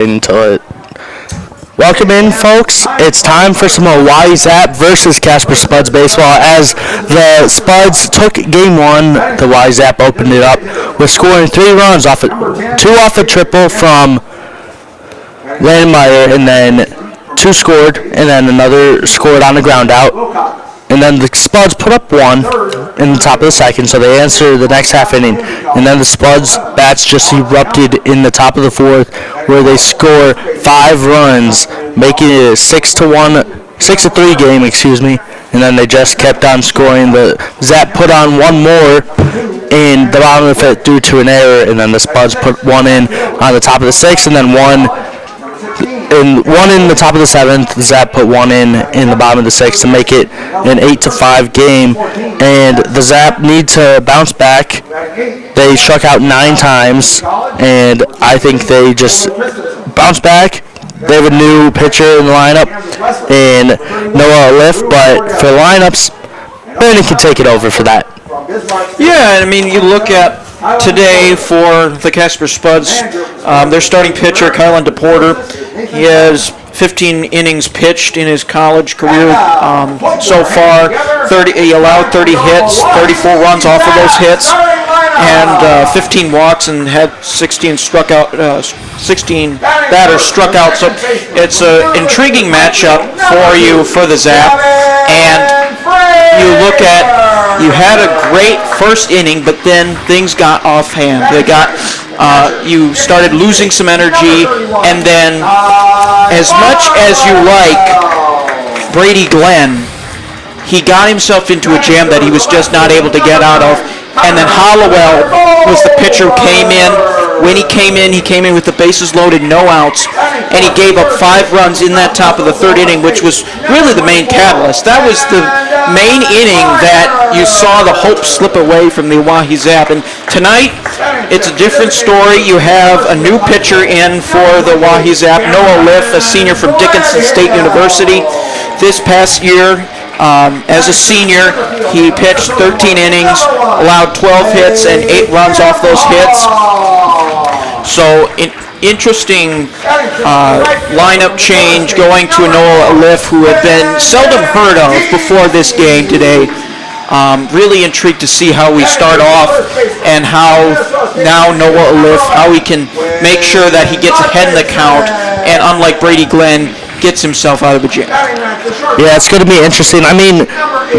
Until it. Welcome in, folks. It's time for some Oahe Zap versus Casper Spuds baseball. As the Spuds took game one, the Oahe Zap opened it up with scoring 3 runs two off a triple from Landmeyer, and then 2 scored, and then another scored on the ground out. And then the Spuds put up 1 in the top of the second, so they answer the next half inning. And then the Spuds bats just erupted in the top of the fourth, where they score 5 runs, making it a 6-3 game, And then they just kept on scoring. The Zap put on 1 more in the bottom of the fifth due to an error, and then the Spuds put 1 in on the top of the sixth, and then 1 in the top of the seventh. The Zap put 1 in the bottom of the sixth to make it an 8-5 game. And the Zap need to bounce back. They struck out 9 times, and I think they just bounce back. They have a new pitcher in the lineup, and Noah Liff, but for lineups, Brandon can take it over for that. Yeah, I mean, you look at today for the Casper Spuds, their starting pitcher, Kylan DePorter. He has 15 innings pitched in his college career so far. He allowed 30 hits, 34 runs off of those hits, and 15 walks, and had 16 batters struck out. So it's an intriguing matchup for you for the Zap. And you had a great first inning, but then things got offhand. You started losing some energy, and then as much as you like Brady Glenn, he got himself into a jam that he was just not able to get out of. And then Hollowell was the pitcher who came in. When he came in with the bases loaded, no outs, and he gave up 5 runs in that top of the third inning, which was really the main catalyst. That was the main inning that you saw the hope slip away from the Oahe Zap. And tonight, it's a different story. You have a new pitcher in for the Oahe Zap, Noah Liff, a senior from Dickinson State University. This past year, as a senior, he pitched 13 innings, allowed 12 hits and 8 runs off those hits. So, interesting lineup change going to Noah Liff, who had been seldom heard of before this game today. Really intrigued to see how we start off, and how now Noah Liff, how he can make sure that he gets ahead in the count, and unlike Brady Glenn, gets himself out of a jam. Yeah, it's going to be interesting. I mean,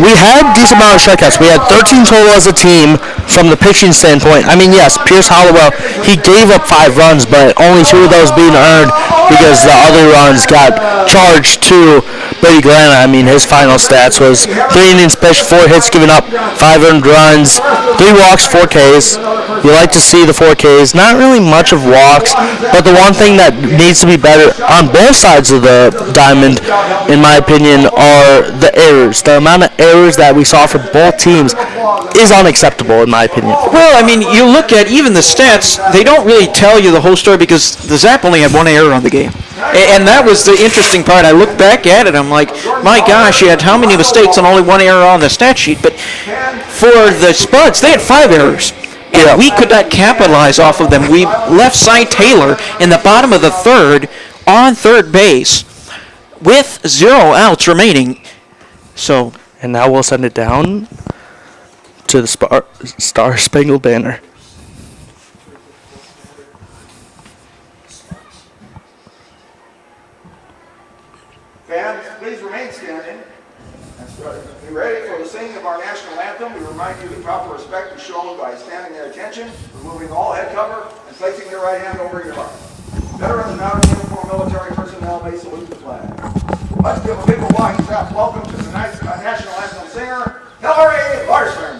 we had a decent amount of strikeouts. We had 13 total as a team from the pitching standpoint. I mean, yes, Pierce Hollowell, he gave up 5 runs, but only 2 of those being earned because the other runs got charged to Brady Glenn. I mean, his final stats was 3 innings pitched, 4 hits given up, 5 earned runs, 3 walks, 4 Ks. You like to see the 4 Ks. Not really much of walks, but the one thing that needs to be better on both sides of the diamond, in my opinion, are the errors. The amount of errors that we saw from both teams is unacceptable, in my opinion. Well, I mean, you look at even the stats, they don't really tell you the whole story, because the Zap only had 1 error on the game. And that was the interesting part. I look back at it, I'm like, my gosh, he had how many mistakes and only 1 error on the stat sheet? But for the Spuds, they had 5 errors. And we could not capitalize off of them. We left Cy Taylor in the bottom of the third on third base with 0 outs remaining. So, and now we'll send it down to the Star Spangled Banner. Fans, please remain standing. Be ready for the singing of our national anthem. We remind you that proper respect is shown by standing at attention, removing all head cover, and placing your right hand over your heart. Veterans and out-of-uniform military personnel may salute the flag. Let's give a big Oahe Zap welcome to the national anthem singer, Hillary Larson.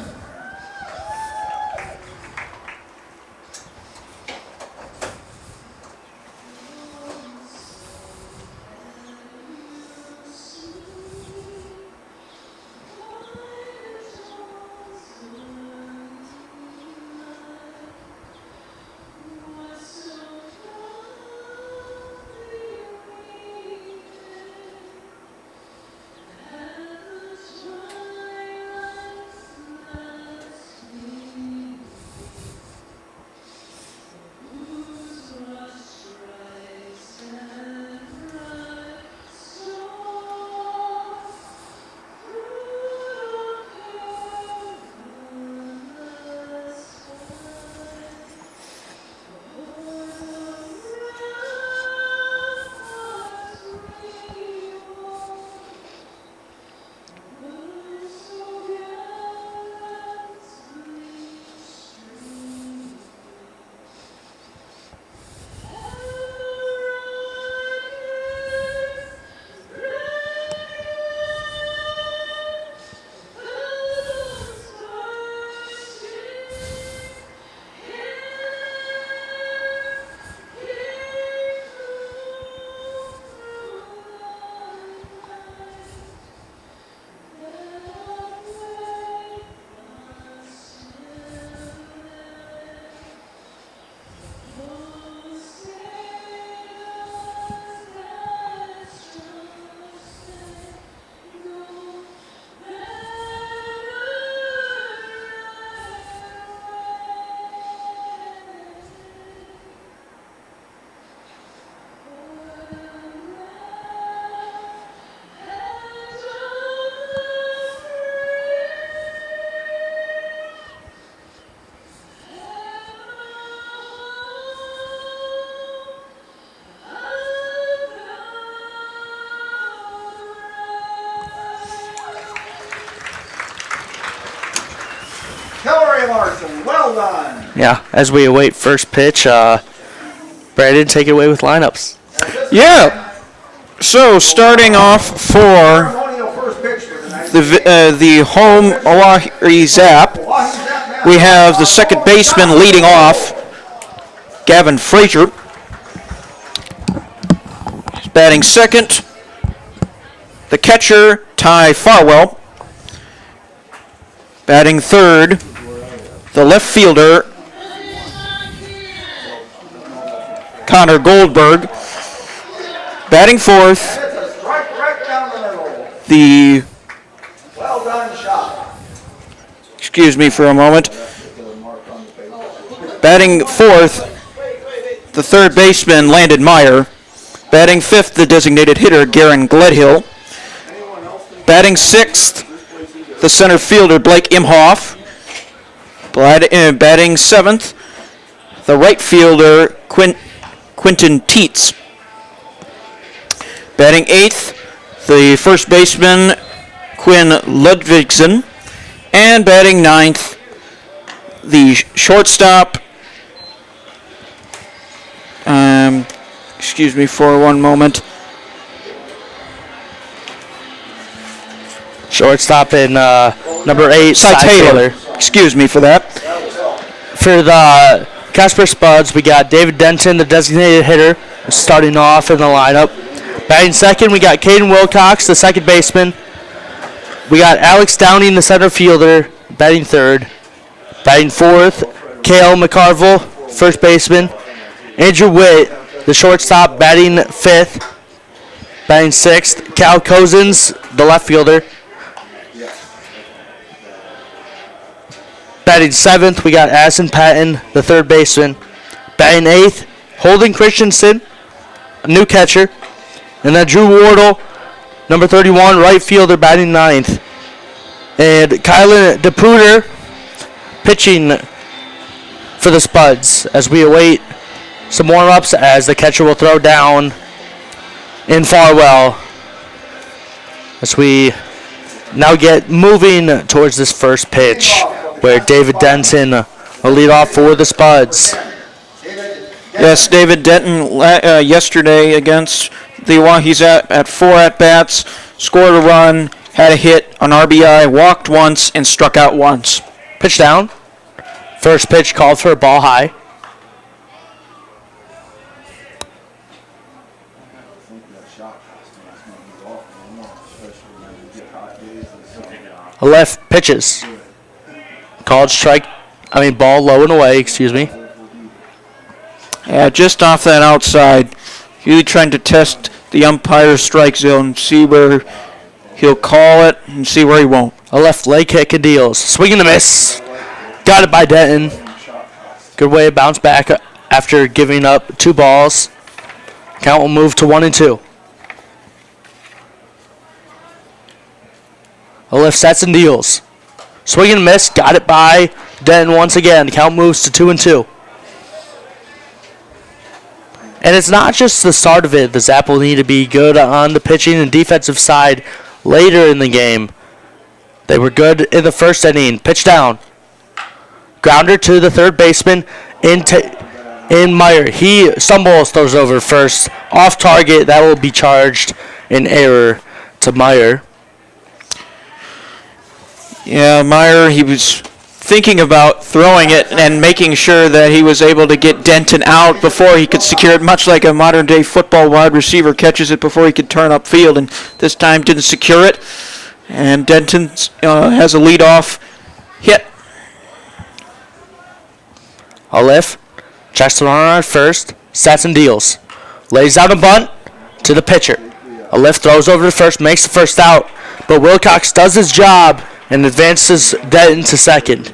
Well done. Yeah, as we await first pitch, Brandon, take it away with lineups. Yeah. So starting off for Ceremonial first pitch for tonight. the home Oahe Zap, Oahe Zap we have the second baseman leading off, Gavin Frazier. Batting second, the catcher, Ty Farwell. Batting third, the left fielder, Connor Goldberg. Batting fourth, It's a strike right down the middle. the, Well done shot. excuse me for a moment, batting fourth, the third baseman, Landon Meyer. Batting fifth, the designated hitter, Garen Gledhill. Batting sixth, the center fielder, Blake Imhoff. Batting seventh, the right fielder, Quentin Teets. Batting eighth, the first baseman, Quinn Ludvigsen. And batting ninth, the shortstop, excuse me for one moment. Shortstop in number 8, Cy Taylor. Excuse me for that. For the Casper Spuds, we got David Denton, the designated hitter, starting off in the lineup. Batting second, we got Caden Wilcox, the second baseman. We got Alex Downing, the center fielder, batting third. Batting fourth, Cale McCarville, first baseman. Andrew Witt, the shortstop, batting fifth. Batting sixth, Cal Cozens, the left fielder. Batting seventh, we got Addison Patton, the third baseman. Batting eighth, Holden Christensen, a new catcher. And then Drew Wardle, number 31, right fielder, batting ninth. And Kylan DePruder pitching for the Spuds as we await some warm-ups as the catcher will throw down in Farwell. As we now get moving towards this first pitch where David Denton will lead off for the Spuds. Yes, David Denton yesterday against the Oahe Zap at 4 at-bats, scored a run, had a hit, an RBI, walked once, and struck out once. Pitch down. First pitch called for a ball high. A left pitches. Called ball low and away, excuse me. Yeah, just off that outside. Really trying to test the umpire's strike zone, see where he'll call it and see where he won't. A left leg kick and deals. Swing and a miss. Got it by Denton. Good way to bounce back after giving up 2 balls. Count will move to 1-2. A left sets and deals. Swing and a miss. Got it by Denton once again. Count moves to 2-2. And it's not just the start of it. The Zap will need to be good on the pitching and defensive side later in the game. They were good in the first inning. Pitch down. Grounder to the third baseman in Meyer. He stumbles, throws over first. Off target. That will be charged in error to Meyer. Yeah, Meyer, he was thinking about throwing it and making sure that he was able to get Denton out before he could secure it, much like a modern-day football wide receiver catches it before he could turn upfield, and this time didn't secure it. And Denton has a leadoff hit. A lift. Checks the runner at first. Sets and deals. Lays out a bunt to the pitcher. A lift throws over to first, makes the first out. But Wilcox does his job and advances Denton to second.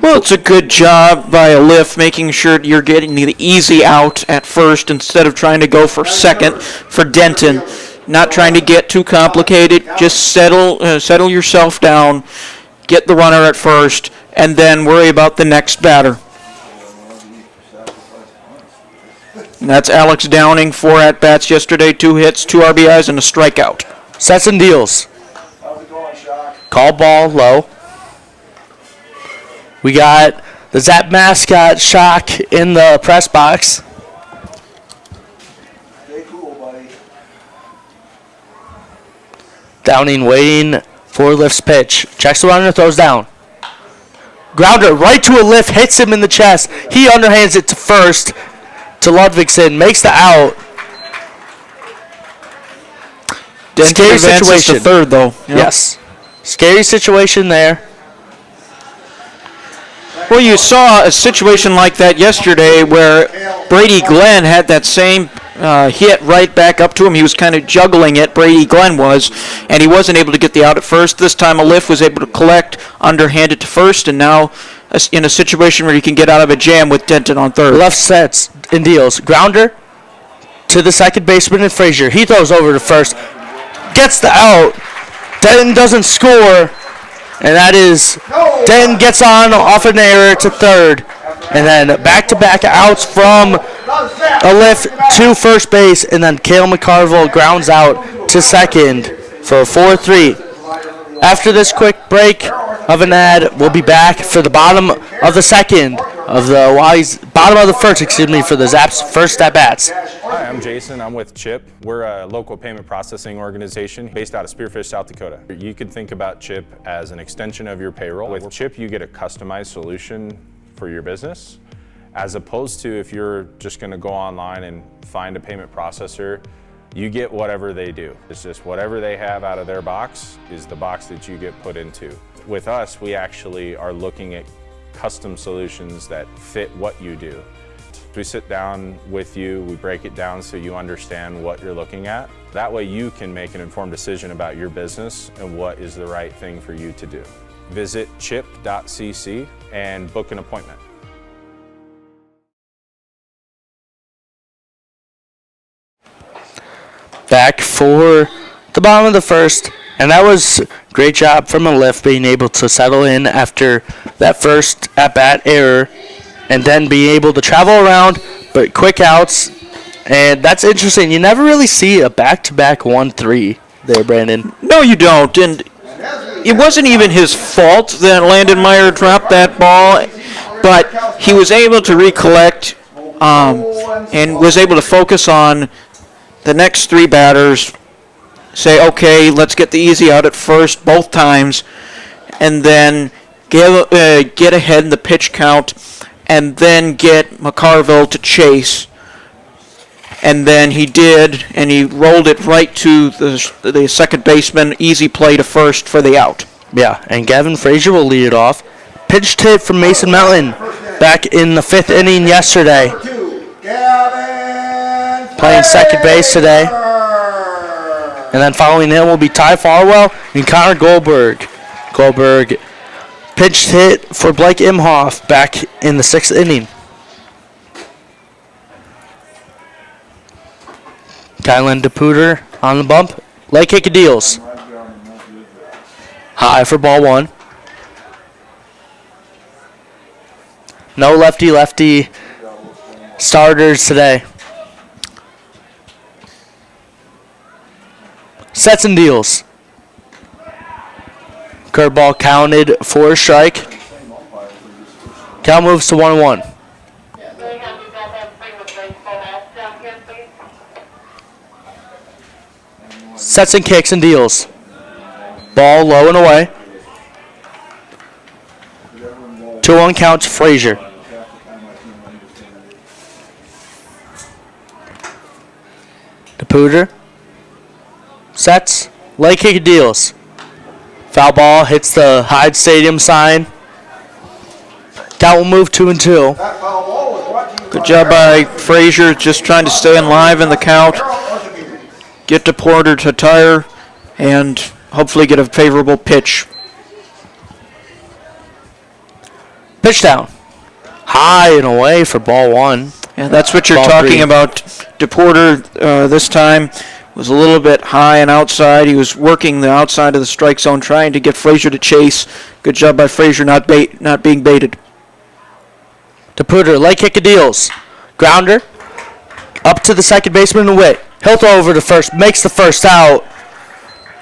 Well, it's a good job by a lift, making sure you're getting the easy out at first instead of trying to go for second for Denton. Not trying to get too complicated. Just settle yourself down, get the runner at first, and then worry about the next batter. And that's Alex Downing, 4 at-bats yesterday, 2 hits, 2 RBIs, and a strikeout. Sets and deals. Call ball low. We got The Zap mascot shock in the press box. Stay cool, buddy. Downing waiting for Lift's pitch. Checks the runner, throws down. Grounder right to a Lift, hits him in the chest. He underhands it to first to Ludvigsen, makes the out. Scary situation. To third, though. Yep. Yes. Scary situation there. Well, you saw a situation like that yesterday where Brady Glenn had that same hit right back up to him. He was kind of juggling it, Brady Glenn was, and he wasn't able to get the out at first. This time a Lift was able to collect, underhand it to first, and now in a situation where you can get out of a jam with Denton on third. Left sets and deals. Grounder to the second baseman and Frazier. He throws over to first. Gets the out. Denton doesn't score. And that is, Denton gets on off an error to third. And then back-to-back outs from a Lift to first base. And then Cale McCarville grounds out to second for a 4-3. After this quick break of an ad, we'll be back for the bottom of the second of the bottom of the first, for the Zap's first at-bats. Hi, I'm Jason. I'm with CHIP. We're a local payment processing organization based out of Spearfish, South Dakota. You could think about CHIP as an extension of your payroll. With CHIP, you get a customized solution for your business, as opposed to if you're just going to go online and find a payment processor, you get whatever they do. It's just whatever they have out of their box is the box that you get put into. With us, we actually are looking at custom solutions that fit what you do. We sit down with you, we break it down so you understand what you're looking at. That way you can make an informed decision about your business and what is the right thing for you to do. Visit chip.cc and book an appointment. Back for the bottom of the first, and that was a great job from a Lift being able to settle in after that first at-bat error and then being able to travel around, but quick outs. And that's interesting. You never really see a back-to-back 1-3 there, Brandon. No, you don't. And it wasn't even his fault that Landon Meyer dropped that ball, but he was able to recollect and was able to focus on the next three batters, say, okay, let's get the easy out at first both times, and then get ahead in the pitch count, and then get McCarville to chase. And then he did, and he rolled it right to the second baseman, easy play to first for the out. Yeah, and Gavin Frazier will lead it off. Pitched hit from Mason Melton back in the fifth inning yesterday. Playing second base today. And then following him will be Ty Farwell and Connor Goldberg. Goldberg pitched hit for Blake Imhoff back in the sixth inning. Kylan DePuter on the bump. Leg kick of deals. High for ball one. No lefty-lefty starters today. Sets and deals. Curveball counted for a strike. Count moves to 1-1. Sets and kicks and deals. Ball low and away. 2-1 count to Frazier. DePuter. Sets. Leg kick and deals. Foul ball hits the Hyde Stadium sign. Count will move 2-2. Good job by Frazier, just trying to stay alive in the count. Get DePuter to tire and hopefully get a favorable pitch. Pitch down. High and away for ball one. And that's what you're Ball talking three. about. DePuter this time was a little bit high and outside. He was working the outside of the strike zone, trying to get Frazier to chase. Good job by Frazier not being baited. DePuter, leg kick of deals. Grounder. Up to the second baseman and Witt. He'll throw over to first. Makes the first out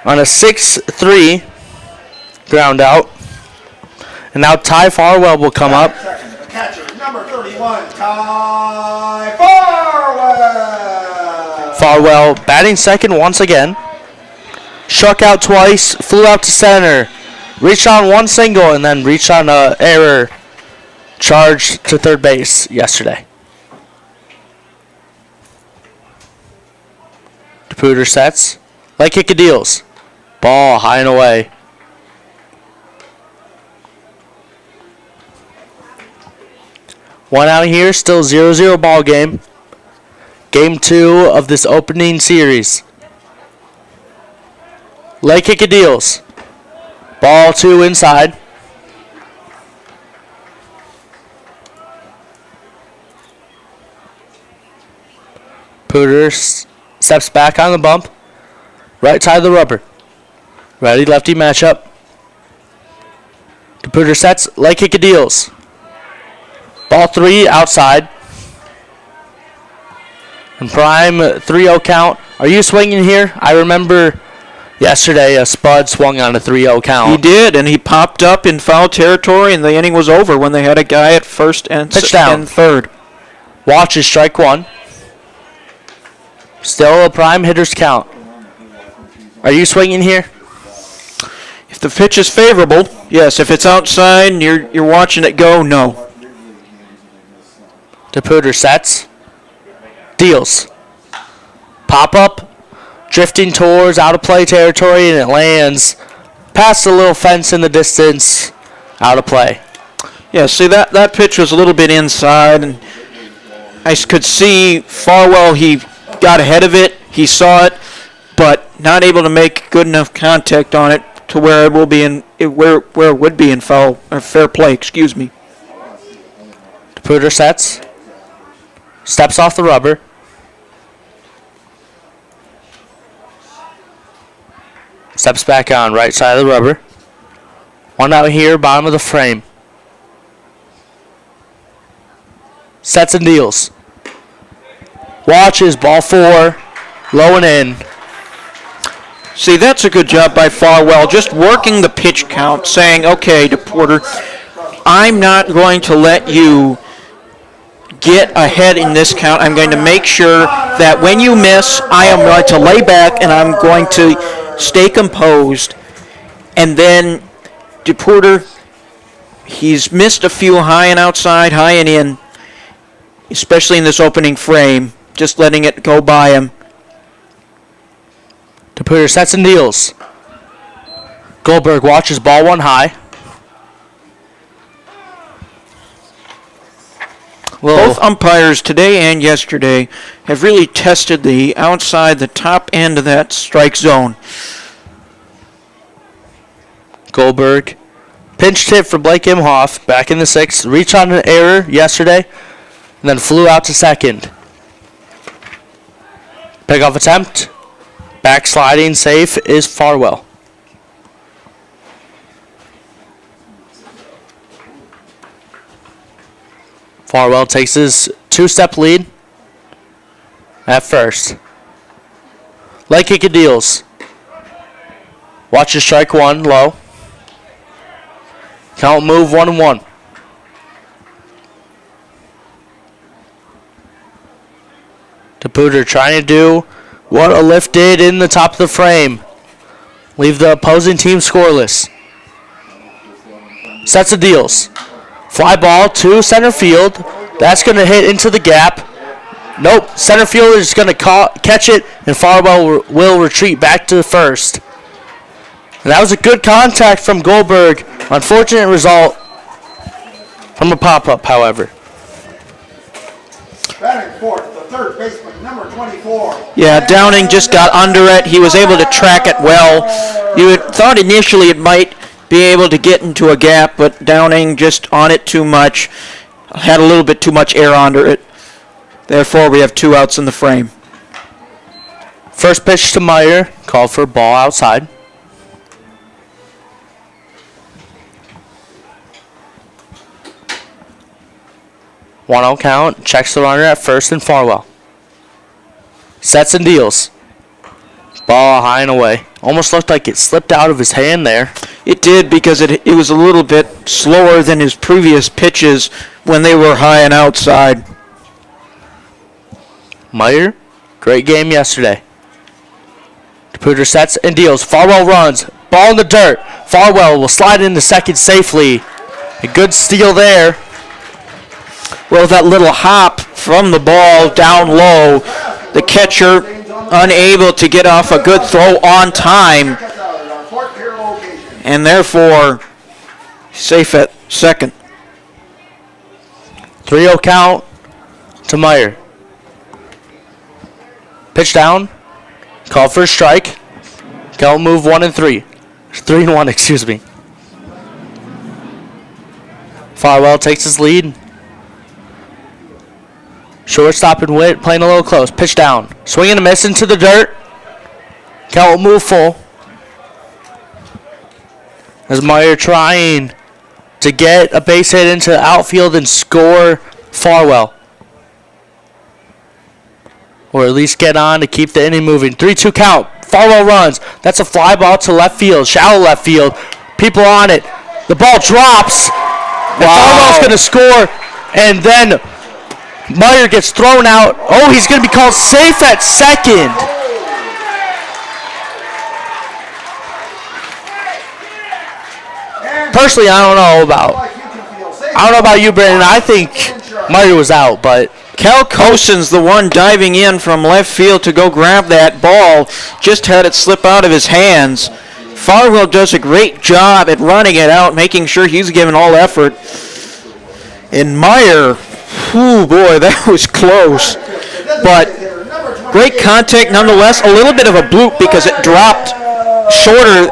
on a 6-3 ground out. And now Ty Farwell will come up. catcher, number 31, Ty Farwell. Farwell batting second once again. Struck out twice, flew out to center. Reached on one single and then reached on an error. Charged to third base yesterday. DePuter sets. Leg kick and deals. Ball high and away. One out here, still 0-0 ball game. Game 2 of this opening series. Leg kick and deals. Ball 2 inside. Pooter steps back on the bump. Right side of the rubber. Righty lefty matchup. Pooter sets. Leg kick and deals. Ball 3 outside. And prime 3-0 count. Are you swinging here? I remember yesterday a Spud swung on a 3-0 count. He did, and he popped up in foul territory, and the inning was over when they had a guy at first and third. Watch is strike 1. Still a prime hitter's count. Are you swinging here? If the pitch is favorable, yes. If it's outside and you're watching it go, no. DePuter sets. Deals. Pop up. Drifting towards out of play territory, and it lands past the little fence in the distance. Out of play. Yeah, see, that pitch was a little bit inside, and I could see Farwell, he got ahead of it, he saw it, but not able to make good enough contact on it to where it will be where it would be in foul or fair play, excuse me. DePuter sets. Steps off the rubber. Steps back on right side of the rubber. One out here, bottom of the frame. Sets and deals. Watches, ball 4, low and in. See, that's a good job by Farwell, just working the pitch count, saying, okay, DePorter, I'm not going to let you get ahead in this count. I'm going to make sure that when you miss, I am going to lay back and I'm going to stay composed. And then DePorter, he's missed a few high and outside, high and in, especially in this opening frame, just letting it go by him. DePuter sets and deals. Goldberg watches ball 1 high. Both umpires today and yesterday have really tested the outside, the top end of that strike zone. Goldberg pinched hit for Blake Imhoff back in the 6th. Reached on an error yesterday and then flew out to second. Pickoff attempt. Backsliding safe is Farwell. Farwell takes his 2-step lead at first. Leg kick and deals. Watches strike 1 low. Count move 1-1. DePuter trying to do what a lift did in the top of the frame. Leave the opposing team scoreless. Sets of deals. Fly ball to center field. That's going to hit into the gap. Nope. Center fielder is going to catch it, and Farwell will retreat back to the first. And that was a good contact from Goldberg. Unfortunate result from a pop-up, however. Batting fourth, the third baseman, number 24. Yeah, Downing just got under it. He was able to track it well. You had thought initially it might be able to get into a gap, but Downing just on it too much. Had a little bit too much air under it. Therefore, we have 2 outs in the frame. First pitch to Meyer, called for a ball outside. One out count, checks the runner at first and Farwell. Sets and deals. Ball high and away. Almost looked like it slipped out of his hand there. It did, because it was a little bit slower than his previous pitches when they were high and outside. Meyer, great game yesterday. DePuter sets and deals. Farwell runs. Ball in the dirt. Farwell will slide into second safely. A good steal there. Well, that little hop from the ball down low, the catcher unable to get off a good throw on time, and therefore safe at second. 3-0 count to Meyer. Pitch down. Call for a strike. Cal move 1-3. 3-1, excuse me. Farwell takes his lead. Shortstop and Witt playing a little close. Pitch down. Swing and a miss into the dirt. Cal will move full. As Meyer trying to get a base hit into the outfield and score Farwell. Or at least get on to keep the inning moving. 3-2 count. Farwell runs. That's a fly ball to left field. Shallow left field. People on it. The ball drops. And Farwell's going to score. And then Meyer gets thrown out. Oh, he's going to be called safe at second. Personally, I don't know about you, Brandon. I think Meyer was out, but Cal Cosen's the one diving in from left field to go grab that ball. Just had it slip out of his hands. Farwell does a great job at running it out, making sure he's giving all effort. And Meyer, whew, boy, that was close. But great contact nonetheless. A little bit of a bloop because it dropped shorter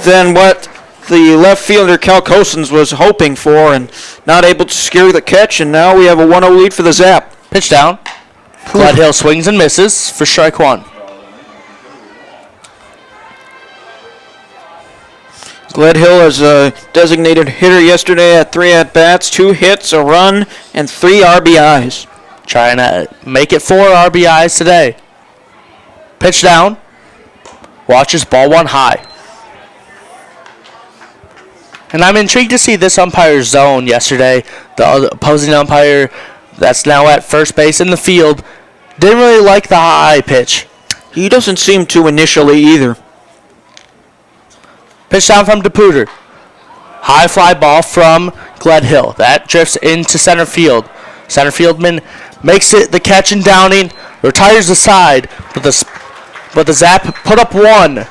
than what the left fielder Cal Cosens was hoping for, and not able to secure the catch. And now we have a 1-0 lead for the Zap. pitch down. Gledhill swings and misses for strike one. Gledhill is a designated hitter yesterday at 3 at-bats, 2 hits, a run, and 3 RBIs. Trying to make it 4 RBIs today. Pitch down. Watches ball one high. And I'm intrigued to see this umpire's zone yesterday. The opposing umpire that's now at first base in the field didn't really like the high pitch. He doesn't seem to initially either. Pitch down from DePuter. High fly ball from Gledhill. That drifts into center field. Center fieldman makes it the catch and Downing. Retires the side. But the Zap put up one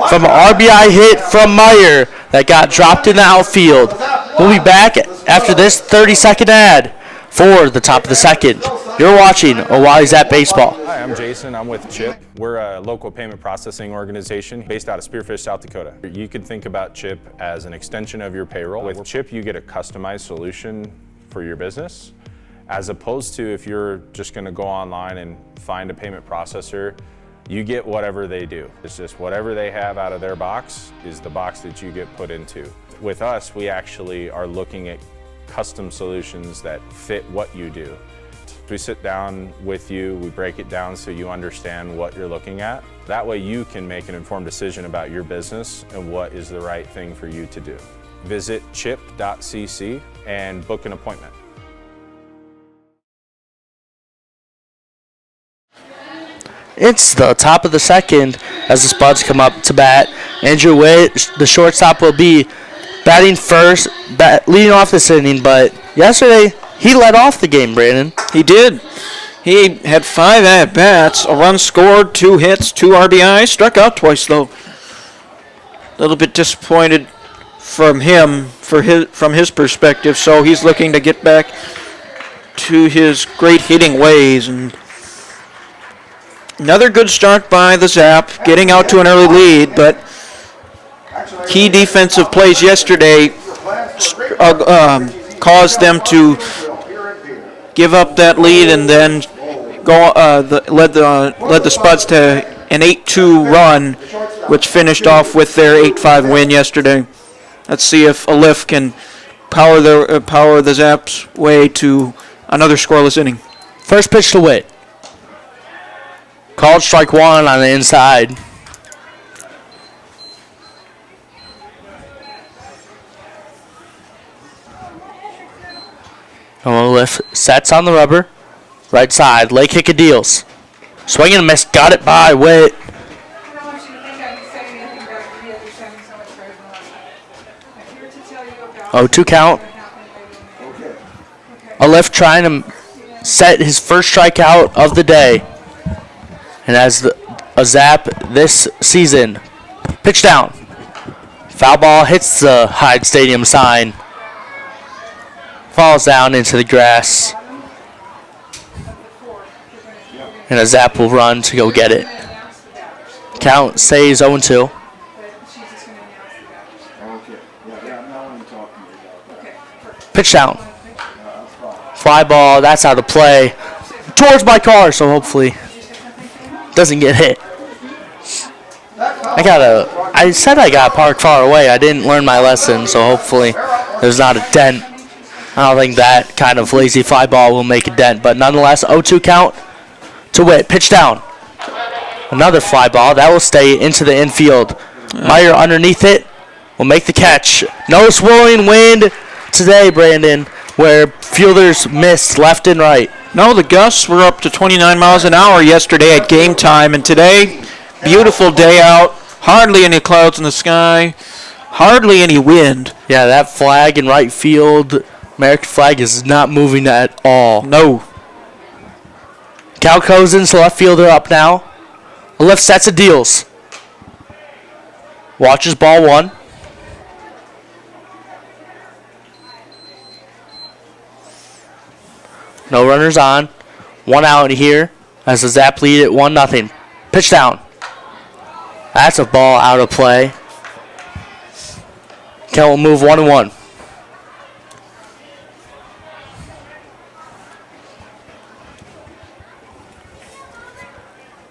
from an RBI hit from Meyer that got dropped in the outfield. We'll be back after this 30-second ad for the top of the second. You're watching Oahe Zap Baseball. Hi, I'm Jason. I'm with Chip. We're a local payment processing organization based out of Spearfish, South Dakota. You could think about Chip as an extension of your payroll. With Chip, you get a customized solution for your business, as opposed to if you're just going to go online and find a payment processor. You get whatever they do. It's just whatever they have out of their box is the box that you get put into. With us, we actually are looking at custom solutions that fit what you do. We sit down with you, we break it down so you understand what you're looking at. That way you can make an informed decision about your business and what is the right thing for you to do. Visit chip.cc and book an appointment. It's the top of the second as the Spuds come up to bat. Andrew Witt, the shortstop, will be batting first, leading off this inning, but yesterday he led off the game, Brandon. He did. He had 5 at-bats, a run scored, 2 hits, 2 RBIs, struck out twice though. A little bit disappointed from him, from his perspective, so he's looking to get back to his great hitting ways. And another good start by the Zap, getting out to an early lead, but key defensive plays yesterday caused them to give up that lead and then led the Spuds to an 8-2 run, which finished off with their 8-5 win yesterday. Let's see if Alif can power the Zap's way to another scoreless inning. First pitch to Witt. Called strike one on the inside. Olaf sets on the rubber. Right side. Lay kick of deals. Swing and a miss. Got it by Witt. I don't want you to think I'd be saying anything about the other sending so much better than last night. I'm here to tell you about 0-2 count. what happened later in the game. Olaf trying to set his first strikeout of the day. And as a Zap this season. Pitch down. Foul ball hits the Hyde Stadium sign. Falls down into the grass. And a Zap will run to go get it. Count stays 0-2. Pitch down. Fly ball, that's out of play. Towards my car, so hopefully doesn't get hit. I said I got parked far away. I didn't learn my lesson, so hopefully there's not a dent. I don't think that kind of lazy fly ball will make a dent, but nonetheless, 0-2 count to Witt. Pitch down. Another fly ball. That will stay into the infield. Meyer underneath it will make the catch. No swirling wind today, Brandon, where fielders missed left and right. No, the gusts were up to 29 miles an hour yesterday at game time, and today, beautiful day out. Hardly any clouds in the sky. Hardly any wind. Yeah, that flag in right field, American flag, is not moving at all. No. Cal Cousins, left fielder, up now. Left sets of deals. Watches ball one. No runners on. One out here as the Zap lead at 1-0. Pitch down. That's a ball out of play. Cal will move 1-1.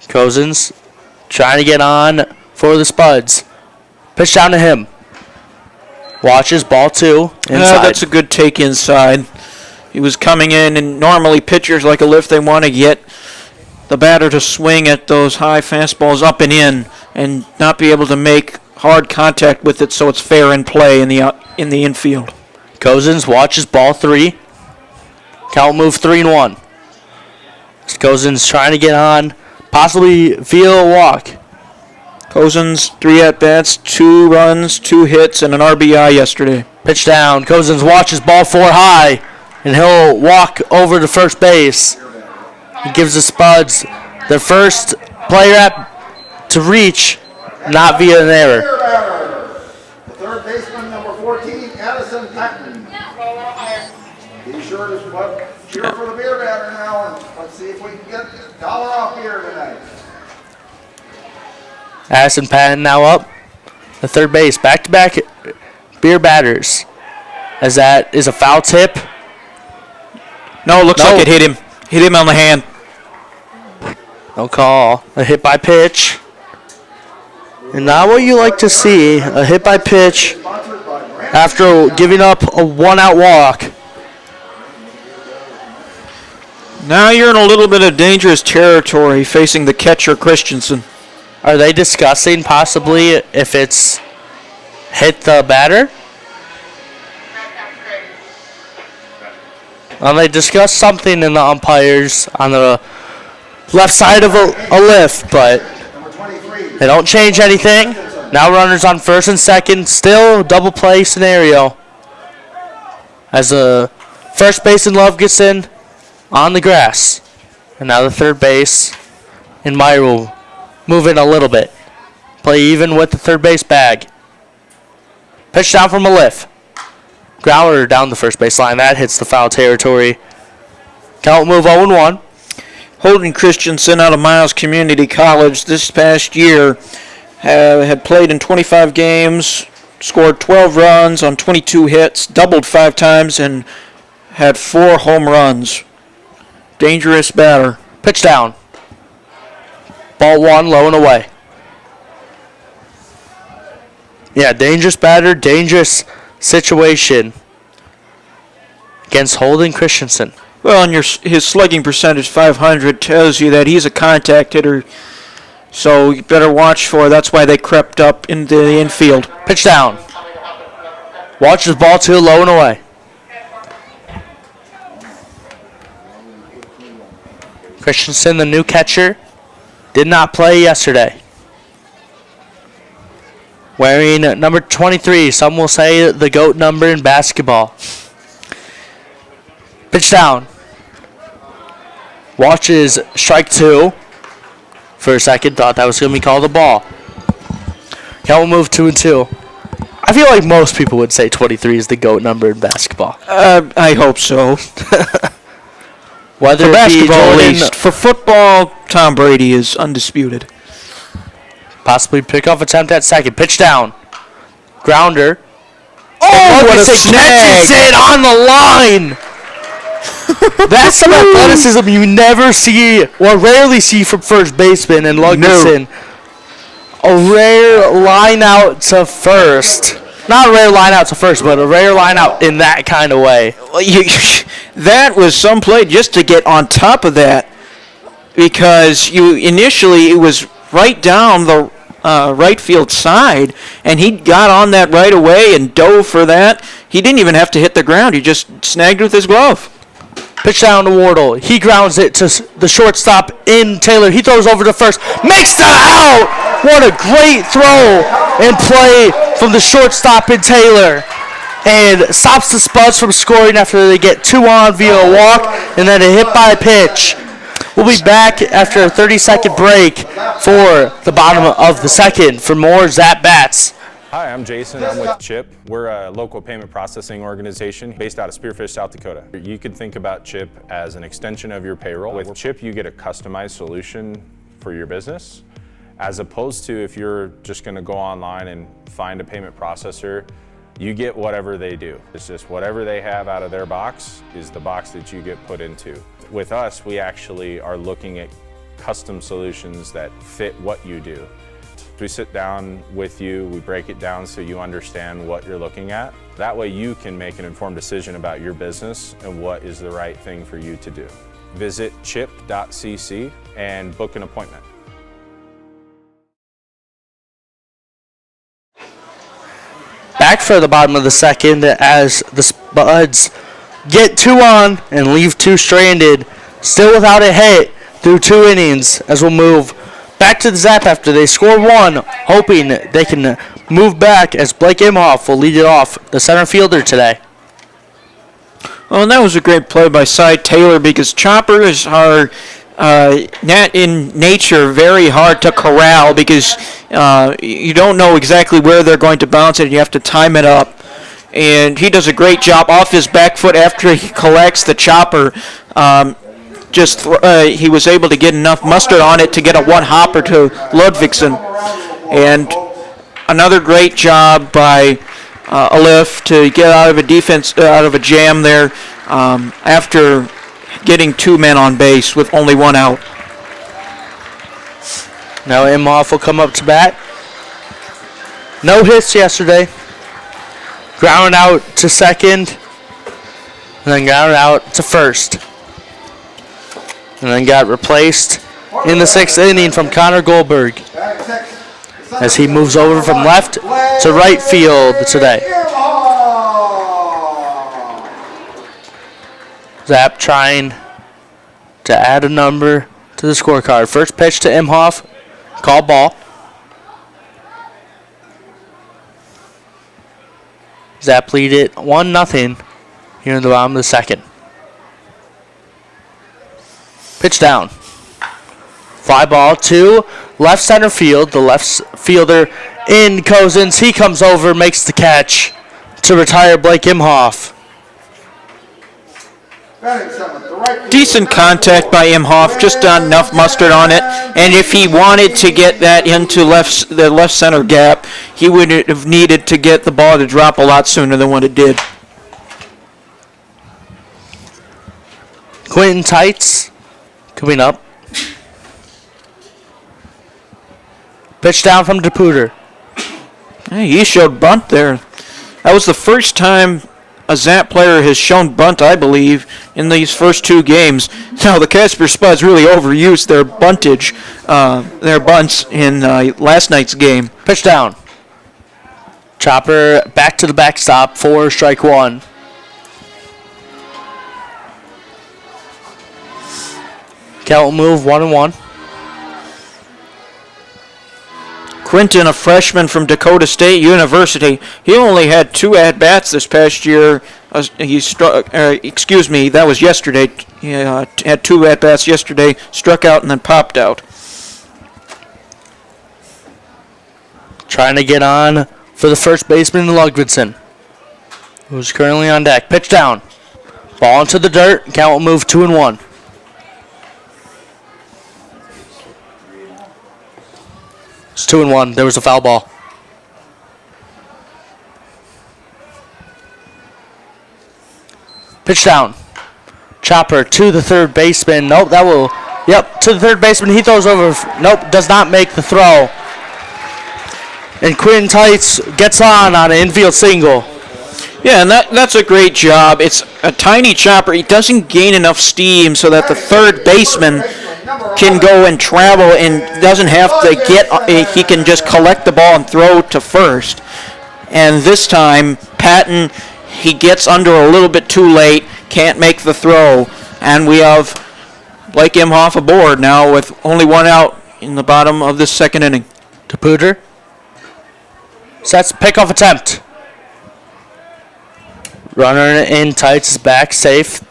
Cousins trying to get on for the Spuds. Pitch down to him. Watches ball two. Inside. That's a good take inside. He was coming in, and normally pitchers like a lift, they want to get the batter to swing at those high fastballs up and in and not be able to make hard contact with it so it's fair in play in the infield. Cousins watches ball three. Count move 3-1. Cousins trying to get on, possibly via a walk. Cousins, 3 at-bats, 2 runs, 2 hits, and an RBI yesterday. Pitch down. Cousins watches ball 4 high, and he'll walk over to first base. He gives the Spuds their first player to reach, not via an error. The third baseman, number 14, Addison Patton. Be sure to cheer for the beer batter now, and let's see if we can get $1 off beer tonight. Addison Patton now up. The third base. Back-to-back beer batters. As that is a foul tip. No, it looks like it hit him. Hit him on the hand. No call. A hit by pitch. And not what you like to see. A hit by pitch after giving up a 1-out walk. Now you're in a little bit of dangerous territory facing the catcher, Christensen. Are they discussing possibly if it's hit the batter? They discussed something in the umpires on the left side of a lift, but they don't change anything. Now runners on first and second, still double play scenario. As the first baseman Lovegeson on the grass. And now the third base, and Meyer will move in a little bit. Play even with the third base bag. Pitch down from a lift. Growler down the first base line. That hits the foul territory. Count move 0-1. Holden Christensen out of Miles Community College this past year had played in 25 games, scored 12 runs on 22 hits, doubled 5 times, and had 4 home runs. Dangerous batter. Pitch down. Ball 1, low and away. Yeah, dangerous batter, dangerous situation against Holden Christensen. Well, and his slugging percentage, 500, tells you that he's a contact hitter. So you better watch for it. That's why they crept up into the infield. Pitch down. Watches ball 2, low and away. Christensen, the new catcher, did not play yesterday. Wearing number 23, some will say the GOAT number in basketball. Pitch down. Watches strike 2. For a second, thought that was going to be called a ball. Now we'll move 2-2. I feel like most people would say 23 is the GOAT number in basketball. I hope so. Whether For it be basketball, at Jordan, least. For football, Tom Brady is undisputed. possibly pickoff attempt at second. Pitch down. Grounder. Oh, what a snag! Catches it on the line. That's some athleticism you never see or rarely see from first baseman and Ludvigsen. A rare line out to first. Not a rare line out to first, but a rare line out in that kind of way. Well, that was some play just to get on top of that, because initially it was right down the right field side, and he got on that right away and dove for that. He didn't even have to hit the ground. He just snagged it with his glove. Pitch down to Wardle. He grounds it to the shortstop in Taylor. He throws over to first. Makes the out! What a great throw and play from the shortstop in Taylor. And stops the Spuds from scoring after they get 2 on via a walk and then a hit by pitch. We'll be back after a 30-second break for the bottom of the second for more Zap Bats. Hi, I'm Jason. I'm with Chip. We're a local payment processing organization based out of Spearfish, South Dakota. You could think about Chip as an extension of your payroll. With Chip, you get a customized solution for your business, as opposed to if you're just going to go online and find a payment processor, you get whatever they do. It's just whatever they have out of their box is the box that you get put into. With us, we actually are looking at custom solutions that fit what you do. We sit down with you, we break it down so you understand what you're looking at. That way you can make an informed decision about your business and what is the right thing for you to do. Visit chip.cc and book an appointment. Back for the bottom of the second as the Spuds get 2 on and leave 2 stranded. Still without a hit through 2 innings as we'll move back to the Zap after they score 1, hoping they can move back as Blake Imhoff will lead it off, the center fielder today. Well, and that was a great play by Cy Taylor, because choppers are in nature very hard to corral, because you don't know exactly where they're going to bounce it, and you have to time it up. And he does a great job off his back foot after he collects the chopper. He was able to get enough mustard on it to get a 1-hopper to Ludvigsen. And another great job by Alif to get out of a jam there after getting 2 men on base with only 1 out. Now Imhoff will come up to bat. No hits yesterday. Ground out to second, and then ground out to first. And then got replaced in the 6th inning from Connor Goldberg as he moves over from left to right field today. Zap trying to add a number to the scorecard. First pitch to Imhoff, call ball. Zap lead it 1-0 here in the bottom of the second. Pitch down. Fly ball to left center field. The left fielder in Cozens. He comes over, makes the catch to retire Blake Imhoff. Decent contact by Imhoff, just enough mustard on it. And if he wanted to get that into the left center gap, he would have needed to get the ball to drop a lot sooner than what it did. Quentin Tights coming up. Pitch down from DePuter. Hey, he showed bunt there. That was the first time a Zap player has shown bunt, I believe, in these first 2 games. Now, the Casper Spuds really overused their bunts in last night's game. Pitch down. Chopper back to the backstop for strike 1. Count will move 1-1. Quinton, a freshman from Dakota State University, he only had 2 at-bats this past year. That was yesterday. He had 2 at-bats yesterday, struck out and then popped out. Trying to get on for the first baseman, Ludvigsen, who's currently on deck. Pitch down. Ball into the dirt. Count will move 2-1. It's 2-1. There was a foul ball. Pitch down. Chopper to the third baseman. Nope, that will. Yep, to the third baseman. He throws over. Nope, does not make the throw. And Quinn Tights gets on an infield single. Yeah, and that's a great job. It's a tiny chopper. He doesn't gain enough steam so that the third baseman can go and travel and doesn't have to he can just collect the ball and throw to first. And this time, Patton, he gets under a little bit too late, can't make the throw. And we have Blake Imhoff aboard now with only 1 out in the bottom of this second inning. Caputer sets pickoff attempt. Runner in, Tights is back, safe.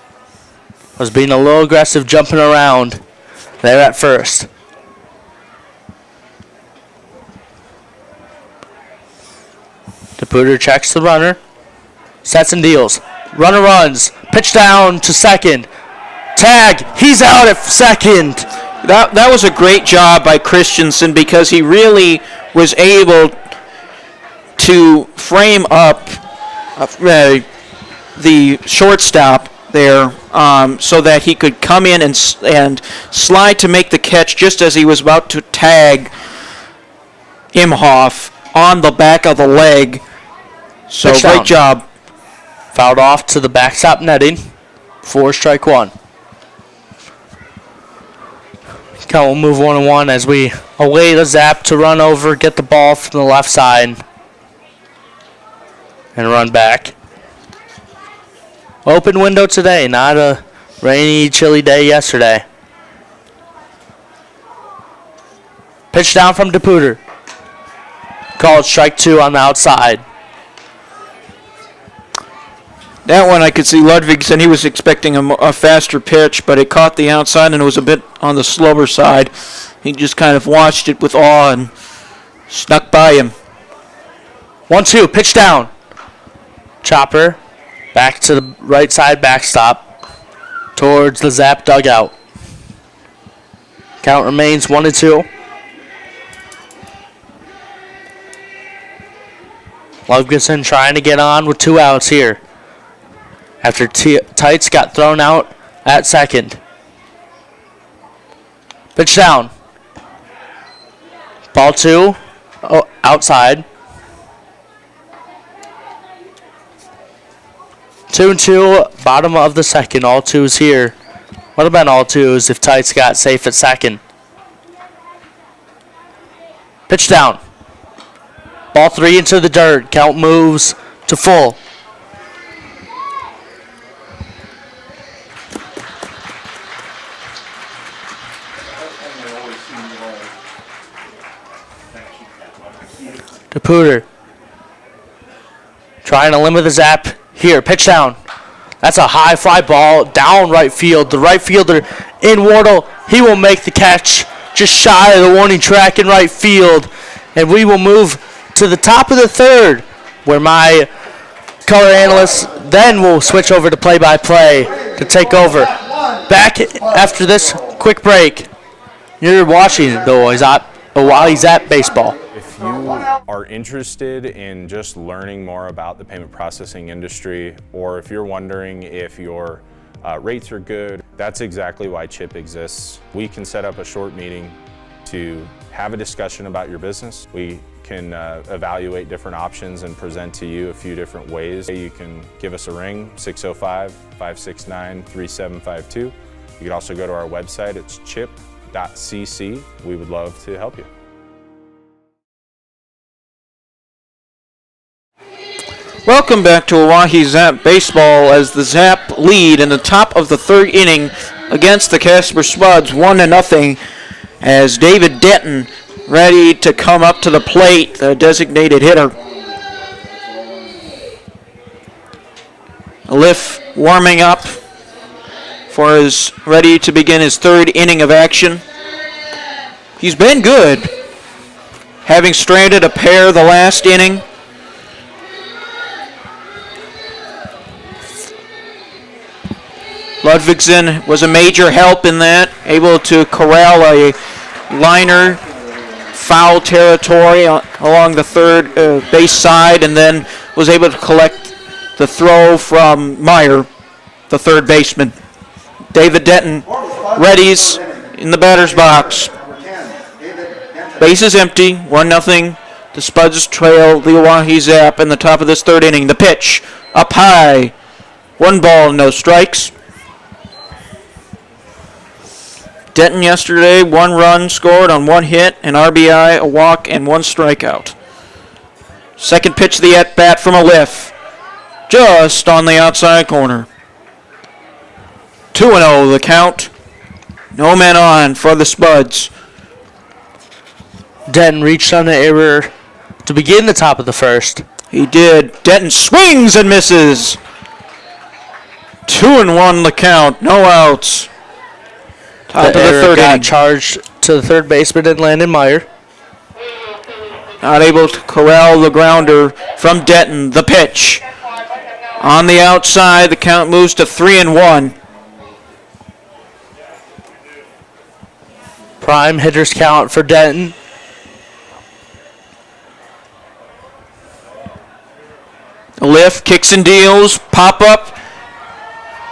Was being a little aggressive, jumping around there at first. Caputer checks the runner, sets and deals. Runner runs, pitch down to second. Tag, he's out at second. That was a great job by Christensen because he really was able to frame up the shortstop there so that he could come in and slide to make the catch just as he was about to tag Imhoff on the back of the leg. So great job. Fouled off to the backstop netting. 4 strike 1. Count will move 1-1 as we await a Zap to run over, get the ball from the left side, and run back. Open window today, not a rainy, chilly day yesterday. Pitch down from DePuter. Called strike 2 on the outside. That one I could see Ludvigsen, he was expecting a faster pitch, but it caught the outside and it was a bit on the slower side. He just kind of watched it with awe and snuck by him. 1-2, pitch down. Chopper back to the right side backstop towards the Zap dugout. Count remains 1-2. Ludvigsen trying to get on with 2 outs here after Tights got thrown out at second. Pitch down. Ball 2, outside. 2-2, bottom of the second, all 2s here. Would have been all 2s if Tights got safe at second. Pitch down. Ball 3 into the dirt. Count moves to full. DePuter trying to limit the Zap. Here, pitch down. That's a high fly ball down right field. The right fielder in Wardle, he will make the catch just shy of the warning track in right field. And we will move to the top of the third, where my color analyst then will switch over to play-by-play to take over. Back after this quick break. You're watching the Oahe Zap baseball. If you are interested in just learning more about the payment processing industry, or if you're wondering if your rates are good, that's exactly why CHIP exists. We can set up a short meeting to have a discussion about your business. We can evaluate different options and present to you a few different ways. You can give us a ring, 605-569-3752. You can also go to our website, it's chip.cc. We would love to help you. Welcome back to Oahe Zap Baseball as the Zap lead in the top of the third inning against the Casper Spuds, 1-0, as David Denton ready to come up to the plate, the designated hitter. Liff warming up for his ready to begin his third inning of action. He's been good, having stranded a pair the last inning. Ludvigsen was a major help in that, able to corral a liner, foul territory along the third base side, and then was able to collect the throw from Meyer, the third baseman. David Denton readies in the batter's box. Base is empty, 1-0. The Spuds trail the Oahe Zap in the top of this third inning. The pitch, up high. 1 ball, no strikes. Denton yesterday, 1 run scored on 1 hit, an RBI, a walk, and 1 strikeout. Second pitch of the at-bat from a Liff, just on the outside corner. 2-0 the count. No men on for the Spuds. Denton reached on the error to begin the top of the first. He did. Denton swings and misses. 2-1 the count. No outs. Top of the third got inning. charged to the third baseman and Landon Meyer. Not able to corral the grounder from Denton. The pitch. On the outside, the count moves to 3-1. Prime hitters count for Denton. Lift, kicks and deals, pop up,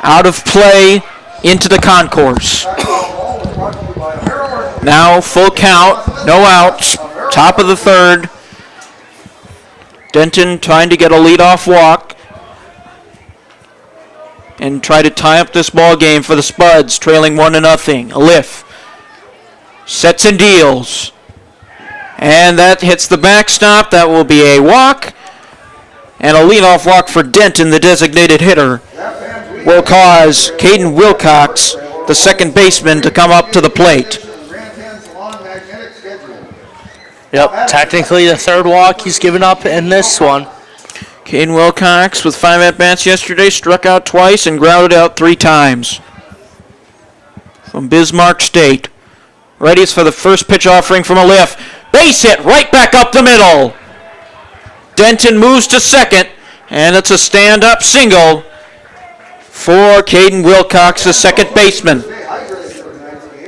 out of play, into the concourse. Now full count, no outs, top of the third. Denton trying to get a leadoff walk and try to tie up this ball game for the Spuds, trailing 1-0. A lift, sets and deals, and that hits the backstop. That will be a walk. And a leadoff walk for Denton, the designated hitter, will cause Caden Wilcox, the second baseman, to come up to the plate. Yep, technically the third walk he's given up in this one. Caden Wilcox, with 5 at-bats yesterday, struck out twice and grounded out 3 times. From Bismarck State. Ready for the first pitch offering from a lift. Base hit right back up the middle. Denton moves to second, and it's a stand-up single for Caden Wilcox, the second baseman.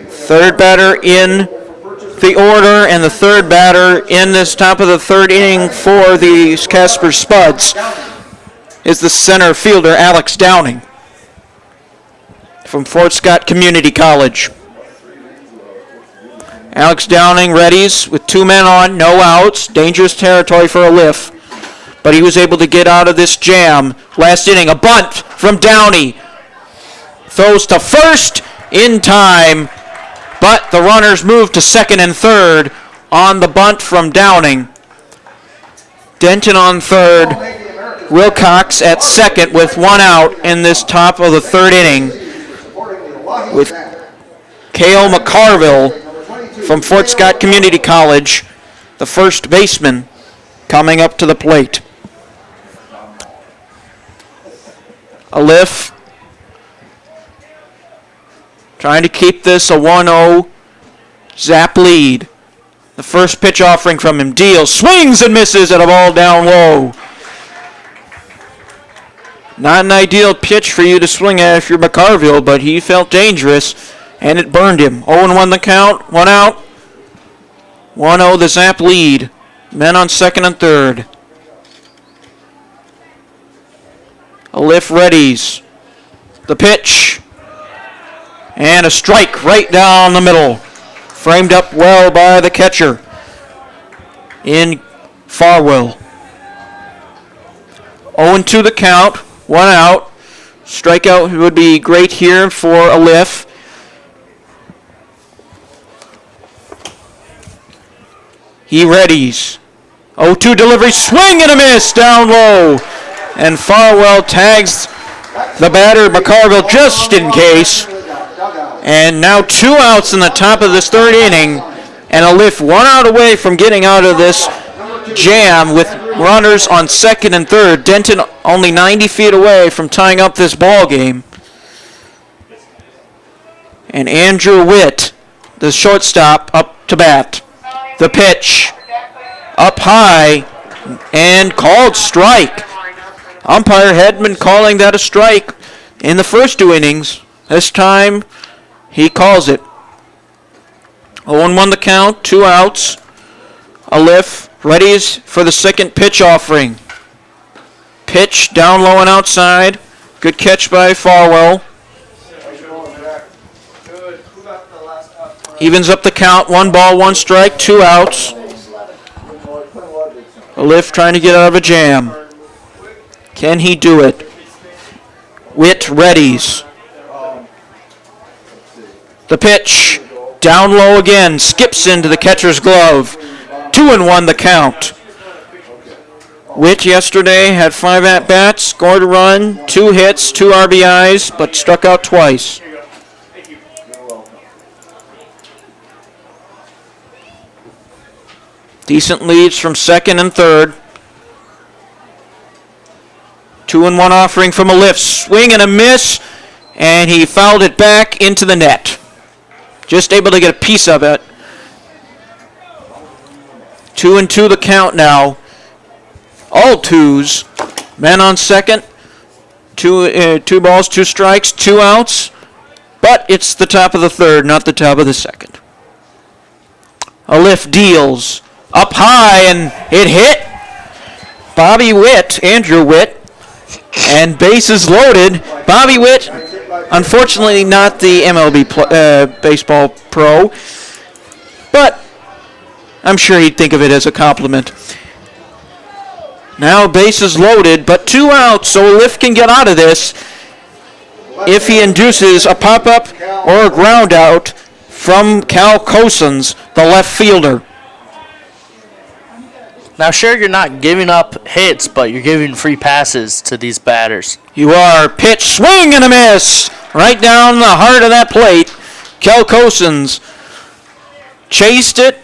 Third batter in the order, and the third batter in this top of the third inning for the Casper Spuds is the center fielder, Alex Downing, from Fort Scott Community College. Alex Downing readies with 2 men on, no outs, dangerous territory for a lift. But he was able to get out of this jam. Last inning, a bunt from Downey. Throws to first in time, but the runners move to second and third on the bunt from Downing. Denton on third, Wilcox at second with 1 out in this top of the third inning, with Cale McCarville from Fort Scott Community College, the first baseman, coming up to the plate. A lift, trying to keep this a 1-0 Zap lead. The first pitch offering from him, deals, swings and misses at a ball down low. Not an ideal pitch for you to swing at if you're McCarville, but he felt dangerous, and it burned him. 0-1 the count, 1 out. 1-0 the Zap lead. Men on second and third. A lift readies. The pitch. And a strike right down the middle. Framed up well by the catcher in Farwell. 0-2 the count. 1 out. Strikeout would be great here for a lift. He readies. 0-2 delivery, swing and a miss down low. And Farwell tags the batter, McCarville, just in case. And now 2 outs in the top of this 3rd inning, and a lift 1 out away from getting out of this jam with runners on 2nd and 3rd. Denton only 90 feet away from tying up this ball game. And Andrew Witt, the shortstop, up to bat. The pitch up high and called strike. Umpire Hedman calling that a strike in the first 2 innings. This time he calls it. 0-1 the count, 2 outs. A lift, readies for the second pitch offering. Pitch down low and outside. Good catch by Farwell. Evens up the count, 1 ball, 1 strike, 2 outs. A lift trying to get out of a jam. Can he do it? Witt readies. The pitch, down low again, skips into the catcher's glove. 2-1 the count. Witt yesterday had 5 at-bats, scored a run, 2 hits, 2 RBIs, but struck out twice. Decent leads from 2nd and 3rd. 2-1 offering from a lift. Swing and a miss, and he fouled it back into the net. Just able to get a piece of it. 2-2 the count now. All 2s. Men on 2nd. 2 balls, 2 strikes, 2 outs. But it's the top of the 3rd, not the top of the 2nd. A lift deals. Up high, and it hit Bobby Witt, Andrew Witt, and bases loaded. Bobby Witt, unfortunately not the MLB baseball pro, but I'm sure he'd think of it as a compliment. Now bases loaded, but 2 outs, so a lift can get out of this if he induces a pop-up or a ground out from Cal Cosens, the left fielder. Now, sure, you're not giving up hits, but you're giving free passes to these batters. You are. Pitch, swing and a miss. Right down the heart of that plate. Cal Cosens chased it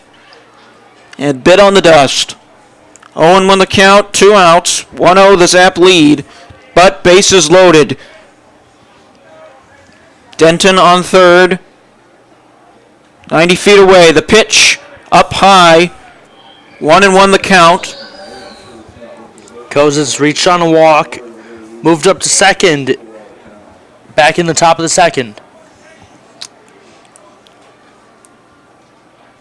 and bit on the dust. 0-1 the count, 2 outs. 1-0 the Zap lead, but bases loaded. Denton on 3rd. 90 feet away. The pitch up high. 1-1 the count. Cosens reached on a walk, moved up to 2nd, back in the top of the 2nd.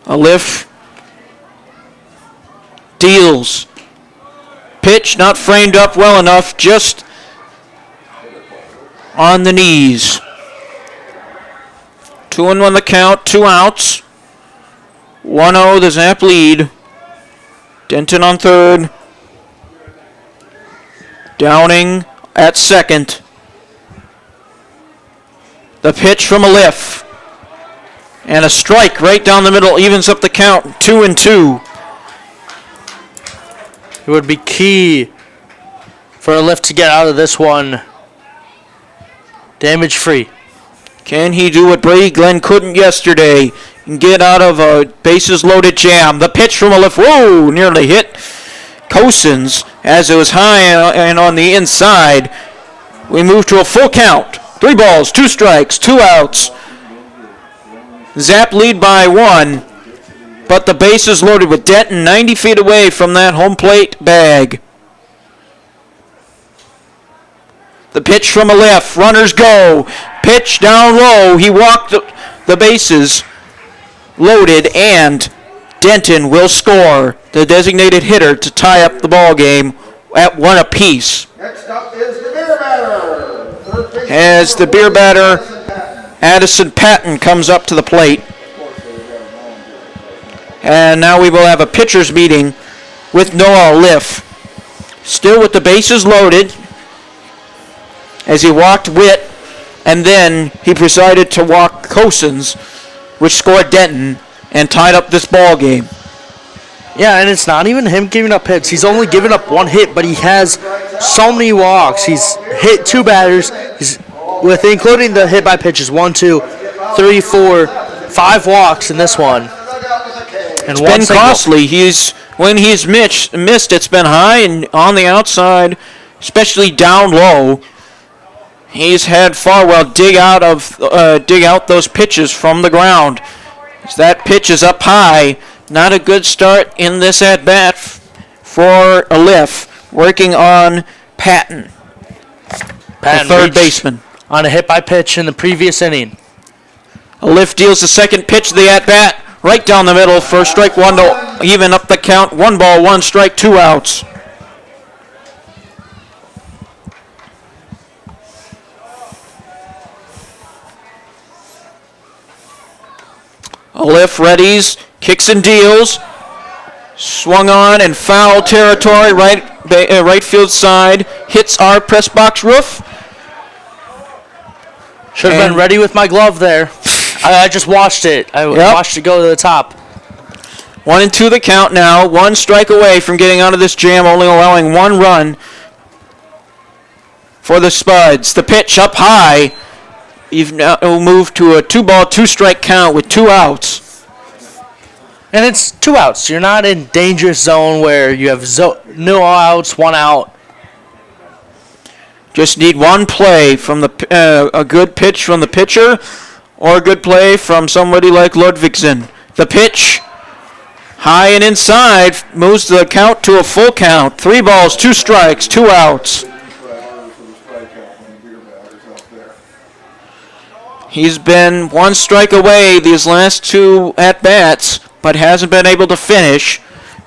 A lift. Deals. Pitch not framed up well enough, just on the knees. 2-1 the count, 2 outs. 1-0 the Zap lead. Denton on 3rd. Downing at 2nd. The pitch from a lift. And a strike right down the middle evens up the count, 2-2. It would be key for a lift to get out of this one damage-free. Can he do what Brady Glenn couldn't yesterday and get out of a bases-loaded jam? The pitch from a lift, whoa, nearly hit Cosens as it was high and on the inside. We move to a full count. 3 balls, 2 strikes, 2 outs. Zap lead by 1, but the bases loaded with Denton 90 feet away from that home plate bag. The pitch from a left, runners go. Pitch down low, he walked the bases loaded, and Denton will score, the designated hitter, to tie up the ball game at 1 apiece. Next up is the beer batter. As the beer batter, Addison Patton, comes up to the plate. And now we will have a pitcher's meeting with Noah Liff. Still with the bases loaded, as he walked Witt, and then he presided to walk Cosens, which scored Denton and tied up this ball game. Yeah, and it's not even him giving up hits. He's only given up 1 hit, but he has so many walks. He's hit 2 batters, including the hit by pitches, 1, 2. 3, 4, 5 walks in this one. And It's one been single. costly. When he's missed, it's been high and on the outside, especially down low. He's had Farwell dig out those pitches from the ground. As that pitch is up high. Not a good start in this at bat for Alif, working on Patton, the third reached baseman. on a hit by pitch in the previous inning. Alif deals the second pitch of the at bat right down the middle for strike one to even up the count. 1 ball, 1 strike, 2 outs. Alif readies, kicks and deals. Swung on and foul territory, right field side. Hits our press box roof. Should have been ready with my glove there. I just watched it. I watched it go to the top. 1-2 the count now. 1 strike away from getting out of this jam, only allowing 1 run for the Spuds. The pitch up high. You've now moved to a 2 ball, 2 strike count with 2 outs. And it's 2 outs. You're not in dangerous zone where you have no outs, 1 out. Just need 1 play from a good pitch from the pitcher or a good play from somebody like Ludvigsen. The pitch, high and inside, moves the count to a full count. 3 balls, 2 strikes, 2 outs. He's been 1 strike away these last 2 at-bats, but hasn't been able to finish.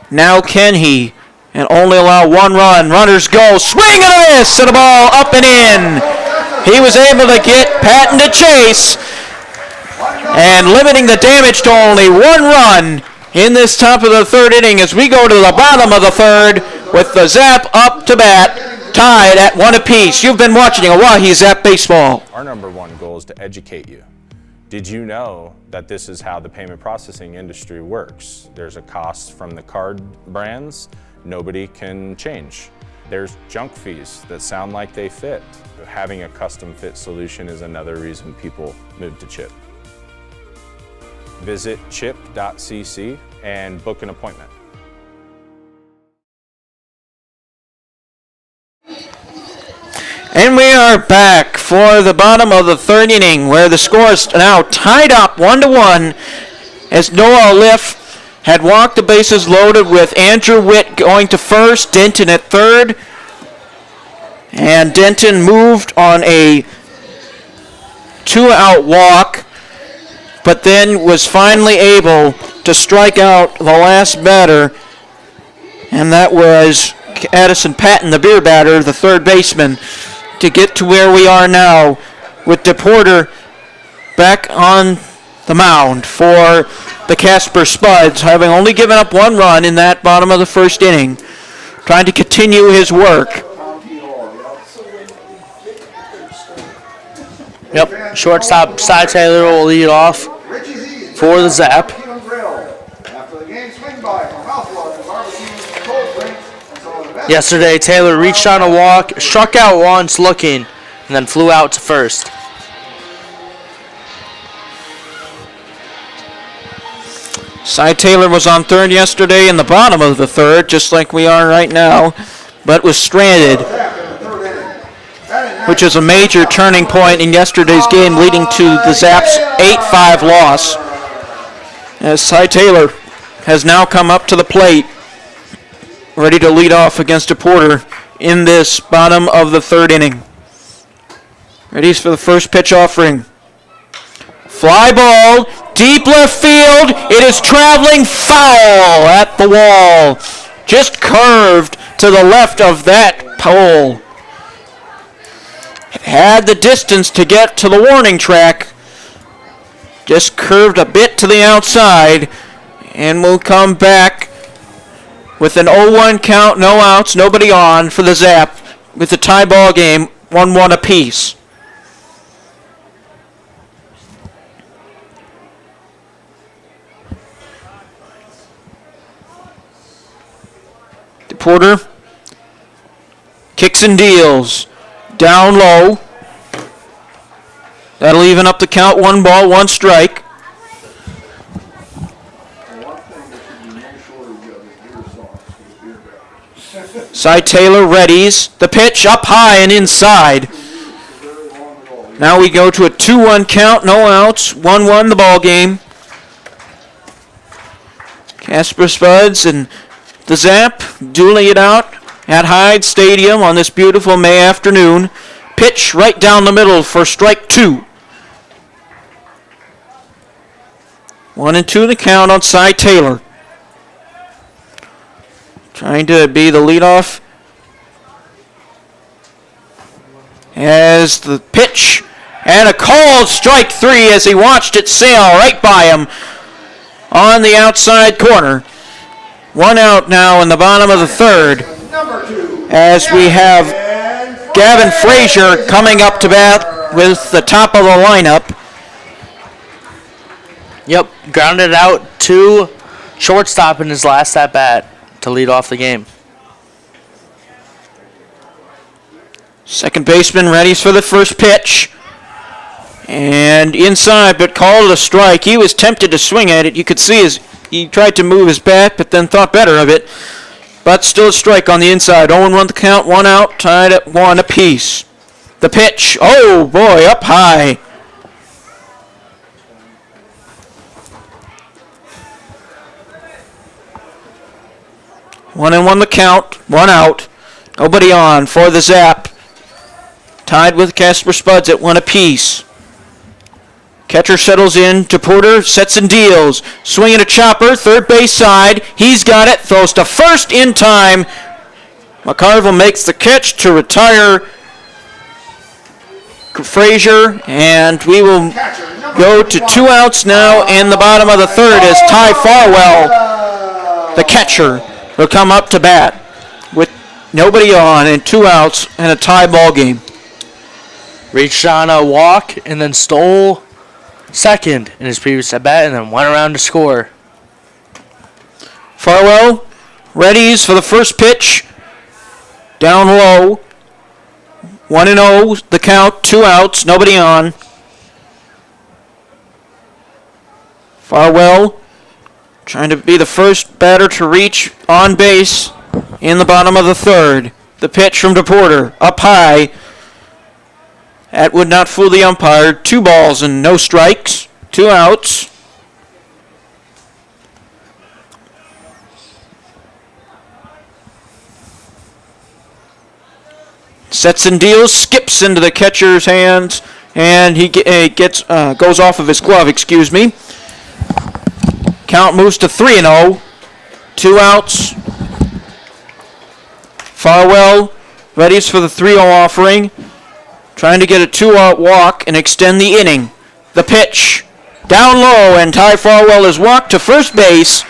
Now can he? And only allow 1 run. Runners go. Swing and a miss! And a ball up and in. He was able to get Patton to chase and limiting the damage to only 1 run in this top of the 3rd inning as we go to the bottom of the 3rd with the Zap up to bat, tied at 1 apiece. You've been watching Oahe Zap Baseball. Our number 1 goal is to educate you. Did you know that this is how the payment processing industry works? There's a cost from the card brands nobody can change. There's junk fees that sound like they fit. Having a custom fit solution is another reason people move to Chip. Visit chip.cc and book an appointment. And we are back for the bottom of the 3rd inning where the score is now tied up 1-1 as Noah Alif had walked the bases loaded with Andrew Witt going to first, Denton at 3rd. And Denton moved on a 2-out walk, but then was finally able to strike out the last batter, and that was Addison Patton, the beer batter, the 3rd baseman, to get to where we are now with DePorter back on the mound for the Casper Spuds, having only given up 1 run in that bottom of the 1st inning, trying to continue his work. Yep, shortstop Cy Taylor will lead off for the Zap. Yesterday, Taylor reached on a walk, struck out once looking, and then flew out to first. Cy Taylor was on 3rd yesterday in the bottom of the 3rd, just like we are right now, but was stranded, which is a major turning point in yesterday's game, leading to the Zaps' 8-5 loss. As Cy Taylor has now come up to the plate, ready to lead off against DePorter in this bottom of the 3rd inning. Ready for the first pitch offering. Fly ball, deep left field. It is traveling foul at the wall. Just curved to the left of that pole. It had the distance to get to the warning track. Just curved a bit to the outside. And we'll come back with an 0-1 count, no outs, nobody on for the Zap with the tie ball game, 1-1 apiece. DePorter kicks and deals. Down low. That'll even up the count. 1 ball, 1 strike. Cy Taylor readies. The pitch up high and inside. Now we go to a 2-1 count, no outs, 1-1 the ball game. Casper Spuds and the Zap dueling it out at Hyde Stadium on this beautiful May afternoon. Pitch right down the middle for strike 2. 1-2 the count on Cy Taylor. Trying to be the leadoff. As the pitch and a called strike 3 as he watched it sail right by him on the outside corner. 1 out now in the bottom of the 3rd as we have Gavin Frazier coming up to bat with the top of the lineup. Yep, grounded out to shortstop in his last at bat to lead off the game. Second baseman readies for the first pitch. And inside, but called a strike. He was tempted to swing at it. You could see he tried to move his bat, but then thought better of it. But still a strike on the inside. 0-1 the count, 1 out, tied at 1 apiece. The pitch, oh boy, up high. One and 1 the count, 1 out. Nobody on for the Zap. Tied with Casper Spuds at 1 apiece. Catcher settles in to Porter, sets and deals. Swinging a chopper, third base side. He's got it, throws to first in time. McCarville makes the catch to retire Frazier, and we will go to 2 outs now in the bottom of the 3rd as Ty Farwell, the catcher, will come up to bat with nobody on and 2 outs and a tie ball game. Reached on a walk and then stole second in his previous at bat and then went around to score. Farwell readies for the first pitch. Down low. 1-0 the count, 2 outs, nobody on. Farwell trying to be the first batter to reach on base in the bottom of the 3rd. The pitch from DePorter, up high. That would not fool the umpire. 2 balls and no strikes, 2 outs. Sets and deals, skips into the catcher's hands, and he goes off of his glove, excuse me. Count moves to 3-0, 2 outs. Farwell readies for the 3-0 offering, trying to get a 2-out walk and extend the inning. The pitch, down low, and Ty Farwell is walked to first base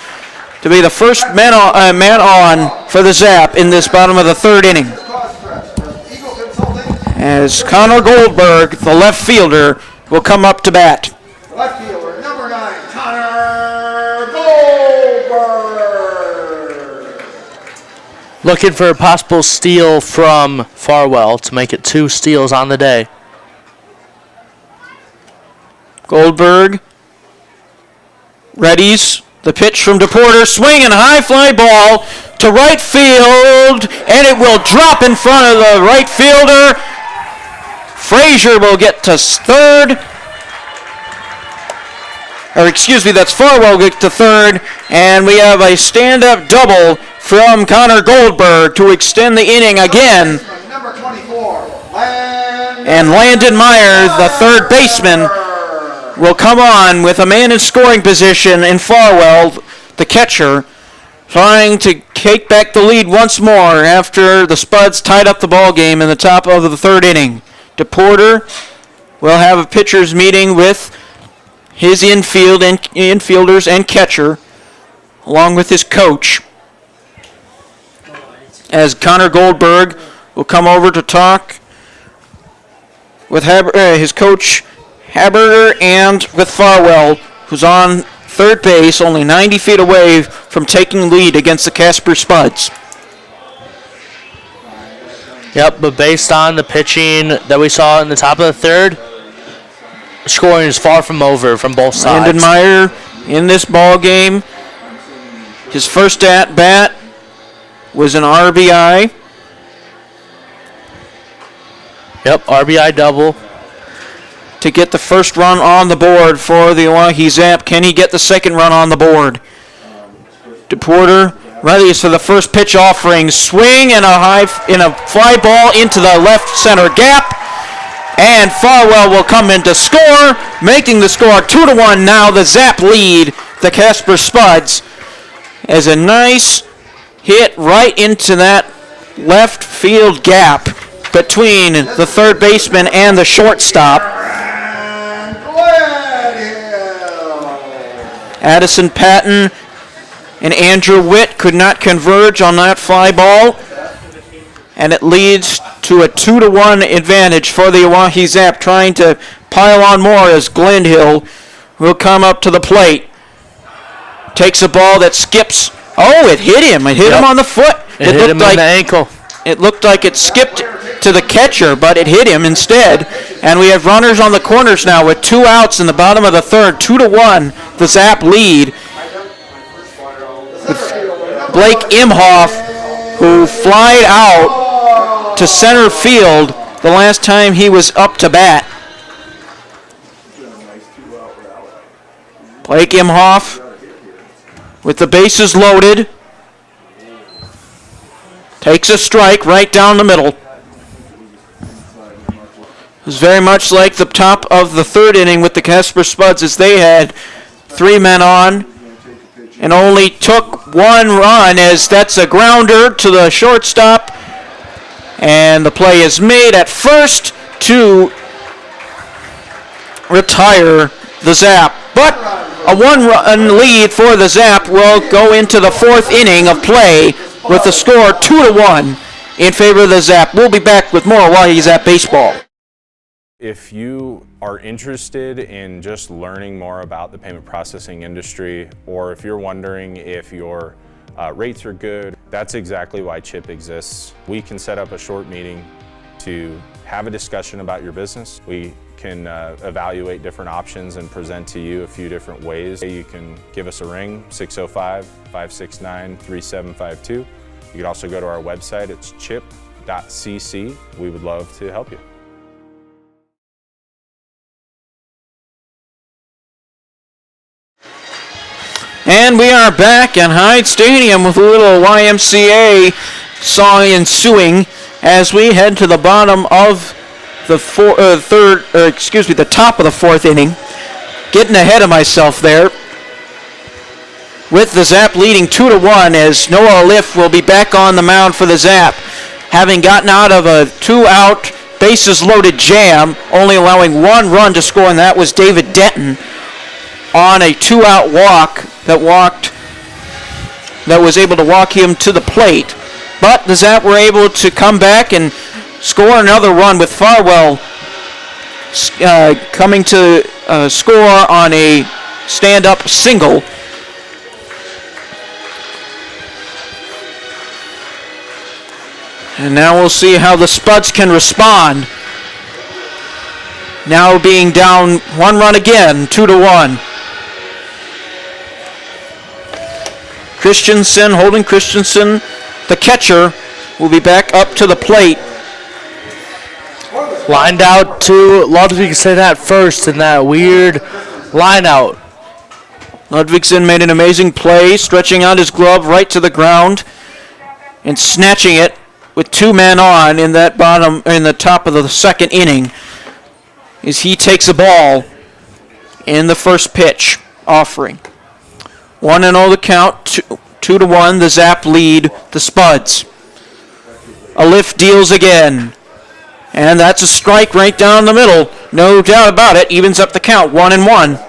to be the first man on for the Zap in this bottom of the 3rd inning. As Connor Goldberg, the left fielder, will come up to bat. Left fielder, number 9, Connor Goldberg. Looking for a possible steal from Farwell to make it 2 steals on the day. Goldberg readies the pitch from DePorter, swing and high fly ball to right field, and it will drop in front of the right fielder. Frazier will get to 3rd. Or excuse me, that's Farwell get to 3rd, and we have a stand-up double from Connor Goldberg to extend the inning again. Number 24, And Landon Meyer, the 3rd baseman, will come on with a man in scoring position in Farwell, the catcher, trying to take back the lead once more after the Spuds tied up the ball game in the top of the 3rd inning. DePorter will have a pitcher's meeting with his infielders and catcher, along with his coach, as Connor Goldberg will come over to talk with his coach Haberger and with Farwell, who's on 3rd base, only 90 feet away from taking lead against the Casper Spuds. Yep, but based on the pitching that we saw in the top of the 3rd, scoring is far from over from both sides. Brandon Meyer in this ball game. His first at bat was an RBI. Yep, RBI double. To get the first run on the board for the Oahe Zap. Can he get the second run on the board? DePorter ready for the first pitch offering. Swing and a fly ball into the left center gap. And Farwell will come in to score, making the score 2-1. Now the Zap lead the Casper Spuds as a nice hit right into that left field gap between the third baseman and the shortstop. Addison Patton and Andrew Witt could not converge on that fly ball, and it leads to a 2-1 advantage for the Oahe Zap, trying to pile on more as Glendhill will come up to the plate. Takes a ball that skips. Oh, it hit him. It hit him on the foot. It hit him on the ankle. It looked like it skipped to the catcher, but it hit him instead. And we have runners on the corners now with 2 outs in the bottom of the third. 2-1, the Zap lead. With Blake Imhoff, who flied out to center field the last time he was up to bat. Blake Imhoff with the bases loaded. Takes a strike right down the middle. It was very much like the top of the third inning with the Casper Spuds, as they had 3 men on and only took 1 run, as that's a grounder to the shortstop. And the play is made at first to retire the Zap. But a 1-run lead for the Zap will go into the 4th inning of play with the score 2-1 in favor of the Zap. We'll be back with more Oahe Zap baseball. If you are interested in just learning more about the payment processing industry, or if you're wondering if your rates are good, that's exactly why CHIP exists. We can set up a short meeting to have a discussion about your business. We can evaluate different options and present to you a few different ways. You can give us a ring, 605-569-3752. You can also go to our website, it's chip.cc. We would love to help you. And we are back at Hyde Stadium with a little YMCA song ensuing as we head to the bottom of the the top of the 4th inning. Getting ahead of myself there. With the Zap leading 2-1, as Noah Liff will be back on the mound for the Zap, having gotten out of a 2-out bases loaded jam, only allowing 1 run to score, and that was David Denton on a 2-out walk that was able to walk him to the plate. But the Zap were able to come back and score another run, with Farwell coming to score on a stand-up single. And now we'll see how the Spuds can respond. Now being down 1 run again, 2-1. Holden Christensen, the catcher, will be back up to the plate. Lined out to Ludvigsen at first in that weird line out. Ludvigsen made an amazing play, stretching out his glove right to the ground and snatching it with 2 men on in the top of the 2nd inning, as he takes a ball in the first pitch offering. 1-0 the count, 2-1, the Zap lead the Spuds. A lift deals again, and that's a strike right down the middle. No doubt about it, evens up the count, 1-1.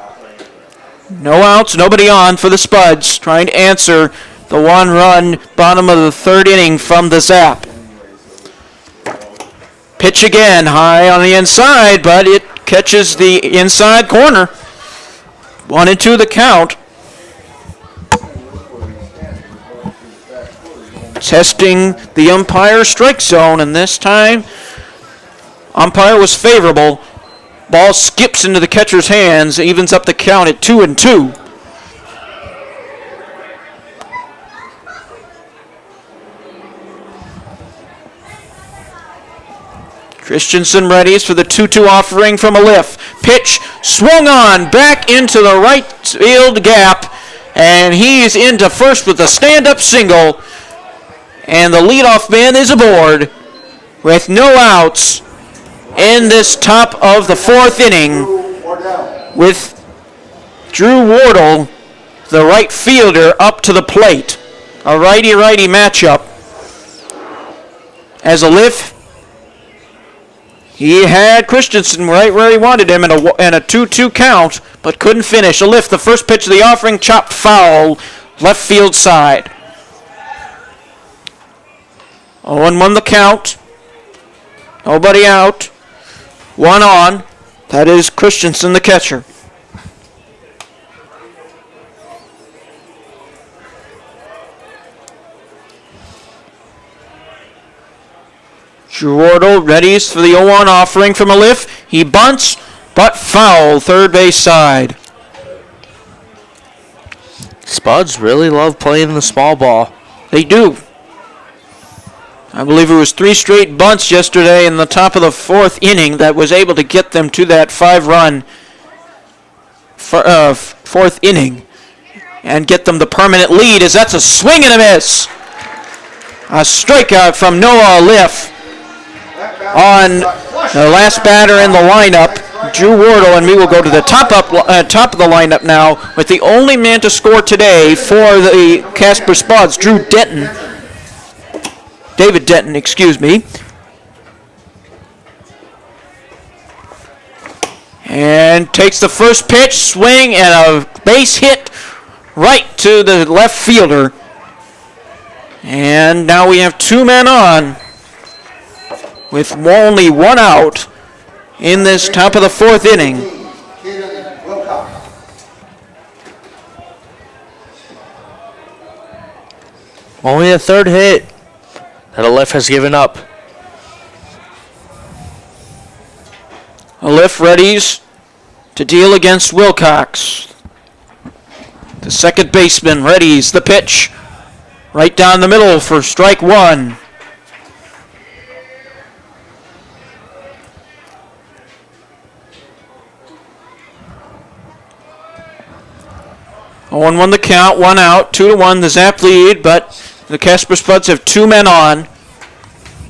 No outs, nobody on for the Spuds, trying to answer the 1-run bottom of the 3rd inning from the Zap. Pitch again, high on the inside, but it catches the inside corner. 1-2 the count. Testing the umpire strike zone, and this time umpire was favorable Ball skips into the catcher's hands, evens up the count at 2-2. Christensen readies for the 2-2 offering from a lift. Pitch swung on back into the right field gap, and he's into first with a stand-up single. And the leadoff man is aboard with no outs in this top of the fourth inning with Drew Wardle, the right fielder, up to the plate. A righty-righty matchup. As a lift, he had Christensen right where he wanted him in a 2-2 count, but couldn't finish. A lift, the first pitch of the offering, chopped foul, left field side. 0-1 the count. Nobody out. One on. That is Christensen, the catcher. Drew Wardle readies for the 0-1 offering from a lift. He bunts, but foul, third base side. Spuds really love playing the small ball. They do. I believe it was 3 straight bunts yesterday in the top of the fourth inning that was able to get them to that 5-run fourth inning and get them the permanent lead, as that's a swing and a miss. A strikeout from Noah Liff on the last batter in the lineup. Drew Wardle and me will go to the top of the lineup now with the only man to score today for the Casper Spuds, David Denton, excuse me. And takes the first pitch, swing, and a base hit right to the left fielder. And now we have 2 men on with only 1 out in this top of the fourth inning. Only a third hit that Aleph has given up. Aleph readies to deal against Wilcox. The second baseman readies the pitch right down the middle for strike 1. Oh, 1-1 the count, 1 out, 2-1 the Zap lead, but the Casper Spuds have 2 men on.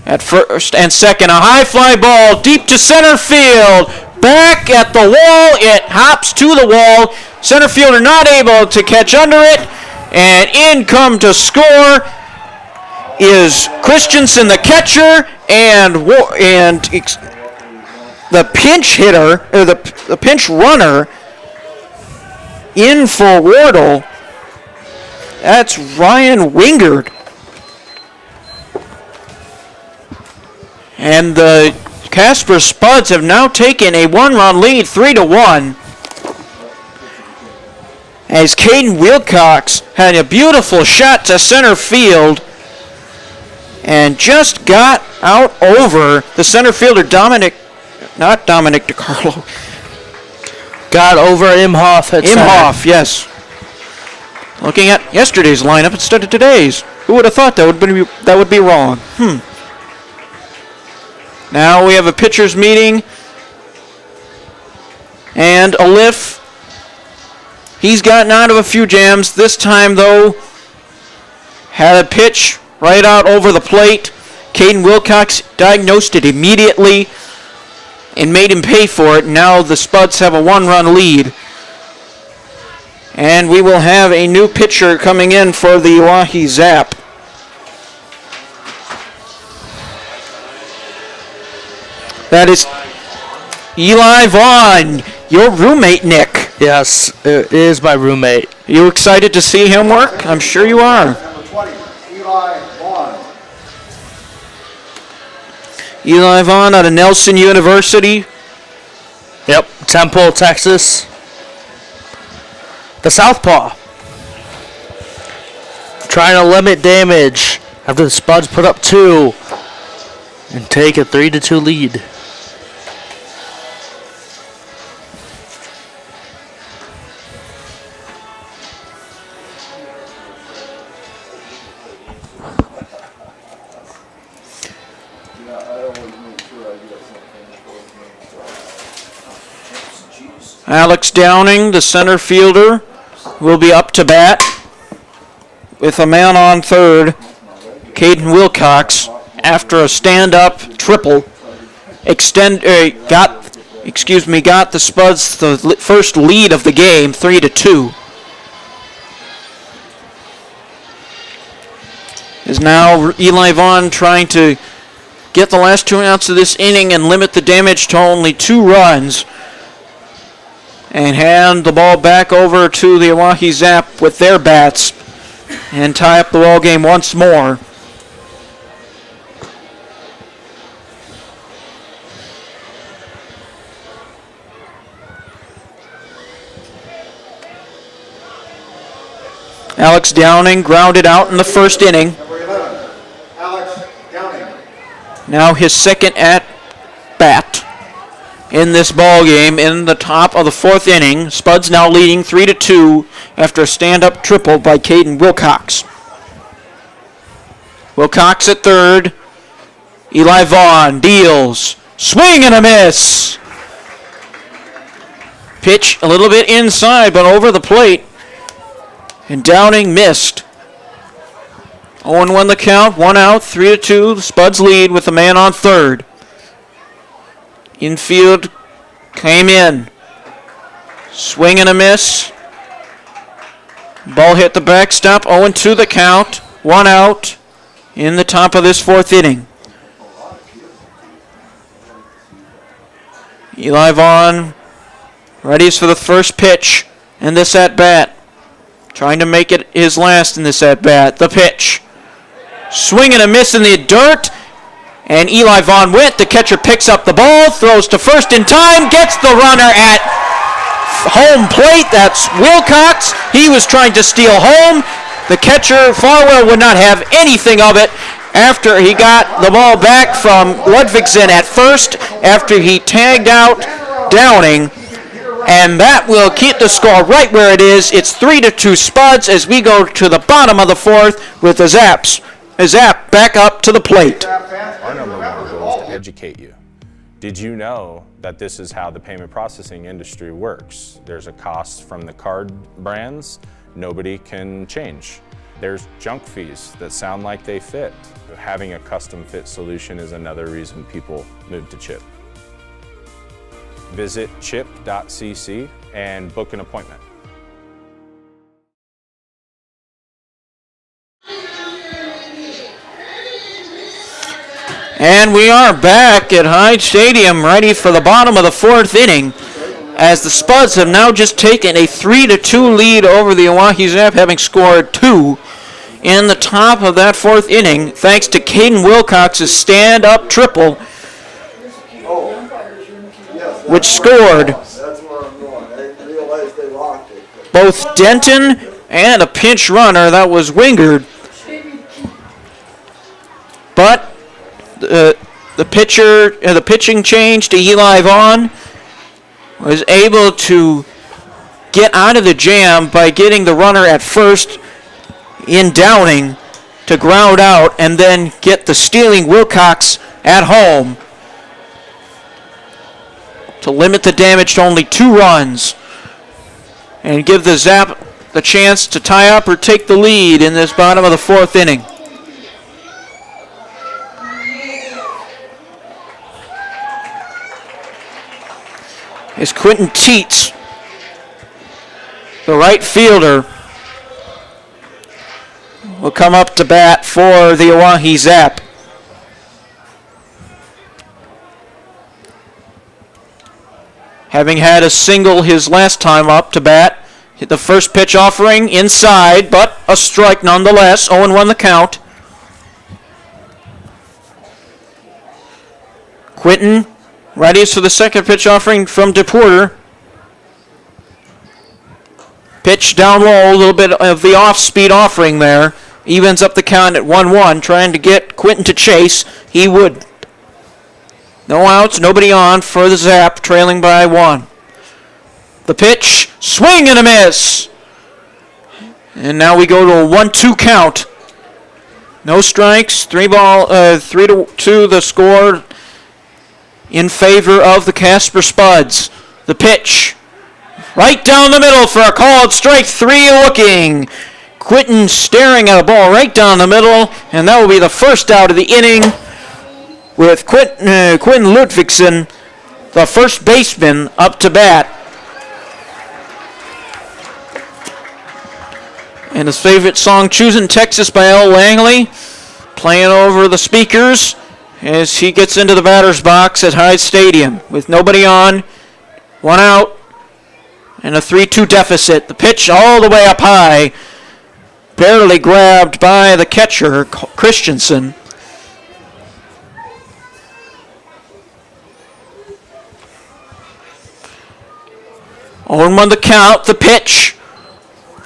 At first and second, a high fly ball deep to center field. Back at the wall, it hops to the wall. Center fielder not able to catch under it, and in come to score is Christensen, the catcher, and the pinch hitter, or the pinch runner, in for Wardle. That's Ryan Wingard. And the Casper Spuds have now taken a 1-run lead, 3-1. As Caden Wilcox had a beautiful shot to center field and just got out over the center fielder, Dominic DiCarlo. Got over Imhoff at Imhoff, yes. Looking at yesterday's lineup instead of today's. Who would have thought that would be wrong? Now we have a pitcher's meeting. And Aleph, he's gotten out of a few jams. This time, though, had a pitch right out over the plate. Caden Wilcox diagnosed it immediately and made him pay for it. Now the Spuds have a 1-run lead. And we will have a new pitcher coming in for the Oahe Zap. That is Eli Vaughn, your roommate, Nick. Yes, it is my roommate. You excited to see him work? I'm sure you are. Number 20, Eli Vaughn. Eli Vaughn out of Nelson University. Yep, Temple, Texas. The Southpaw. Trying to limit damage after the Spuds put up 2 and take a 3-2 lead. Alex Downing, the center fielder, will be up to bat with a man on third, Caden Wilcox, after a stand-up triple. Got the Spuds the first lead of the game, 3-2. Is now Eli Vaughn trying to get the last 2 outs of this inning and limit the damage to only 2 runs. And hand the ball back over to the Oahe Zap with their bats and tie up the ball game once more. Alex Downing grounded out in the first inning. Number 11, Alex Downing. Now his second at bat in this ball game in the top of the 4th inning. Spuds now leading 3-2 after a stand-up triple by Caden Wilcox. Wilcox at third. Eli Vaughn deals. Swing and a miss. Pitch a little bit inside, but over the plate. And Downing missed. 0-1 the count, 1 out, 3-2. The Spuds lead with a man on third. Infield came in. Swing and a miss. Ball hit the backstop, 0-2 the count, 1 out in the top of this 4th inning. Eli Vaughn readies for the first pitch in this at-bat. Trying to make it his last in this at-bat. The pitch. Swing and a miss in the dirt. And Eli Vaughn went. The catcher picks up the ball, throws to first in time, gets the runner at home plate. That's Wilcox. He was trying to steal home. The catcher, Farwell, would not have anything of it after he got the ball back from Ludvigsen at first after he tagged out Downing. And that will keep the score right where it is. It's 3-2 Spuds as we go to the bottom of the 4th with the Zap back up to the plate. Our number 1 goal is to educate you. Did you know that this is how the payment processing industry works? There's a cost from the card brands nobody can change. There's junk fees that sound like they fit. Having a custom fit solution is another reason people move to Chip. Visit chip.cc and book an appointment. And we are back at Hyde Stadium ready for the bottom of the 4th inning as the Spuds have now just taken a 3-2 lead over the Oahe Zap, having scored 2 in the top of that 4th inning thanks to Caden Wilcox's stand-up triple, which scored both Denton and a pinch runner. That was Wingard. But the pitching change to Eli Vaughn was able to get out of the jam by getting the runner at first in Downing to ground out and then get the stealing Wilcox at home to limit the damage to only 2 runs and give the Zap the chance to tie up or take the lead in this bottom of the 4th inning. Is Quentin Teets, the right fielder, will come up to bat for the Oahe Zap. Having had a single his last time up to bat, hit the first pitch offering inside, but a strike nonetheless. 0-1 the count. Quentin readies for the second pitch offering from DePorter. Pitch down low, a little bit of the off-speed offering there. Evens up the count at 1-1, trying to get Quentin to chase. He would. No outs, nobody on for the Zap, trailing by 1. The pitch, swing and a miss. And now we go to a 1-2 count. No strikes, 3-2 the score in favor of the Casper Spuds. The pitch, Right down the middle for a called strike three looking. Quentin staring at a ball right down the middle, and that will be the first out of the inning with Quentin Ludvigsen, the first baseman, up to bat. And his favorite song, Choosing Texas by L. Langley, playing over the speakers as he gets into the batter's box at Hyde Stadium with nobody on, one out, and a 3-2 deficit. The pitch all the way up high, barely grabbed by the catcher, Christensen. On one the count, the pitch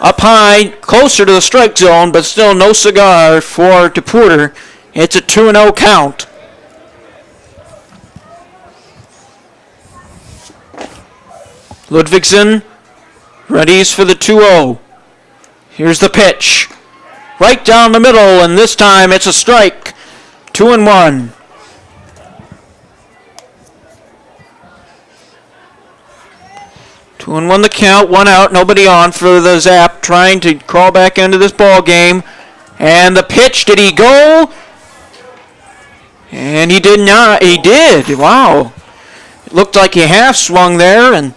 up high, closer to the strike zone, but still no cigar for DePorter. It's a 2-0 count. Ludvigsen readies for the 2-0. Here's the pitch. Right down the middle, and this time it's a strike. 2-1. Two and one the count, one out, nobody on for the Zap, trying to crawl back into this ball game. And the pitch, did he go? And he did not. He did. Wow. It looked like he half swung there, and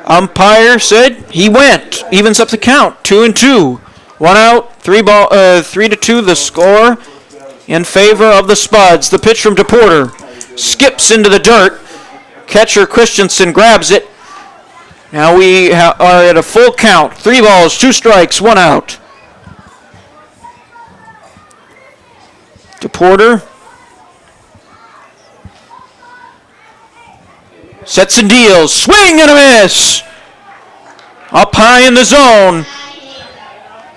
umpire said he went. Evens up the count. 2-2. One out. 3-2 the score in favor of the Spuds. The pitch from DePorter skips into the dirt. Catcher Christensen grabs it. Now we are at a full count. 3 balls, 2 strikes, 1 out. DePorter sets and deals. Swing and a miss. Up high in the zone.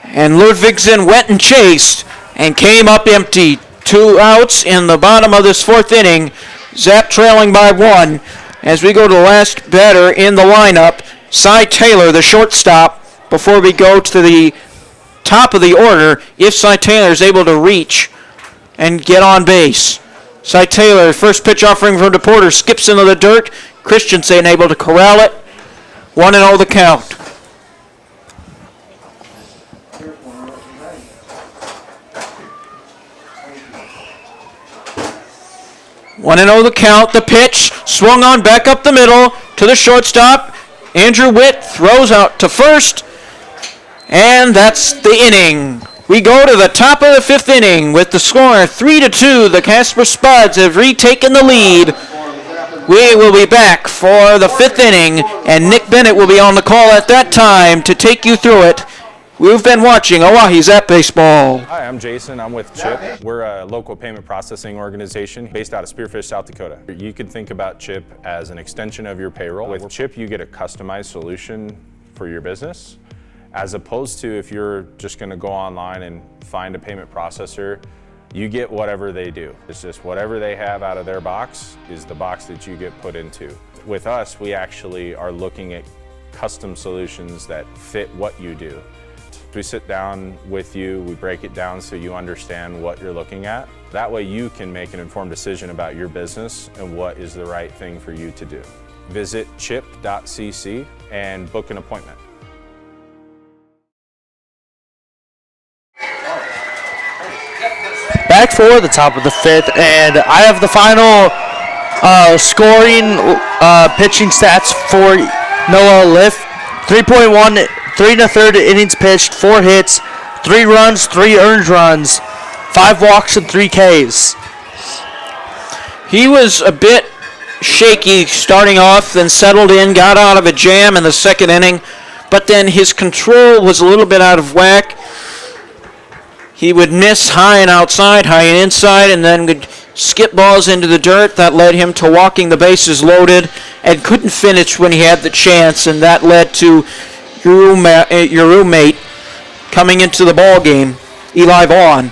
And Ludvigsen went and chased and came up empty. 2 outs in the bottom of this 4th inning. Zap trailing by 1. As we go to the last batter in the lineup, Cy Taylor, the shortstop, before we go to the top of the order, if Cy Taylor is able to reach and get on base. Cy Taylor, first pitch offering from DePorter, skips into the dirt. Christensen able to corral it. 1-0 the count. One and 0 the count. The pitch swung on back up the middle to the shortstop. Andrew Witt throws out to first, and that's the inning. We go to the top of the 5th inning with the score 3-2. The Casper Spuds have retaken the lead. We will be back for the 5th inning, and Nick Bennett will be on the call at that time to take you through it. We've been watching Oahe Zap Baseball. Hi, I'm Jason. I'm with CHIP. We're a local payment processing organization based out of Spearfish, South Dakota. You could think about CHIP as an extension of your payroll. With CHIP, you get a customized solution for your business, as opposed to if you're just going to go online and find a payment processor, you get whatever they do. It's just whatever they have out of their box is the box that you get put into. With us, we actually are looking at custom solutions that fit what you do. We sit down with you, we break it down so you understand what you're looking at. That way you can make an informed decision about your business and what is the right thing for you to do. Visit chip.cc and book an appointment. Back for the top of the 5th, and I have the final scoring pitching stats for Noah Liff. 3.1, 3 1/3 innings pitched, 4 hits, 3 runs, 3 earned runs, 5 walks, and 3 Ks. He was a bit shaky starting off, then settled in, got out of a jam in the 2nd inning, but then his control was a little bit out of whack. He would miss high and outside, high and inside, and then would skip balls into the dirt. That led him to walking the bases loaded and couldn't finish when he had the chance, and that led to your roommate coming into the ball game, Eli Vaughn.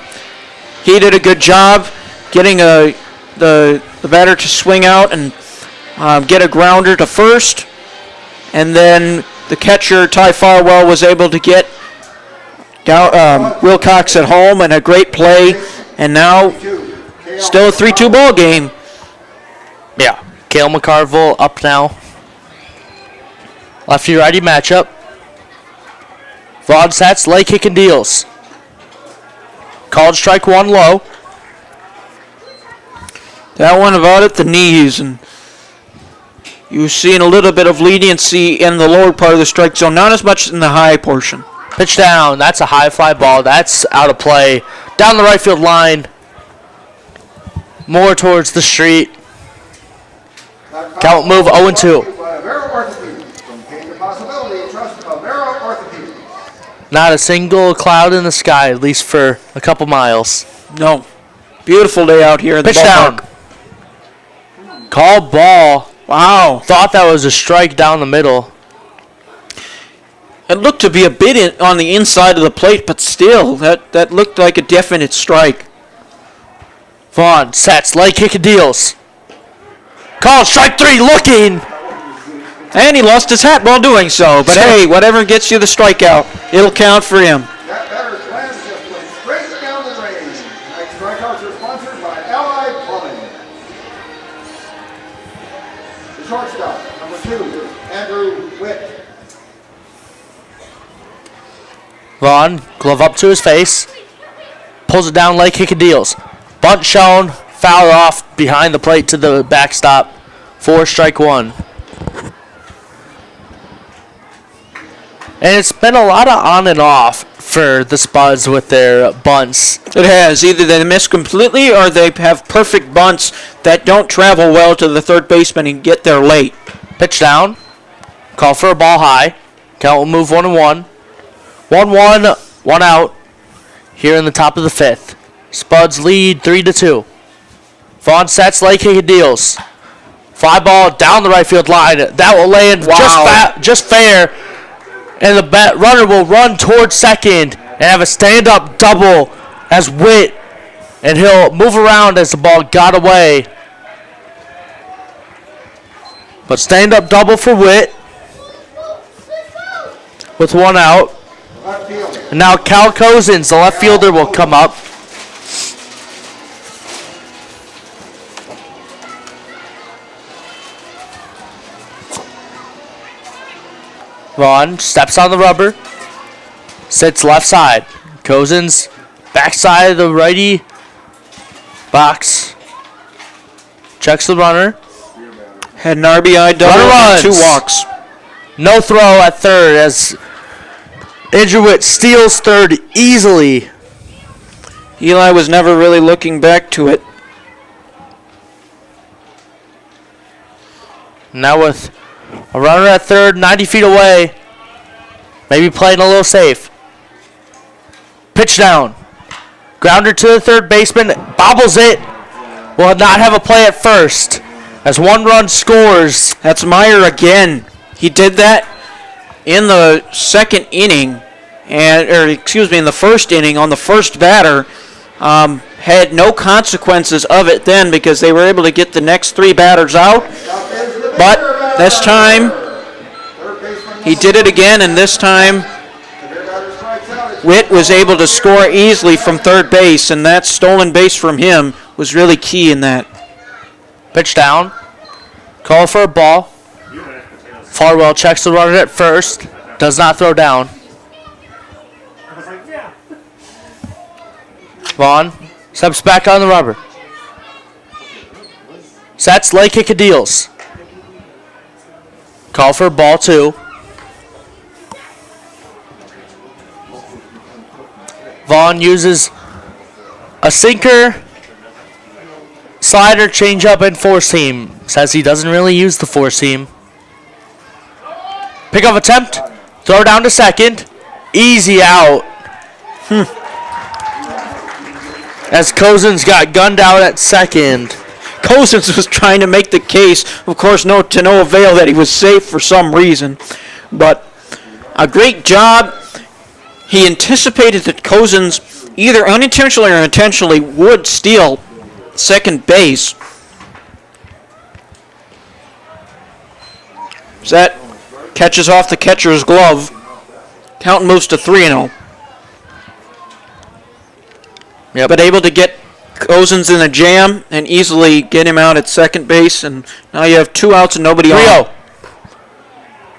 He did a good job getting the batter to swing out and get a grounder to first, and then the catcher, Ty Farwell, was able to get Wilcox at home, and a great play, and now still a 3-2 ball game. Yeah, Cale McCarville up now. Lefty-righty matchup. Vaughn sets, leg kick and deals. Called strike one low. That one about at the knees, and you're seeing a little bit of leniency in the lower part of the strike zone, not as much in the high portion. Pitch down. That's a high fly ball. That's out of play. Down the right field line. More towards the street. Count move 0-2. Not a single cloud in the sky, at least for a couple miles. No. Beautiful day out here in the Pitch down. ballpark. Call ball. Wow. Thought that was a strike down the middle. It looked to be a bit on the inside of the plate, but still, that looked like a definite strike. Vaughn sets, leg kick and deals. Called strike three, looking. And he lost his hat while doing so. But hey, whatever gets you the strikeout, it'll count for him. That batter's glance just went straight down the range. Next strikeouts are sponsored by Allied Plumbing. The shortstop, number 2, Andrew Witt. Vaughn, glove up to his face. Pulls it down, leg kick and deals. Bunt shown, foul off behind the plate to the backstop. 4 strike 1. And it's been a lot of on and off for the Spuds with their bunts. It has. Either they miss completely or they have perfect bunts that don't travel well to the third baseman and get there late. Pitch down. Call for a ball high. Count will move 1-1. 1-1, 1 out. Here in the top of the 5th. Spuds lead 3-2. Vaughn sets, leg kick and deals. Fly ball down the right field line. That will land just fair. And the runner will run towards second and have a stand-up double as Witt. And he'll move around as the ball got away. But stand-up double for Witt with 1 out. And now Cal Cozens, the left fielder, will come up. Vaughn steps on the rubber. Sits left side. Cozens, backside of the righty box. Checks the runner. Had an RBI double and 2 walks. No throw at third as Andrew Witt steals third easily. Eli was never really looking back to it. Now with a runner at third, 90 feet away. Maybe playing a little safe. Pitch down. Grounder to the third baseman. Bobbles it. Will not have a play at first. As 1 run scores. That's Meyer again. He did that in the second inning. In the first inning on the first batter. Had no consequences of it then because they were able to get the next 3 batters out. But this time, he did it again, and this time, Witt was able to score easily from third base, and that stolen base from him was really key in that. Pitch down. Call for a ball. Farwell checks the runner at first. Does not throw down. Vaughn steps back on the rubber. Sets, leg kick and deals. Call for ball 2. Vaughn uses a sinker, slider, changeup, and 4-seam. Says he doesn't really use the 4-seam. Pickoff attempt. Throw down to second. Easy out. As Cozens got gunned out at second. Cozens was trying to make the case, of course, to no avail, that he was safe for some reason. But a great job. He anticipated that Cozens, either unintentionally or intentionally, would steal second base. That catches off the catcher's glove. Count moves to 3-0. Yep. But able to get Cozens in a jam and easily get him out at second base, and now you have 2 outs and nobody on. 3-0.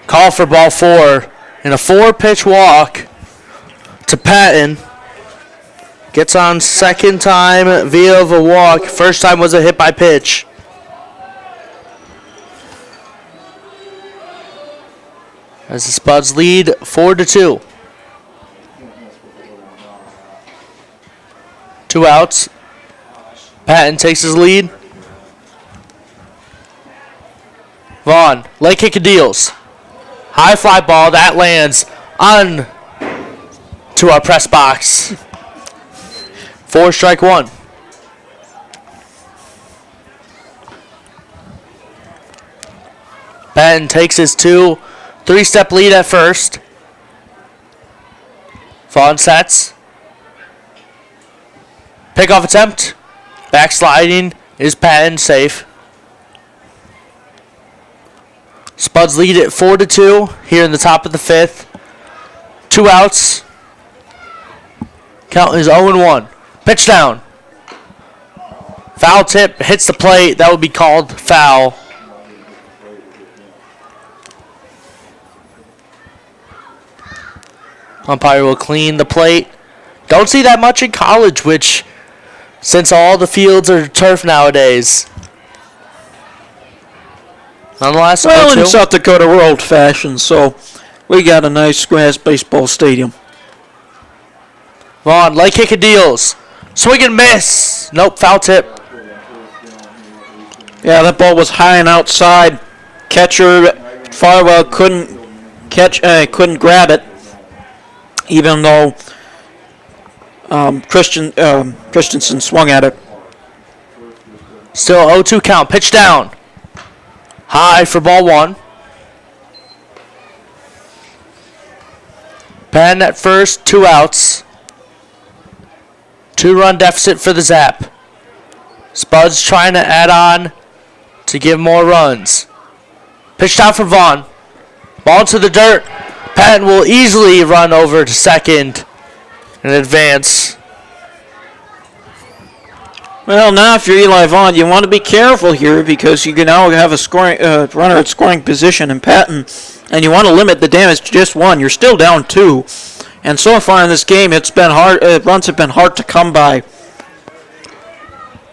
Call for ball 4 in a 4-pitch walk to Patton. Gets on second time via a walk. First time was a hit by pitch. As the Spuds lead 4-2. 2 outs. Patton takes his lead. Vaughn, leg kick and deals. High fly ball that lands on to our press box. 4 strike 1. Patton takes his 2-3-step lead at first. Vaughn sets. Pickoff attempt. Backsliding is Patton, safe. Spuds lead at 4-2 here in the top of the 5th. 2 outs. Count is 0-1. Pitch down. Foul tip hits the plate. That would be called foul. Umpire will clean the plate. Don't see that much in college, which, since all the fields are turf nowadays. Nonetheless, Well, 0-2. in South Dakota, we're old-fashioned, so we got a nice grass baseball stadium. Vaughn, leg kick and deals. Swing and miss. Nope, foul tip. Yeah, that ball was high and outside. Catcher Farwell couldn't grab it, even though Christensen swung at it. Still 0-2 count. Pitch down. High for ball 1. Patton at first, 2 outs. 2-run deficit for the Zap. Spuds trying to add on to give more runs. Pitch down for Vaughn. Ball into the dirt. Patton will easily run over to second and advance. Well, now if you're Eli Vaughn, you want to be careful here because you can now have a scoring runner at scoring position in Patton, and you want to limit the damage to just 1. You're still down 2, and so far in this game, it's been hard. Runs have been hard to come by,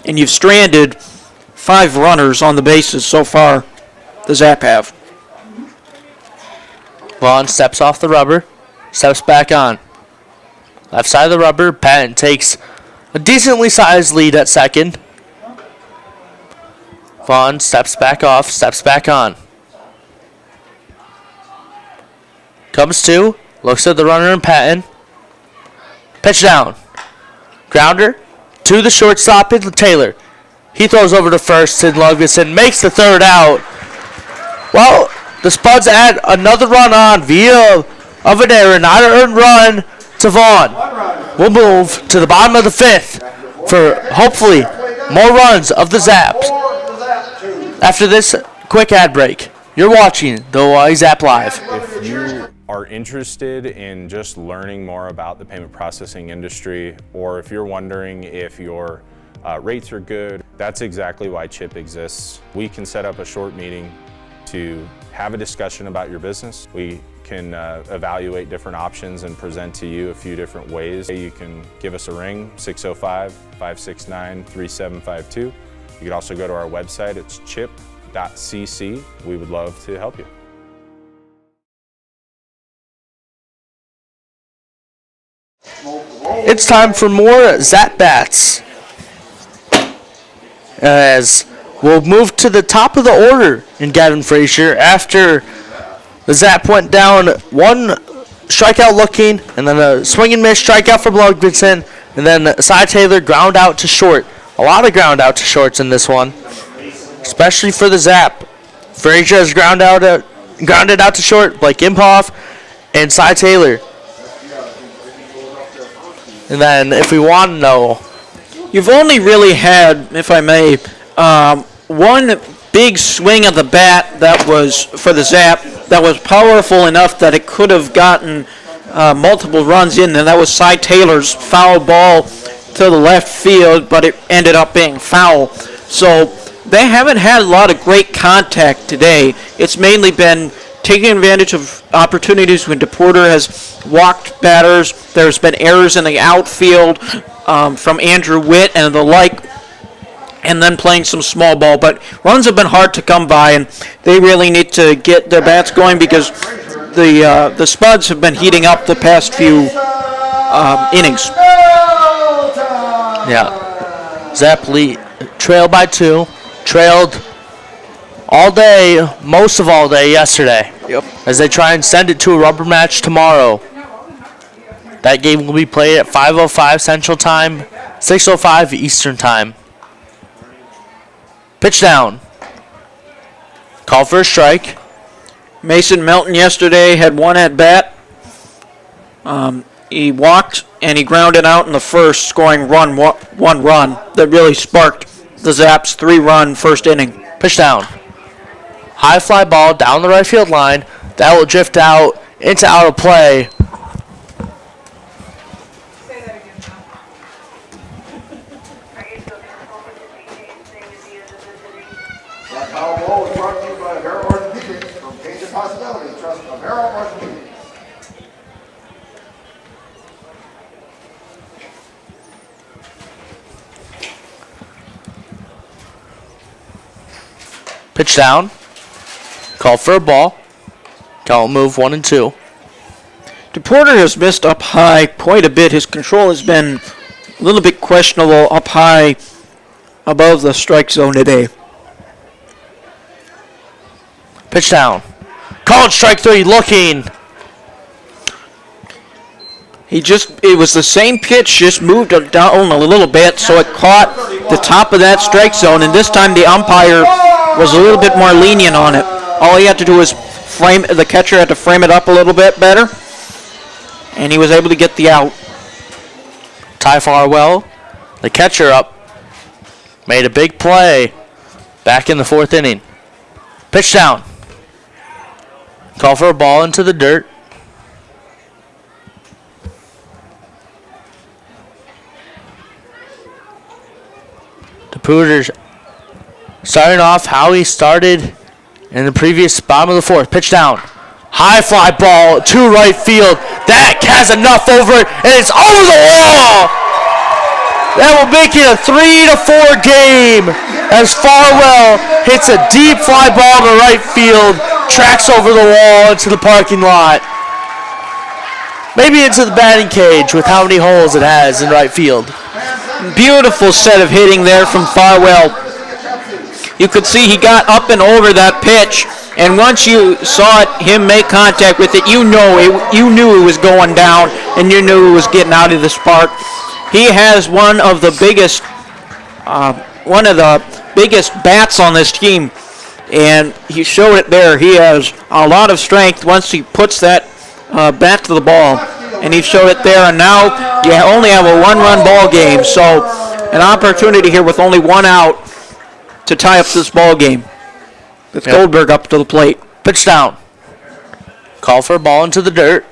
and you've stranded 5 runners on the bases so far. The Zap have. Vaughn steps off the rubber, steps back on. Left side of the rubber, Patton takes a decently sized lead at second. Vaughn steps back off, steps back on. Comes to, looks at the runner and Patton. Pitch down. Grounder to the shortstop in Taylor. He throws over to first and Lugvison makes the 3rd out. Well, the Spuds add another run on via of an error, not an earned run to Vaughn. We'll move to the bottom of the 5th for hopefully more runs of the Zaps. After this quick ad break, you're watching the Oahe Zap Live. If you are interested in just learning more about the payment processing industry, or if you're wondering if your rates are good, that's exactly why CHIP exists. We can set up a short meeting to have a discussion about your business. We can evaluate different options and present to you a few different ways. You can give us a ring, 605-569-3752. You can also go to our website, it's chip.cc. We would love to help you. It's time for more Zap Bats. As we'll move to the top of the order in Gavin Frazier after the Zap went down 1 strikeout looking, and then a swing and miss strikeout for Lugvison, and then Cy Taylor ground out to short. A lot of ground out to shorts in this one, especially for the Zap. Frazier has grounded out to short, Blake Imhoff, and Cy Taylor. And then if we want to know, You've only really had, if I may, 1 big swing of the bat that was for the Zap that was powerful enough that it could have gotten multiple runs in, and that was Cy Taylor's foul ball to the left field, but it ended up being foul. So they haven't had a lot of great contact today. It's mainly been taking advantage of opportunities when DePorter has walked batters. There's been errors in the outfield from Andrew Witt and the like, and then playing some small ball. But runs have been hard to come by, and they really need to get their bats going because the Spuds have been heating up the past few innings. Yeah. Zap trailed by 2. Trailed all day, most of all day yesterday. Yep. As they try and send it to a rubber match tomorrow. That game will be played at 5:05 Central Time, 6:05 Eastern Time. Pitch down. Call for a strike. Mason Melton yesterday had one at bat. He walked and he grounded out in the first, scoring one run that really sparked the Zaps' 3-run first inning. Pitch down. High fly ball down the right field line. That will drift out into out of play. Say that again, Tom. That foul ball was brought to you by Avera Orthopedics from Change of Possibility. Trust Avera Orthopedics. Pitch down. Call for a ball. Count move 1 and 2. DePorter has missed up high quite a bit. His control has been a little bit questionable up high above the strike zone today. Pitch down. Called strike 3, looking. It was the same pitch, just moved down a little bit, so it caught the top of that strike zone, and this time the umpire was a little bit more lenient on it. All he had to do was the catcher had to frame it up a little bit better, and he was able to get the out. Ty Farwell, the catcher up, made a big play back in the 4th inning. Pitch down. Call for a ball into the dirt. DePorter starting off how he started in the previous bottom of the 4th. Pitch down. High fly ball to right field. That has enough over it, and it's over the wall. That will make it a 3-4 game as Farwell hits a deep fly ball to right field, tracks over the wall into the parking lot. Maybe into the batting cage with how many holes it has in right field. Beautiful set of hitting there from Farwell. You could see he got up and over that pitch, and once you saw him make contact with it, you knew it was going down, and you knew it was getting out of the park. He has one of the biggest bats on this team, and he showed it there. He has a lot of strength once he puts that bat to the ball, and he showed it there. And now you only have a 1-run ball game, so an opportunity here with only 1 out to tie up this ball game. With Goldberg up to the plate. Pitch down. Call for a ball into the dirt.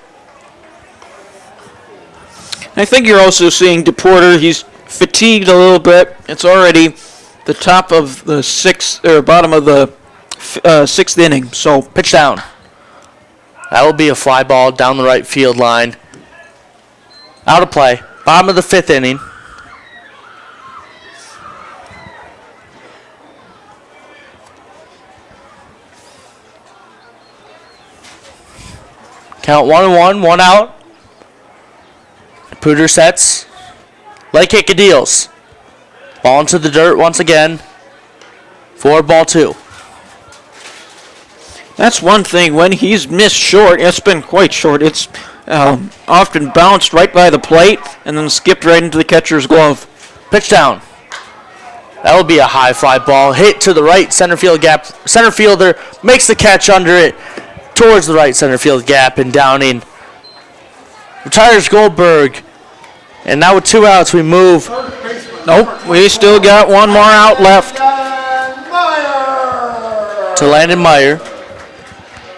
I think you're also seeing DePorter. He's fatigued a little bit. It's already the top of the bottom of the 6th inning. So pitch down. That will be a fly ball down the right field line. Out of play. Bottom of the 5th inning. Count 1-1, 1 out. Pooter sets. Leg kick and deals. Ball into the dirt once again. 4-2. That's one thing. When he's missed short, it's been quite short. It's often bounced right by the plate and then skipped right into the catcher's glove. Pitch down. That will be a high fly ball. Hit to the right center field gap. Center fielder makes the catch under it. Towards the right center field gap, and Downing retires Goldberg. And now with 2 outs, we move. Nope, we still got 1 more out left. To Landon Meyer.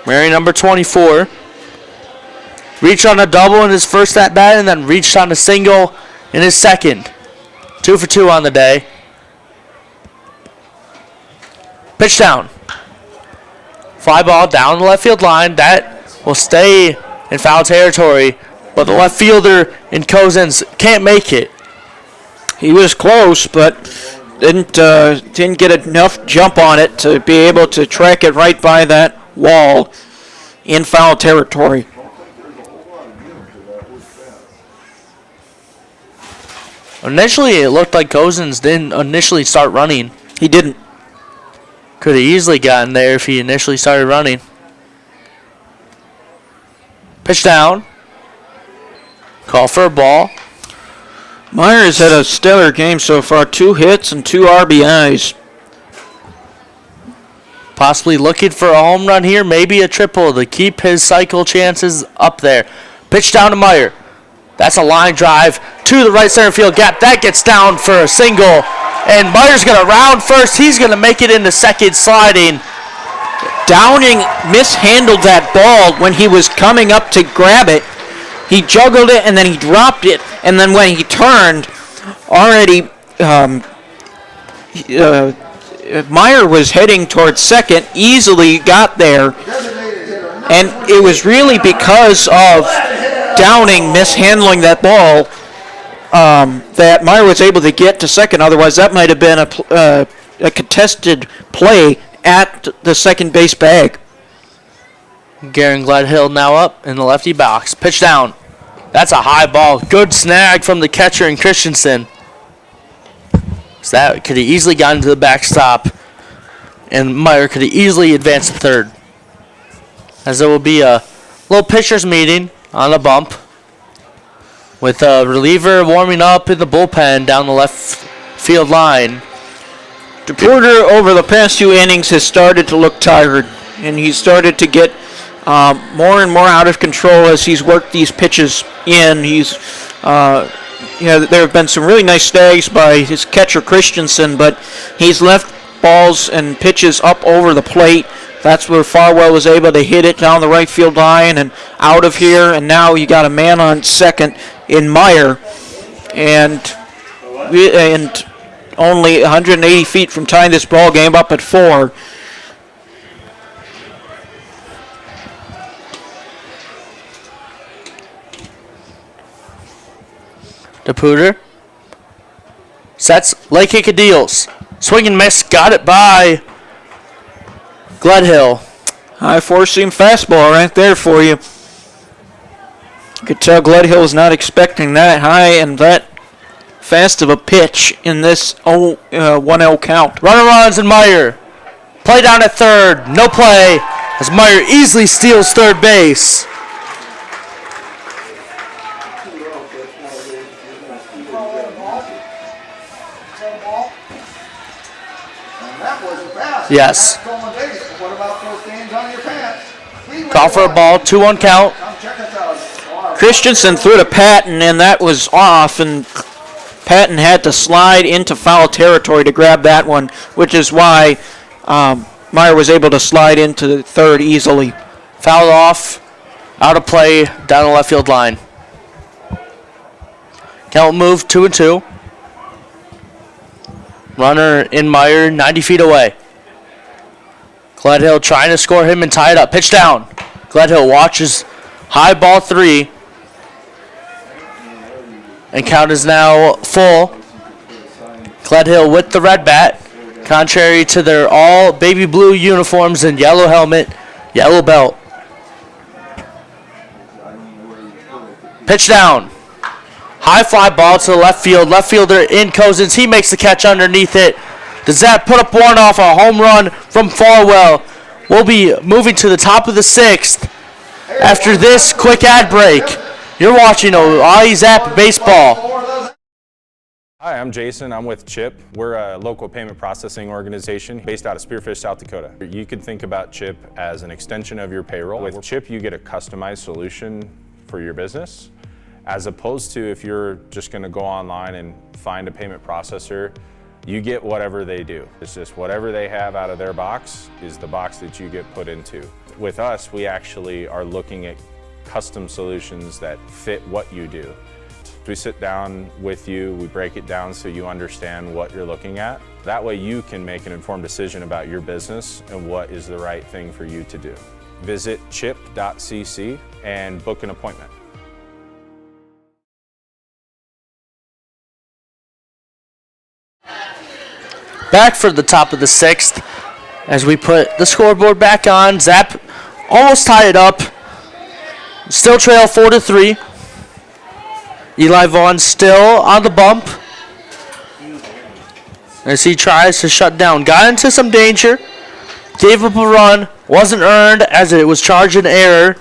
Wearing number 24. Reached on a double in his first at bat, and then reached on a single in his second. 2 for 2 on the day. Pitch down. Fly ball down the left field line. That will stay in foul territory, but the left fielder in Cozens can't make it. He was close, but didn't get enough jump on it to be able to track it right by that wall in foul territory. Initially, it looked like Cozens didn't initially start running. He didn't. Could have easily gotten there if he initially started running. Pitch down. Call for a ball. Myers had a stellar game so far. 2 hits and 2 RBIs. Possibly looking for a home run here, maybe a triple to keep his cycle chances up there. Pitch down to Meyer. That's a line drive to the right center field gap. That gets down for a single. And Meyer's going to round first. He's going to make it into second sliding. Downing mishandled that ball when he was coming up to grab it. He juggled it and then he dropped it. And then when he turned, already Meyer was heading towards second, easily got there. And it was really because of Downing mishandling that ball that Meyer was able to get to second. Otherwise, that might have been a contested play at the second base bag. Garen Gledhill now up in the lefty box. Pitch down. That's a high ball. Good snag from the catcher in Christensen. So that could have easily gotten to the backstop, and Meyer could have easily advanced to third. As there will be a little pitcher's meeting on a bump with a reliever warming up in the bullpen down the left field line. DePorter over the past 2 innings has started to look tired, and he's started to get more and more out of control as he's worked these pitches in. He's, there have been some really nice snags by his catcher Christensen, but he's left balls and pitches up over the plate. That's where Farwell was able to hit it down the right field line and out of here, and now you got a man on second in Meyer, and only 180 feet from tying this ball game up at 4. DePuter sets, leg kick of deals. Swing and miss, got it by Gledhill. High four-seam fastball right there for you. You could tell Gledhill was not expecting that high and that fast of a pitch in this 1-0 count. Runner runs and Meyer. Play down at third. No play as Meyer easily steals third base. Yes. What about those stains on your pants? Call for a ball, 2-1 count. Come check us out. Christensen threw to Patton, and that was off, and Patton had to slide into foul territory to grab that one, which is why Meyer was able to slide into third easily. Fouled off, out of play, down the left field line. Count move 2-2. Runner in Meyer, 90 feet away. Gledhill trying to score him and tie it up. Pitch down. Gledhill watches high ball 3. And count is now full. Gledhill with the red bat. Contrary to their all baby blue uniforms and yellow helmet, yellow belt. Pitch down. High fly ball to the left field. Left fielder in Cozens. He makes the catch underneath it. The Zap put up one off a home run from Farwell. We'll be moving to the top of the 6th after this quick ad break. You're watching Oahe Zap Baseball. Hi, I'm Jason. I'm with CHIP. We're a local payment processing organization based out of Spearfish, South Dakota. You could think about CHIP as an extension of your payroll. With CHIP, you get a customized solution for your business, as opposed to if you're just going to go online and find a payment processor. You get whatever they do. It's just whatever they have out of their box is the box that you get put into. With us, we actually are looking at custom solutions that fit what you do. We sit down with you, we break it down so you understand what you're looking at. That way you can make an informed decision about your business and what is the right thing for you to do. Visit chip.cc and book an appointment. Back for the top of the 6th as we put the scoreboard back on. Zap almost tie it up. Still trail 4-3. Eli Vaughn still on the bump as he tries to shut down. Got into some danger. Gave up a run. Wasn't earned as it was charged in error.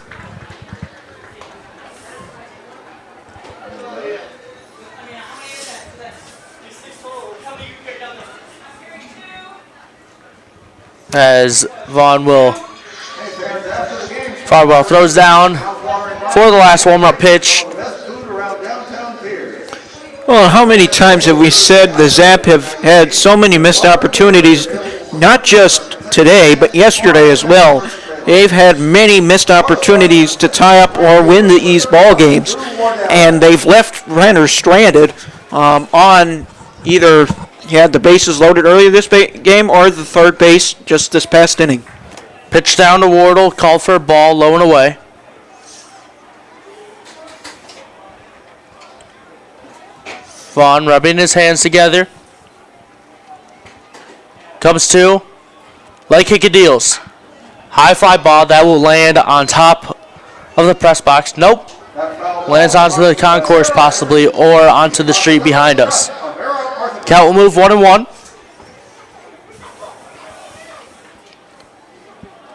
As Vaughn will Farwell throws down for the last warm-up pitch. Well, how many times have we said the Zap have had so many missed opportunities, not just today, but yesterday as well. They've had many missed opportunities to tie up or win the East ball games, and they've left runners stranded on either he had the bases loaded earlier this game or the third base just this past inning. Pitch down to Wardle, called for a ball, low and away. Vaughn rubbing his hands together. Comes to leg kick of deals. High fly ball that will land on top of the press box. Nope. Lands onto the concourse possibly or onto the street behind us. Count will move 1-1.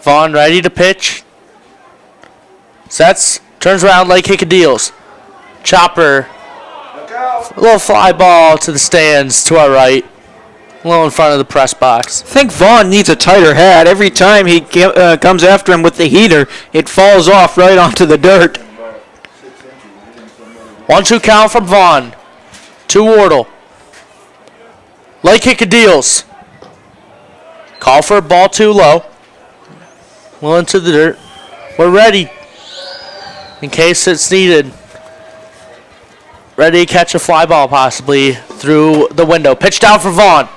Vaughn ready to pitch. Sets. Turns around, leg kick of deals. Chopper. A little fly ball to the stands to our right. A little in front of the press box. I think Vaughn needs a tighter hat. Every time he comes after him with the heater, it falls off right onto the dirt. 1-2 count from Vaughn. To Wardle. Leg kick of deals. Call for a ball too low. Well into the dirt. We're ready in case it's needed. Ready to catch a fly ball possibly through the window. Pitch down for Vaughn.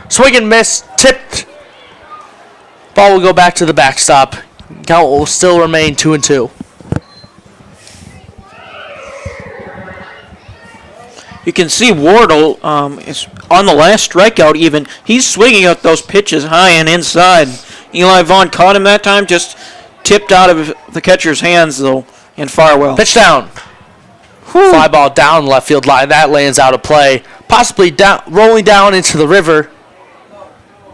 Swing and miss. Tipped. Ball will go back to the backstop. Count will still remain 2-2. You can see Wardle is on the last strikeout even. He's swinging at those pitches high and inside. Eli Vaughn caught him that time, just tipped out of the catcher's hands, though, in Farwell. Pitch down. Fly ball down left field line. That lands out of play. Possibly down, rolling down into the river.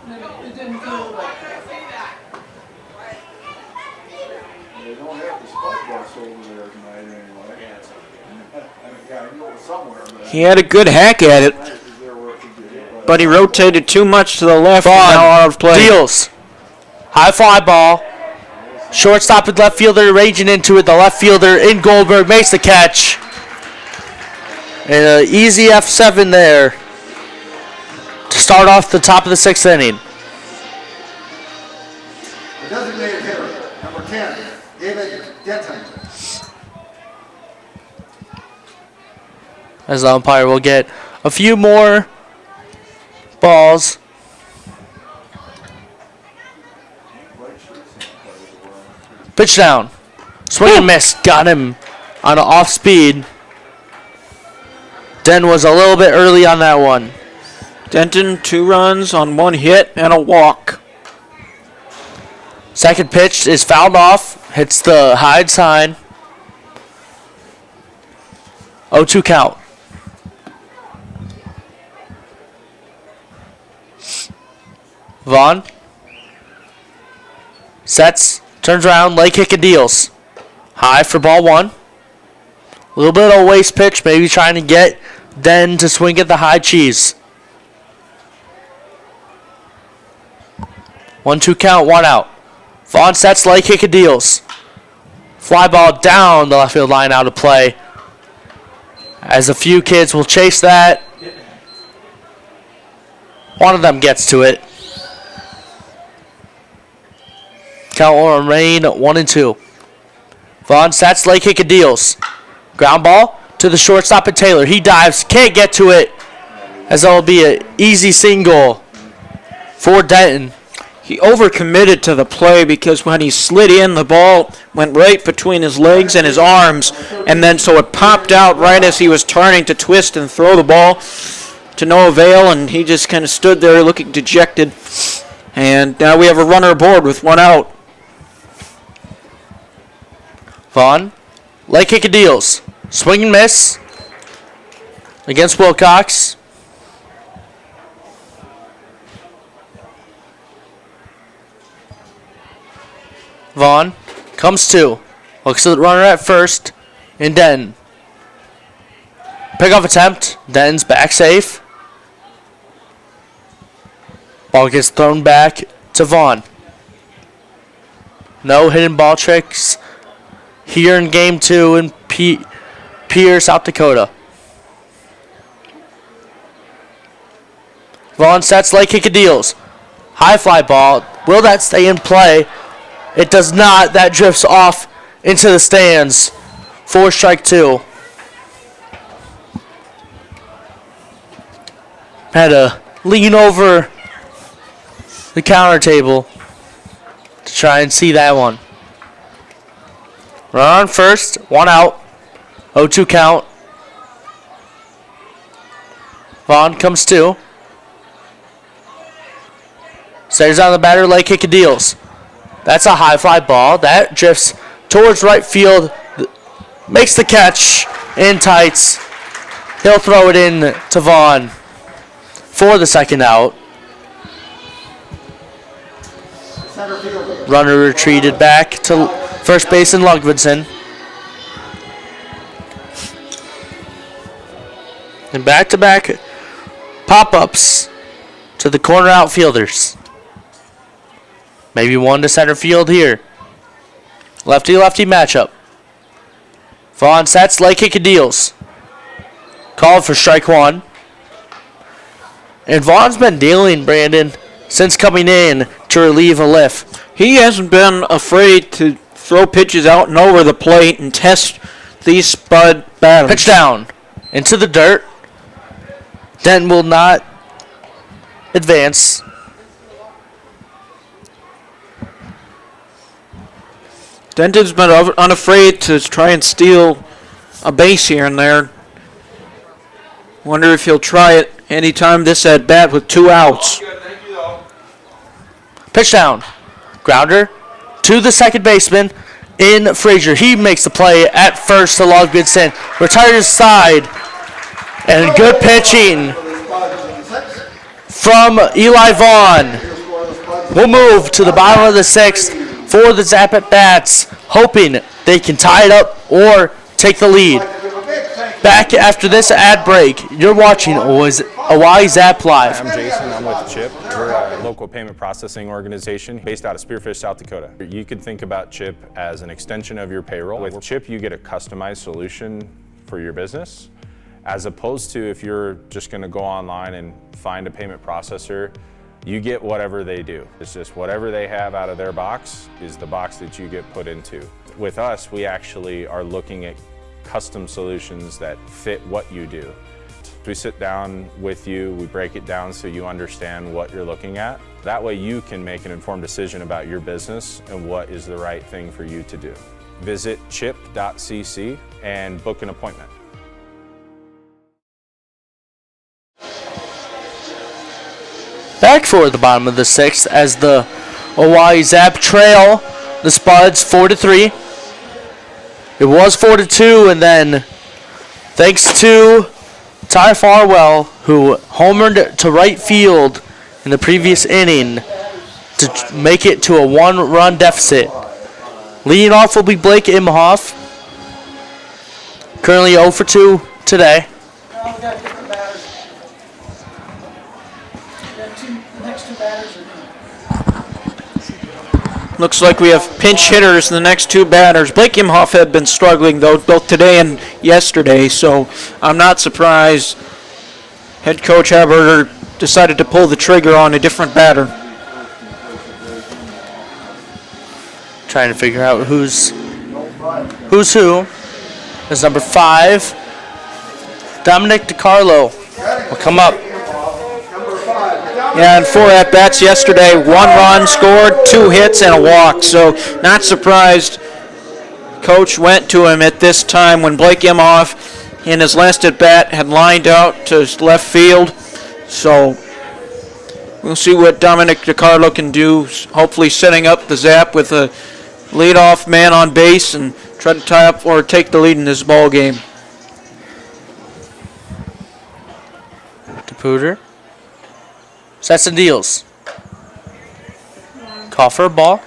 It didn't feel like They don't have the spud bus over there tonight anyway. I know it's somewhere, but He had a good hack at it, but he rotated too much to the left and now out of play. Deals. High fly ball. Shortstop and left fielder raging into it. The left fielder in Goldberg makes the catch. And an easy F7 there to start off the top of the 6th inning. the designated hitter, number 10, David Denton. As the umpire will get a few more balls. Pitch down. Swing and miss. Got him on an off speed. Den was a little bit early on that one. Denton, 2 runs on 1 hit and a walk. Second pitch is fouled off. Hits the hide sign. 0-2 count. Vaughn. Sets. Turns around. Leg kick and deals. High for ball 1. A little bit of a waste pitch. Maybe trying to get Den to swing at the high cheese. 1-2 count. 1 out. Vaughn sets. Leg kick and deals. Fly ball down the left field line out of play. As a few kids will chase that. One of them gets to it. Count will remain 1-2. Vaughn sets. Leg kick and deals. Ground ball. to the shortstop at Taylor. He dives, can't get to it, as that will be an easy single for Denton. He overcommitted to the play because when he slid in, the ball went right between his legs and his arms, and then so it popped out right as he was turning to twist and throw the ball to no avail, and he just kind of stood there looking dejected. And now we have a runner aboard with one out. Vaughn, leg kick of deals. Swing and miss against Wilcox. Vaughn comes to. Looks at the runner at first. And Denton. Pickoff attempt. Denton's back safe. Ball gets thrown back to Vaughn. No hidden ball tricks here in game 2 in Pierre, South Dakota. Vaughn sets leg kick of deals. High fly ball. Will that stay in play? It does not. That drifts off into the stands for strike 2. Had to lean over the counter table to try and see that one. Run on first, one out, 0-2 count. Vaughn comes to. Stays on the batter, leg kick of deals. That's a high fly ball. That drifts towards right field. Makes the catch in tights. He'll throw it in to Vaughn for the second out. Runner retreated back to first base in Lugvidson. And back-to-back pop-ups to the corner outfielders. Maybe one to center field here. Lefty-lefty matchup. Vaughn sets, leg kick of deals. Called for strike 1. And Vaughn's been dealing, Brandon, since coming in to relieve a lift. He hasn't been afraid to throw pitches out and over the plate and test these Spud batters. Pitch down into the dirt. Denton will not advance. Denton's been unafraid to try and steal a base here and there. Wonder if he'll try it anytime this at bat with 2 outs. Pitch down. Grounder to the second baseman in Frazier. He makes the play at first to Lugvidson. Retires side. And good pitching from Eli Vaughn. We'll move to the bottom of the 6th for the Zap at bats, hoping they can tie it up or take the lead. Back after this ad break, you're watching Oahe Zap Live. I'm Jason, I'm with Chip. We're a local payment processing organization based out of Spearfish, South Dakota. You could think about Chip as an extension of your payroll. With Chip, you get a customized solution for your business, as opposed to if you're just gonna go online and find a payment processor, you get whatever they do. It's just whatever they have out of their box is the box that you get put into. With us, we actually are looking at custom solutions that fit what you do. We sit down with you, we break it down so you understand what you're looking at. That way you can make an informed decision about your business and what is the right thing for you to do. Visit chip.cc and book an appointment. Back for the bottom of the 6th as the Oahe Zap trail the Spuds 4-3. It was 4-2, and then thanks to Ty Farwell, who homered to right field in the previous inning to make it to a 1-run deficit. Leading off will be Blake Imhoff, currently 0-2 today. Looks like we have pinch hitters in the next 2 batters. Blake Imhoff had been struggling, though, both today and yesterday, so I'm not surprised head coach Haberger decided to pull the trigger on a different batter. Trying to figure out who's who. There's number 5, Dominic DiCarlo will come up. Yeah, and 4 at-bats yesterday. 1 run scored, 2 hits, and a walk. So not surprised Coach went to him at this time when Blake Imhoff in his last at-bat had lined out to left field. So we'll see what Dominic DiCarlo can do, hopefully setting up the Zap with a leadoff man on base and try to tie up or take the lead in this ball game. DePooter. Sets and deals. Call for a ball.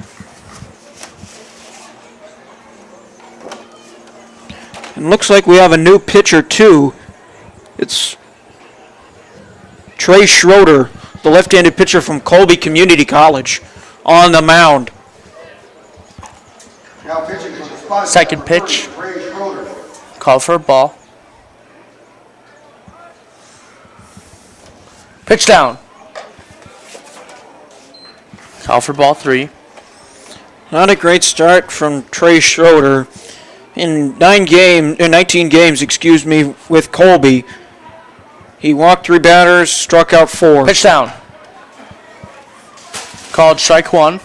And looks like we have a new pitcher too. It's Trey Schroeder, the left-handed pitcher from Colby Community College, on the mound. Now pitching from the spot. Second pitch. Trey Schroeder. Call for a ball. Pitch down. Call for ball 3. Not a great start from Trey Schroeder. In 19 games, with Colby, he walked 3 batters, struck out 4. Pitch down. Called strike 1.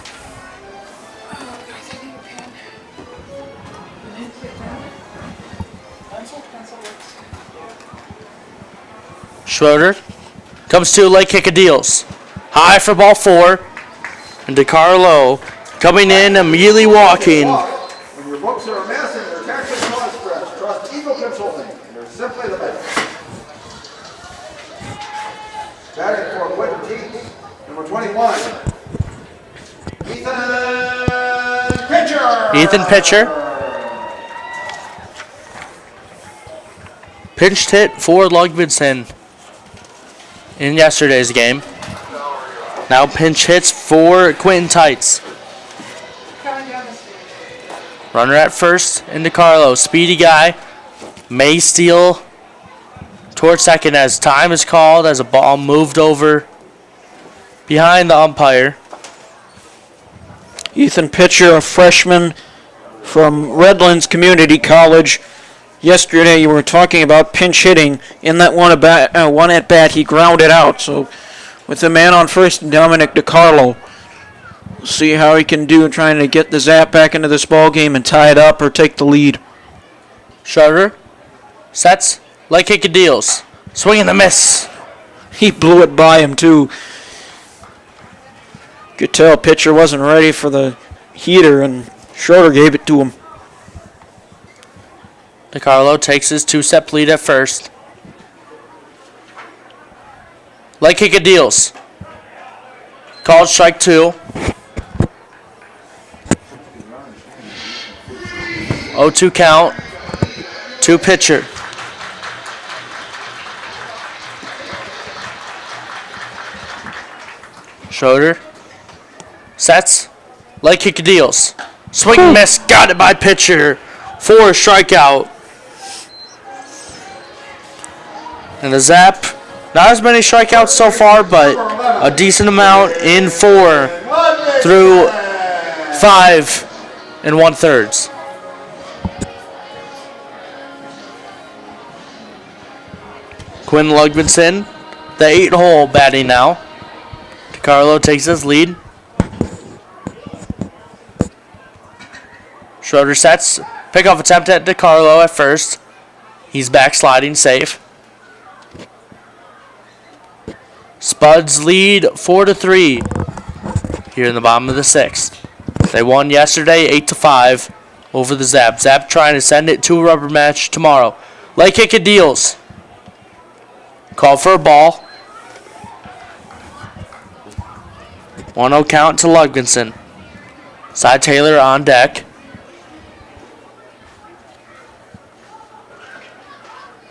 Schroeder comes to leg kick of deals. High for ball 4. And DiCarlo coming in, immediately walking. When your books are a mess and your taxes cause stress, trust Eagle Consulting. They're simply the best. Batting for Quentin Teague, number 21. Ethan Pitcher. Pinched hit for Lugvinson in yesterday's game. Now pinch hits for Quentin Tights. Coming down the stairs. Runner at first into Carlo. Speedy guy. May steal towards second as time is called as a ball moved over behind the umpire. Ethan Pitcher, a freshman from Redlands Community College. Yesterday you were talking about pinch hitting. In that one at bat, he grounded out. So with the man on first, Dominic DiCarlo. We'll see how he can do trying to get the Zap back into this ball game and tie it up or take the lead. Schroeder sets, leg kick of deals. Swing and a miss. He blew it by him too. Could tell pitcher wasn't ready for the heater and Schroeder gave it to him. DiCarlo takes his 2-step lead at first. Leg kick of deals. Called strike 2. 0-2 count. 2 pitcher. Schroeder sets. Leg kick of deals. Swing and miss. Got it by pitcher. For a strikeout. And the Zap, not as many strikeouts so far, but a decent amount in 4 through 5 1/3. Quinn Lugvinson, the 8-hole batting now. DiCarlo takes his lead. Schroeder sets. Pickoff attempt at DiCarlo at first. He's backsliding safe. Spuds lead 4-3 here in the bottom of the 6th. They won yesterday 8-5 over the Zap. Zap trying to send it to a rubber match tomorrow. Leg kick of deals. Call for a ball. 1-0 count to Lugvinson. Cy Taylor on deck.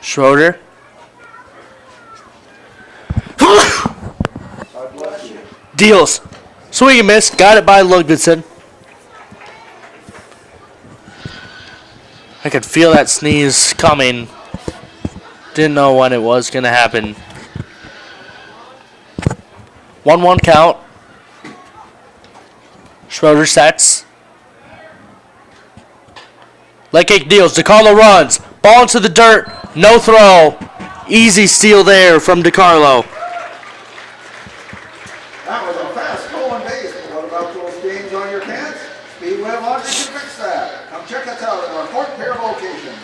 Schroeder. Deals. Swing and miss. Got it by Lugvinson. I could feel that sneeze coming. Didn't know when it was going to happen. 1-1 count. Schroeder sets. Leg kick deals. DiCarlo runs. Ball into the dirt. No throw. Easy steal there from DiCarlo. That was a fast stolen base, but what about those games on your cans? Speedway Laundry can fix that. Come check us out at our Fort Pierre location.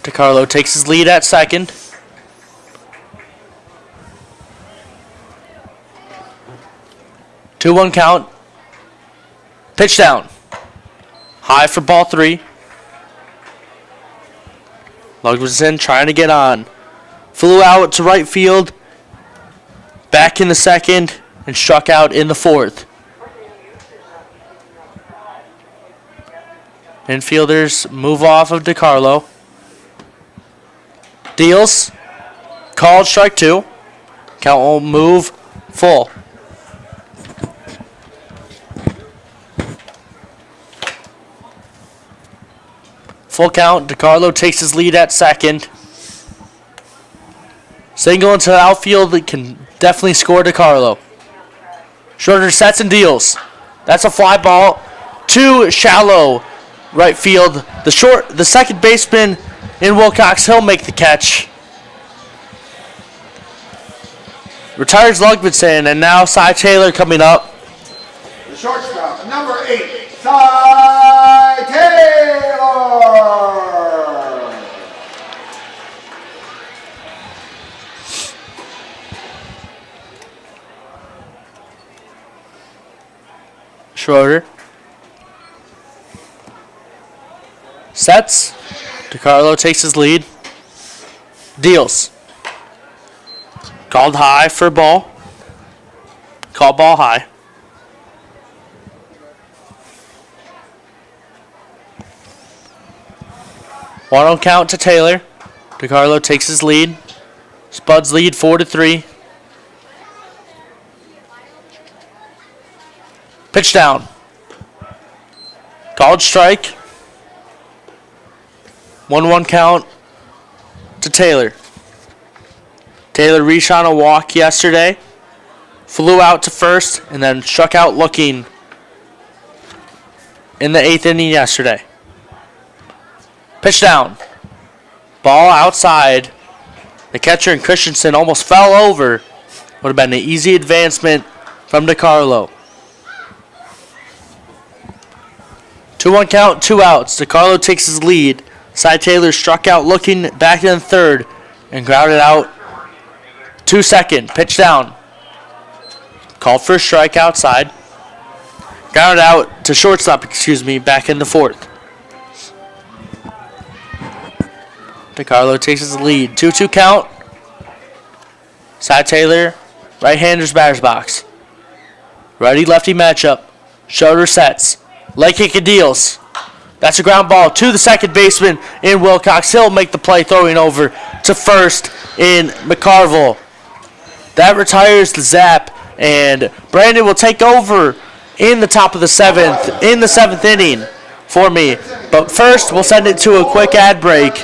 DiCarlo takes his lead at second. Two-one count. Pitch down. High for ball 3. Ludwigson trying to get on. Flew out to right field. Back in the second and struck out in the 4th. Infielders move off of DiCarlo. Deals. Called strike 2. Count will move full. Full count. DiCarlo takes his lead at second. Single into the outfield can definitely score DiCarlo. Schroeder sets and deals. That's a fly ball. Too shallow right field. The second baseman in Wilcox, he'll make the catch. Retires Ludwigson, and now Cy Taylor coming up. The shortstop, number 8, Cy Taylor. Schroeder sets. DiCarlo takes his lead. Deals. Called high for ball. Called ball high. One on count to Taylor. DiCarlo takes his lead. Spuds lead 4-3. Pitch down. Called strike. 1-1 count to Taylor. Taylor reached on a walk yesterday. Flew out to first and then struck out looking in the 8th inning yesterday. Pitch down. Ball outside. The catcher and Christensen almost fell over. Would have been an easy advancement from DiCarlo. 2-1 count, 2 outs. DiCarlo takes his lead. Cy Taylor struck out looking back in the 3rd and grounded out to second. Pitch down. Called for a strike outside. Grounded out to shortstop, back in the 4th. DiCarlo takes his lead. 2-2 count. Cy Taylor, right-hander's batter's box. Righty-lefty matchup. Schroeder sets. Leg kick and deals. That's a ground ball to the second baseman in Wilcox. He'll make the play throwing over to first in McCarville. That retires the Zap, and Brandon will take over in the top of the 7th, in the 7th inning for me. But first, we'll send it to a quick ad break.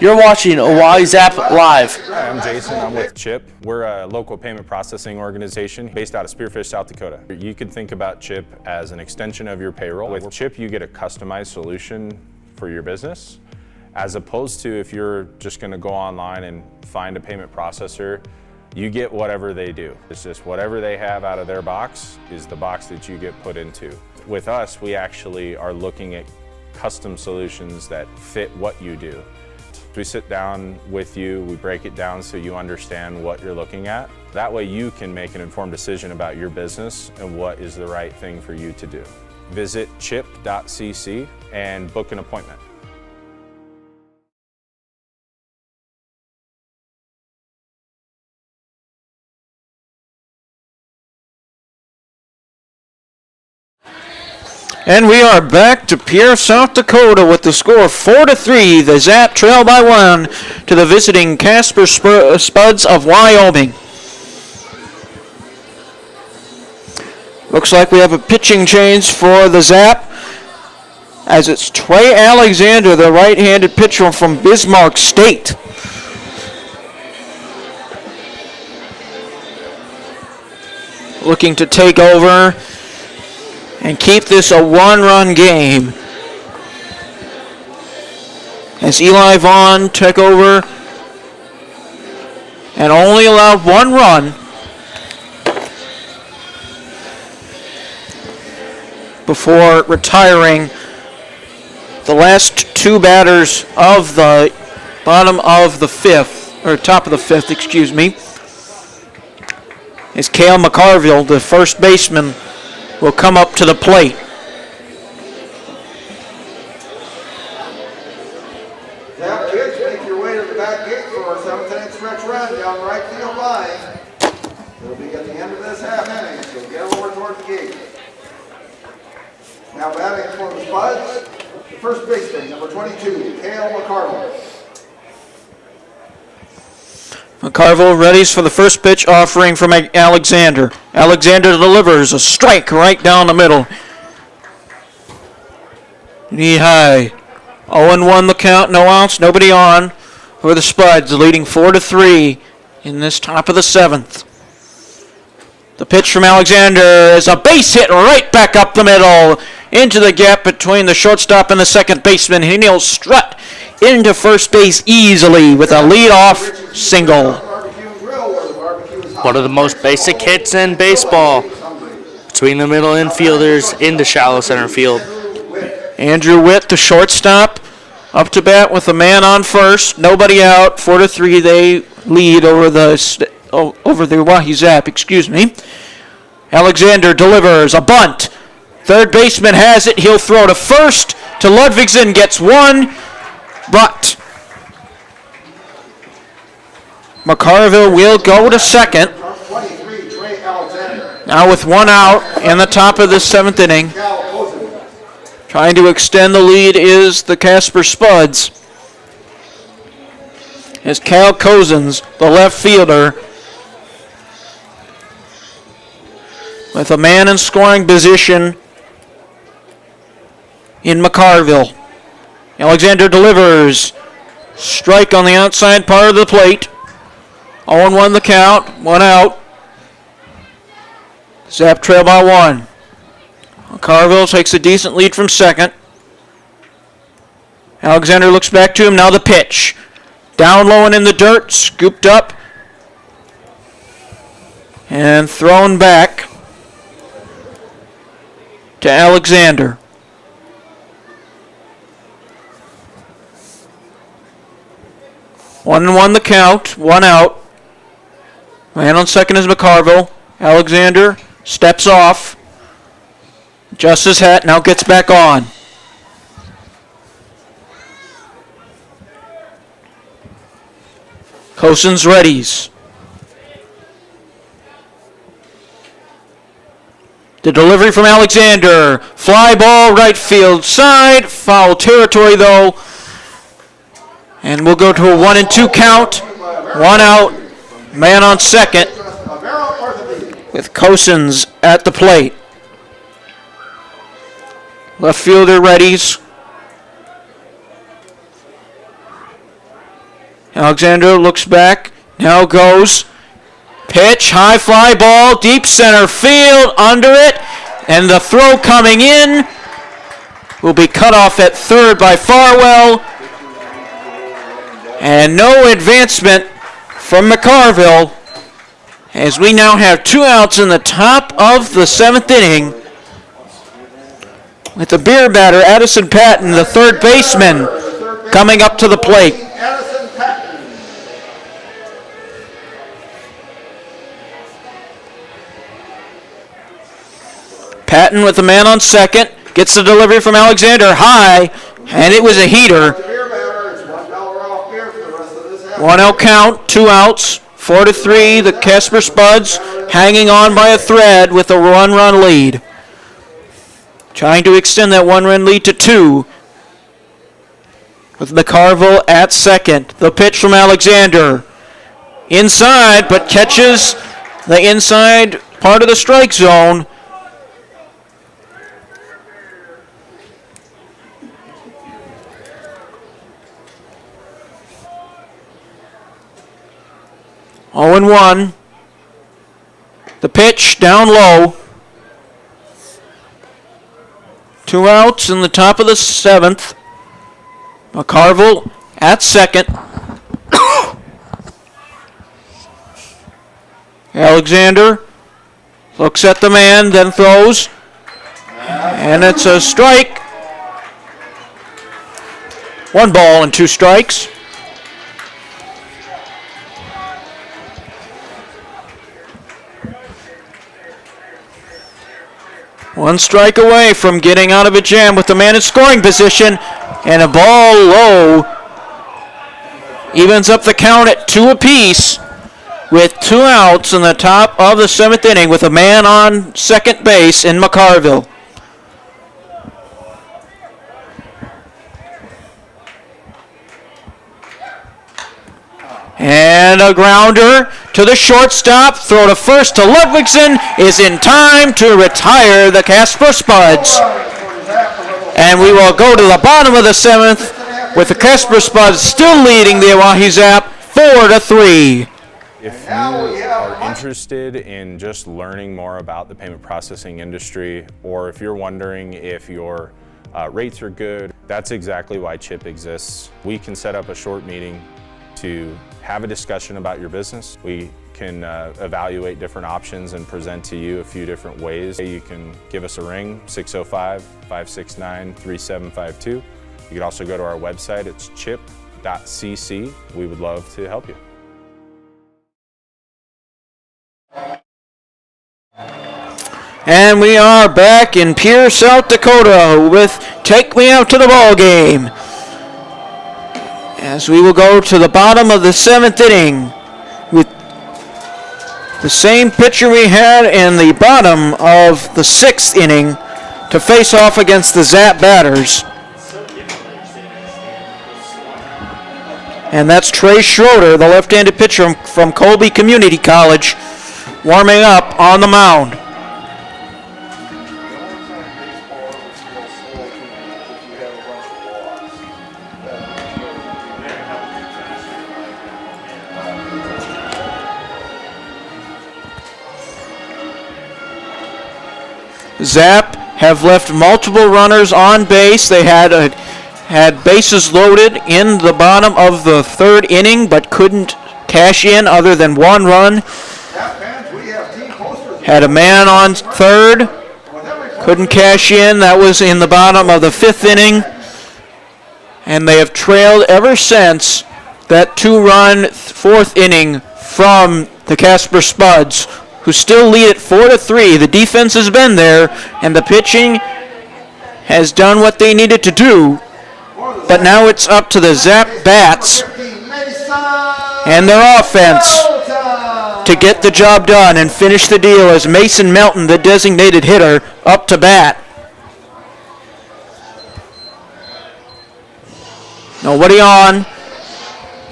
You're watching Oahe Zap Live. Hi, I'm Jason. I'm with Chip. We're a local payment processing organization based out of Spearfish, South Dakota. You could think about Chip as an extension of your payroll. With Chip, you get a customized solution for your business, as opposed to if you're just going to go online and find a payment processor, you get whatever they do. It's just whatever they have out of their box is the box that you get put into. With us, we actually are looking at custom solutions that fit what you do. We sit down with you, we break it down so you understand what you're looking at. That way you can make an informed decision about your business and what is the right thing for you to do. Visit chip.cc and book an appointment. And we are back to Pierre, South Dakota with the score 4-3. The Zap trail by 1 to the visiting Casper Spuds of Wyoming. Looks like we have a pitching change for the Zap, as it's Trey Alexander, the right-handed pitcher from Bismarck State. Looking to take over and keep this a one-run game. as Eli Vaughn took over and only allowed one run before retiring the last two batters of the bottom of the fifth, or top of the fifth, excuse me. As Cale McCarville, the first baseman, will come up to the plate. Zap kids, make your way to the back gate for our 7th-inning stretch run down right field line. It'll be at the end of this half inning, so get over toward the gate. Now batting for the Spuds, the first baseman, number 22, Cale McCarville. McCarville readies for the first pitch offering from Alexander. Alexander delivers a strike right down the middle. Knee high. 0-1 the count, no outs, nobody on for the Spuds, leading 4-3 in this top of the seventh. The pitch from Alexander is a base hit right back up the middle into the gap between the shortstop and the second baseman. He'll strut into first base easily with a lead-off single. One of the most basic hits in baseball. Between the middle infielders into shallow center field. Andrew Witt, the shortstop, up to bat with a man on first. Nobody out. 4-3 they lead over the Oahe Zap, excuse me. Alexander delivers a bunt. Third baseman has it. He'll throw to first. To Ludvigsen, gets one. But McCarville will go to second. Now with one out in the top of the seventh inning. Trying to extend the lead is the Casper Spuds. As Cal Cozens, the left fielder, with a man in scoring position in McCarville. Alexander delivers. Strike on the outside part of the plate. 0-1 the count. One out. Zap trail by one. McCarville takes a decent lead from second. Alexander looks back to him. Now the pitch. Down low and in the dirt. Scooped up. And thrown back to Alexander. 1-1 the count, one out. Man on second is McCarville. Alexander steps off. Adjusts his hat, now gets back on. Cosens readies. The delivery from Alexander. Fly ball right field side. Foul territory though. And we'll go to a 1-2 count. One out. Man on second. With Cosens at the plate. Left fielder readies. Alexander looks back. Now goes. Pitch, high fly ball, deep center field, under it. And the throw coming in will be cut off at third by Farwell. And no advancement from McCarville, as we now have two outs in the top of the seventh inning. With the beer batter, Addison Patton, the third baseman, coming up to the plate. Patton with the man on second, gets the delivery from Alexander high, and it was a heater. 1-0 count, two outs, 4-3. The Casper Spuds hanging on by a thread with a one-run lead. Trying to extend that one-run lead to two. With McCarville at second. The pitch from Alexander. Inside, but catches the inside part of the strike zone. 0-1. The pitch down low. Two outs in the top of the seventh. McCarville at second. Alexander looks at the man, then throws. And it's a strike. 1 ball and 2 strikes. One strike away from getting out of a jam with the man in scoring position. And a ball low. Evens up the count at 2 apiece with 2 outs in the top of the 7th inning with a man on second base in McCarville. And a grounder to the shortstop. Throw to first to Ludwigson is in time to retire the Casper Spuds. And we will go to the bottom of the 7th with the Casper Spuds still leading the Oahe Zap 4-3. If you are interested in just learning more about the payment processing industry, or if you're wondering if your rates are good, that's exactly why CHIP exists. We can set up a short meeting to have a discussion about your business. We can evaluate different options and present to you a few different ways. You can give us a ring, 605-569-3752. You can also go to our website, it's chip.cc. We would love to help you. And we are back in Pierre, South Dakota with Take Me Out to the Ball Game. As we will go to the bottom of the 7th inning with the same pitcher we had in the bottom of the 6th inning to face off against the Zap batters. And that's Trey Schroeder, the left-handed pitcher from Colby Community College, warming up on the mound. Zap have left multiple runners on base. They had bases loaded in the bottom of the 3rd inning, but couldn't cash in other than 1 run. Had a man on 3rd, couldn't cash in. That was in the bottom of the 5th inning. And they have trailed ever since that 2-run 4th inning from the Casper Spuds, who still lead at 4-3. The defense has been there, and the pitching has done what they needed to do. But now it's up to the Zap bats and their offense to get the job done and finish the deal as Mason Melton, the designated hitter, up to bat. Nobody on,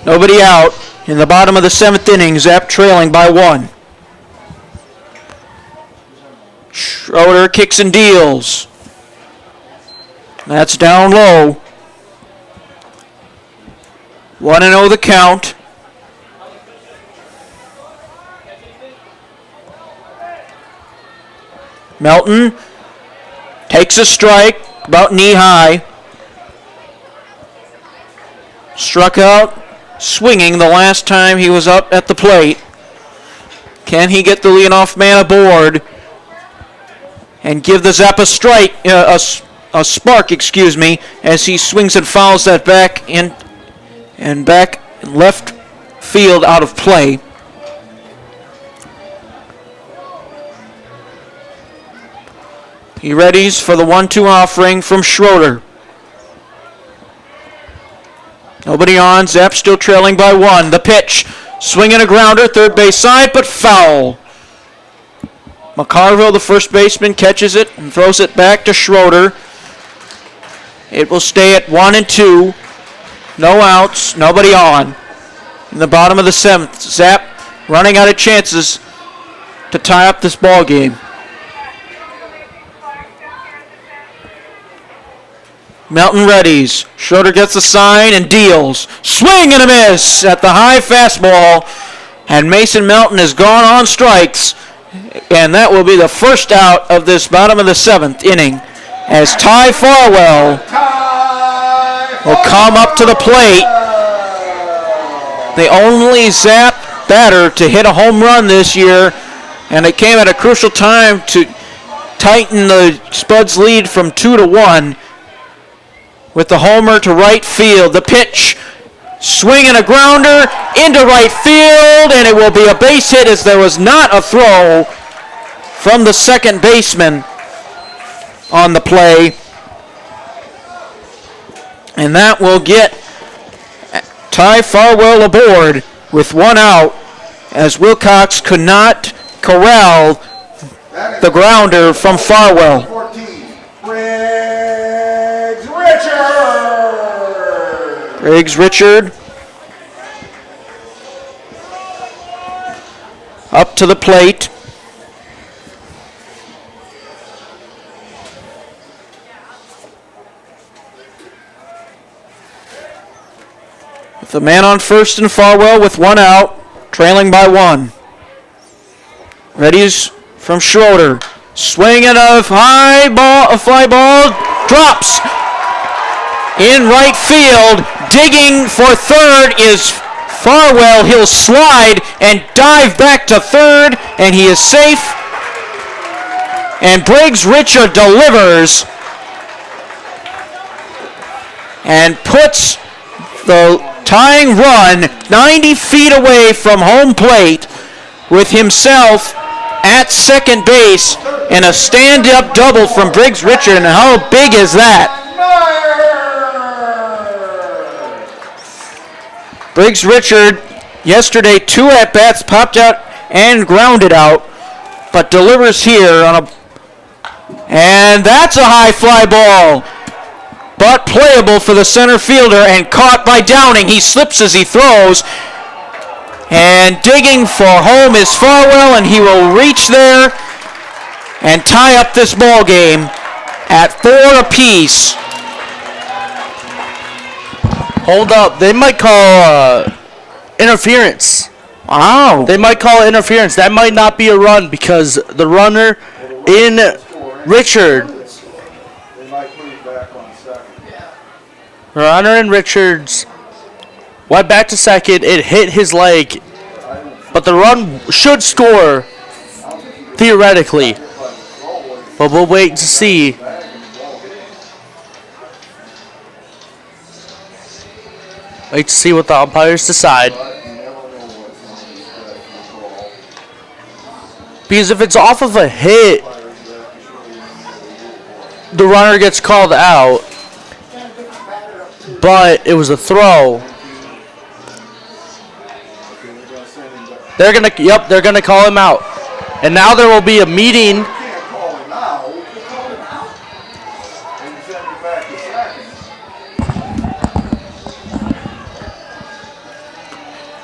nobody out. In the bottom of the 7th inning, Zap trailing by 1. Schroeder kicks and deals. That's down low. 1-0 the count. Melton takes a strike about knee high. Struck out swinging the last time he was up at the plate. Can he get the leadoff man aboard and give the Zap a strike, a spark, as he swings and fouls that back in and back left field out of play. He readies for the 1-2 offering from Schroeder. Nobody on. Zap still trailing by 1. The pitch. Swinging a grounder. 3rd base side, but foul. McCarville, the first baseman, catches it and throws it back to Schroeder. It will stay at 1-2. No outs. Nobody on. In the bottom of the 7th. Zap running out of chances to tie up this ball game. Melton readies. Schroeder gets the sign and deals. Swing and a miss at the high fastball. And Mason Melton has gone on strikes. And that will be the first out of this bottom of the 7th inning. As Ty Farwell will come up to the plate the only Zap batter to hit a home run this year, and it came at a crucial time to tighten the Spuds lead from 2-1 with the homer to right field. The pitch, swing and a grounder into right field, and it will be a base hit as there was not a throw from the second baseman on the play. And that will get Ty Farwell aboard with 1 out, as Wilcox could not corral the grounder from Farwell. 14, Briggs Richard. Briggs Richard up to the plate. With the man on first and Farwell with 1 out, trailing by 1. Ready's from Schroeder. Swinging a high ball, a fly ball, drops in right field. Digging for third is Farwell. He'll slide and dive back to third, and he is safe. And Briggs Richard delivers and puts the tying run 90 feet away from home plate with himself at second base and a stand-up double from Briggs Richard. And how big is that? Briggs Richard yesterday 2 at-bats, popped out and grounded out, but delivers here on a, and that's a high fly ball, but playable for the center fielder and caught by Downing. He slips as he throws, and digging for home is Farwell, and he will reach there and tie up this ball game at 4 apiece. Hold up. They might call interference. Wow. They might call interference. That might not be a run because the runner in Richard, They might put it back on second. the runner in Richards went back to second. It hit his leg, but the run should score theoretically. But we'll wait to see. Wait to see what the umpires decide. Because if it's off of a hit, the runner gets called out. But it was a throw. They're gonna call him out. And now there will be a meeting. Can't call him out. We can call him out. And send him back to second.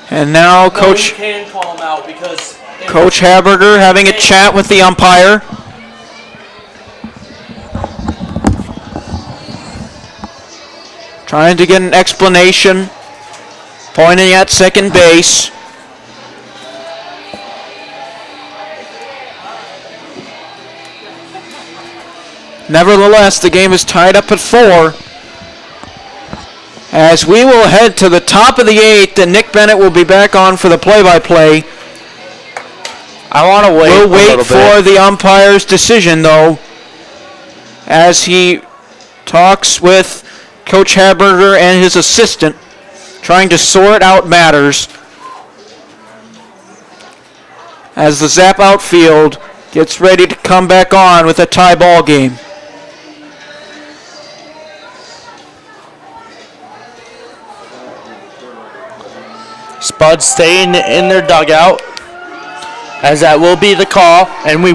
And now Coach can call him out because Coach Haberger having a chat with the umpire. Trying to get an explanation. Pointing at second base. Nevertheless, the game is tied up at 4. As we will head to the top of the 8th, and Nick Bennett will be back on for the play-by-play. I want to wait. We'll wait for the umpire's decision, though, as he talks with Coach Haberger and his assistant, trying to sort out matters as the Zap outfield gets ready to come back on with a tie ball game. Spuds staying in their dugout, as that will be the call, and we're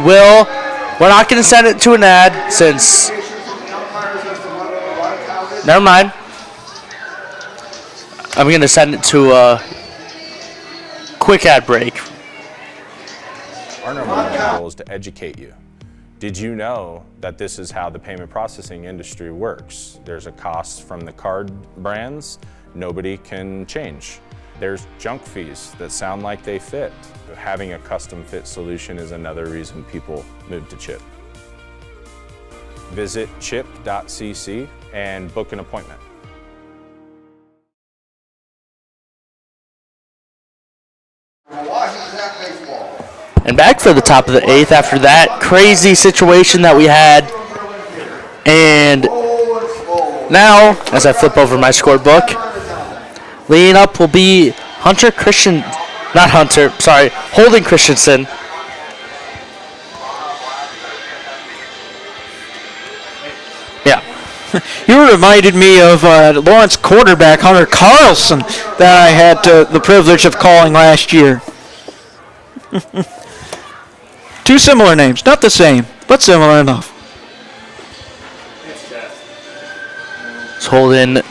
not going to send it to an ad since, never mind. I'm going to send it to a quick ad break. Our number one goal is to educate you. Did you know that this is how the payment processing industry works? There's a cost from the card brands nobody can change. There's junk fees that sound like they fit. Having a custom fit solution is another reason people move to Chip. Visit chip.cc and book an appointment. And back for the top of the 8th after that crazy situation that we had. And now, as I flip over my scorebook, leading up will be Holden Christensen. Yeah. You reminded me of Lawrence quarterback Hunter Carlson that I had the privilege of calling last year. Two similar names, not the same, but similar enough. Holden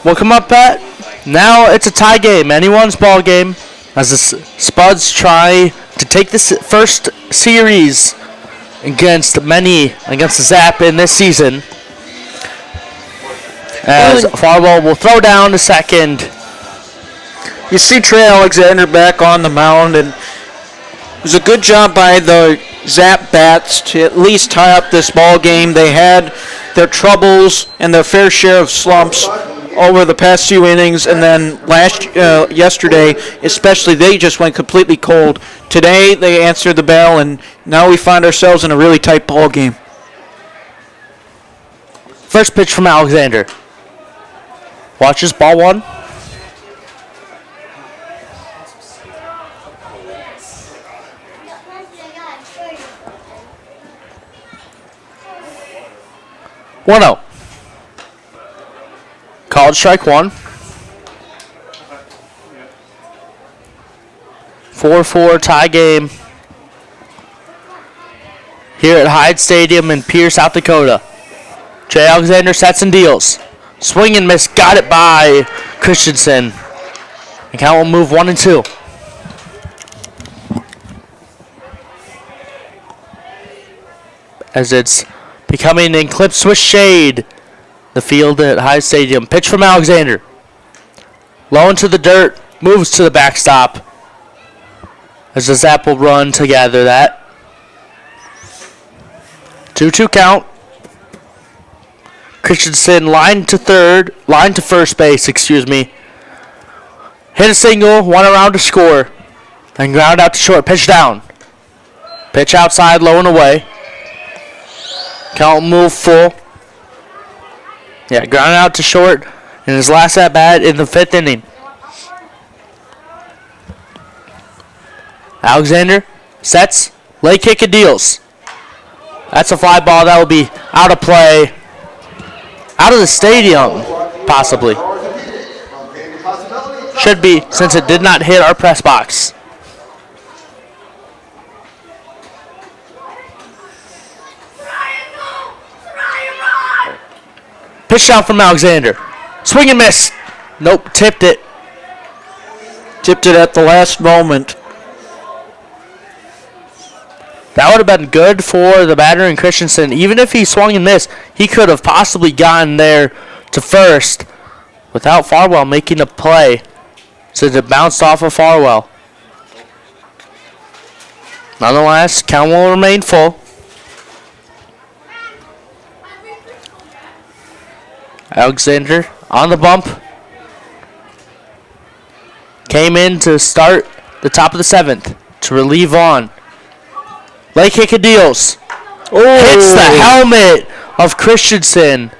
will come up, Pat. Now it's a tie game, anyone's ball game, as the Spuds try to take this first series against the Zap in this season. As Farwell will throw down the second. You see Trey Alexander back on the mound, and it was a good job by the Zap Bats to at least tie up this ball game. They had their troubles and their fair share of slumps over the past few innings, and then yesterday especially, they just went completely cold. Today they answered the bell, and now we find ourselves in a really tight ball game. First pitch from Alexander. Watches ball one. One out. Called strike one. 4-4 tie game here at Hyde Stadium in Pierce, South Dakota. Trey Alexander sets and deals. Swing and miss, got it by Christensen. And count will move 1-2. As it's becoming eclipsed with shade, the field at Hyde Stadium. Pitch from Alexander. Low into the dirt, moves to the backstop. As the Zap will run to gather that. 2-2 count. Christensen line to first base, Hit a single, one around to score. Then ground out to short, pitch down. Pitch outside, low and away. Count move full. Yeah, ground out to short in his last at bat in the 5th inning. Alexander sets, lay kick and deals. That's a fly ball that will be out of play. Out of the stadium, possibly. Should be, since it did not hit our press box. Pitch down from Alexander. Swing and miss. Nope, tipped it. Tipped it at the last moment. That would have been good for the batter in Christensen. Even if he swung and missed, he could have possibly gotten there to first without Farwell making a play, since it bounced off of Farwell. Nonetheless, count will remain full. Alexander on the bump. Came in to start the top of the 7th to relieve on. Lay kick and deals. Hits the helmet of Christensen.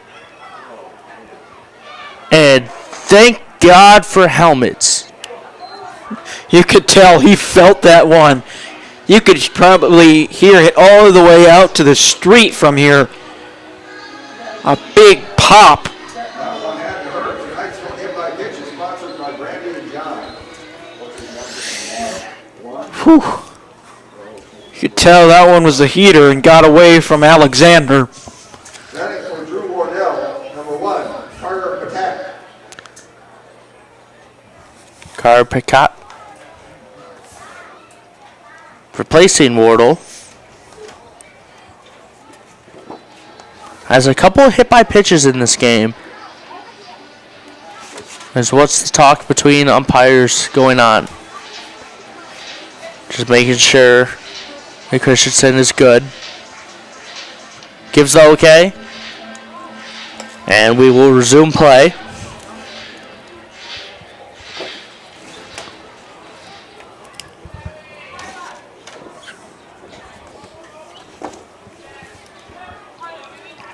And thank God for helmets. You could tell he felt that one. You could probably hear it all the way out to the street from here. A big pop. Whew. You could tell that one was a heater and got away from Alexander. Batting for Drew Wardell, number 1, Carter Patak. Carter Patak. Replacing Wardle. Has a couple of hit-by pitches in this game. There's what's the talk between umpires going on. Just making sure that Christensen is good. Gives the okay. And we will resume play.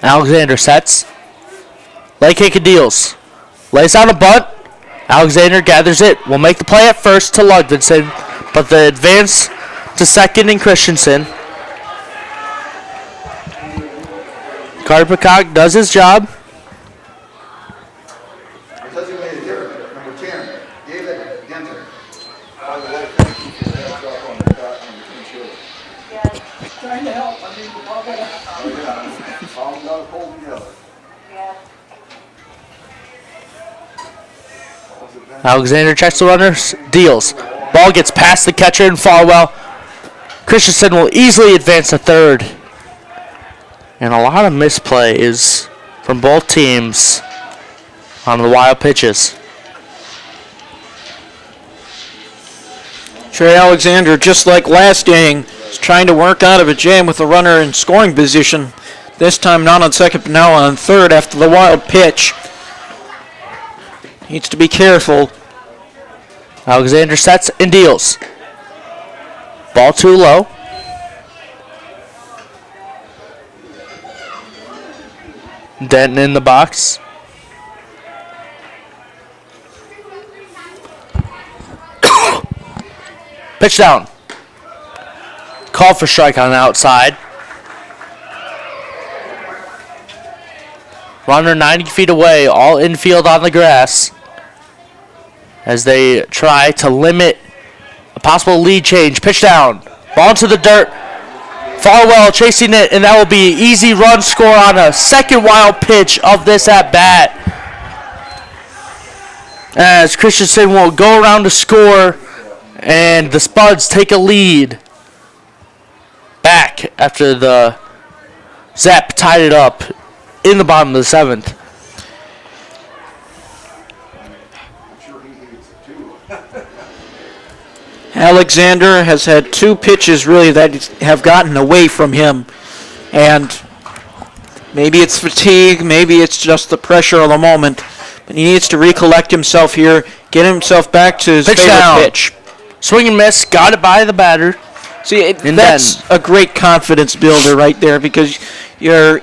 Alexander sets. Leg kick and deals. Lays out a bunt. Alexander gathers it. Will make the play at first to Ludvigsen, but the advance to second in Christensen. Carter Peacock does his job. Designated hitter, number 10, David Denton. By the way, Trying to help. I mean, well, all got to pull together. Alexander checks the runner, deals. Ball gets past the catcher and Farwell. Christensen will easily advance to third. And a lot of misplays from both teams on the wild pitches. Trey Alexander, just like last inning, is trying to work out of a jam with the runner in scoring position. This time not on second, but now on third after the wild pitch. Needs to be careful. Alexander sets and deals. Ball too low. Denton in the box. Pitch down. Call for strike on the outside. Runner 90 feet away, all infield on the grass, as they try to limit a possible lead change. Pitch down. Ball into the dirt. Farwell chasing it, and that will be an easy run score on a second wild pitch of this at-bat. As Christensen will go around to score, and the Spuds take a lead back after the Zap tied it up in the bottom of the seventh. Alexander has had two pitches really that have gotten away from him. And maybe it's fatigue, maybe it's just the pressure of the moment. But he needs to recollect himself here, get himself back to his favorite pitch. Swing and miss, got it by the batter. See, that's a great confidence builder right there, because you're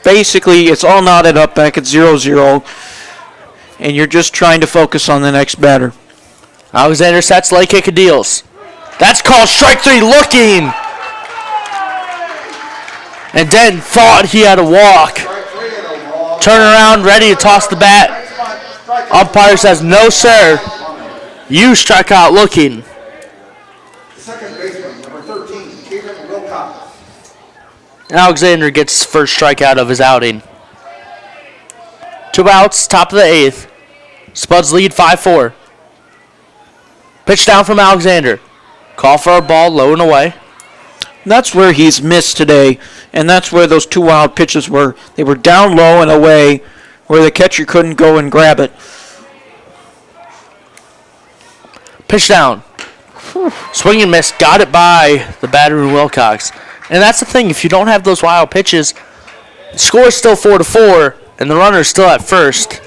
basically, it's all knotted up back at 0-0, and you're just trying to focus on the next batter. Alexander sets, leg kick and deals. That's called strike three, looking. And Denton thought he had a walk. Turn around, ready to toss the bat. Umpire says, no, sir. You strike out looking. Second baseman, number 13, Caden Wilcox. Alexander gets his first strikeout of his outing. 2 outs, top of the 8th. Spuds lead 5-4. Pitch down from Alexander. Call for a ball low and away. That's where he's missed today, and that's where those two wild pitches were. They were down low and away where the catcher couldn't go and grab it. Pitch down. Swing and miss. Got it by the batter in Wilcox. And that's the thing. If you don't have those wild pitches, the score is still 4-4, and the runner is still at first.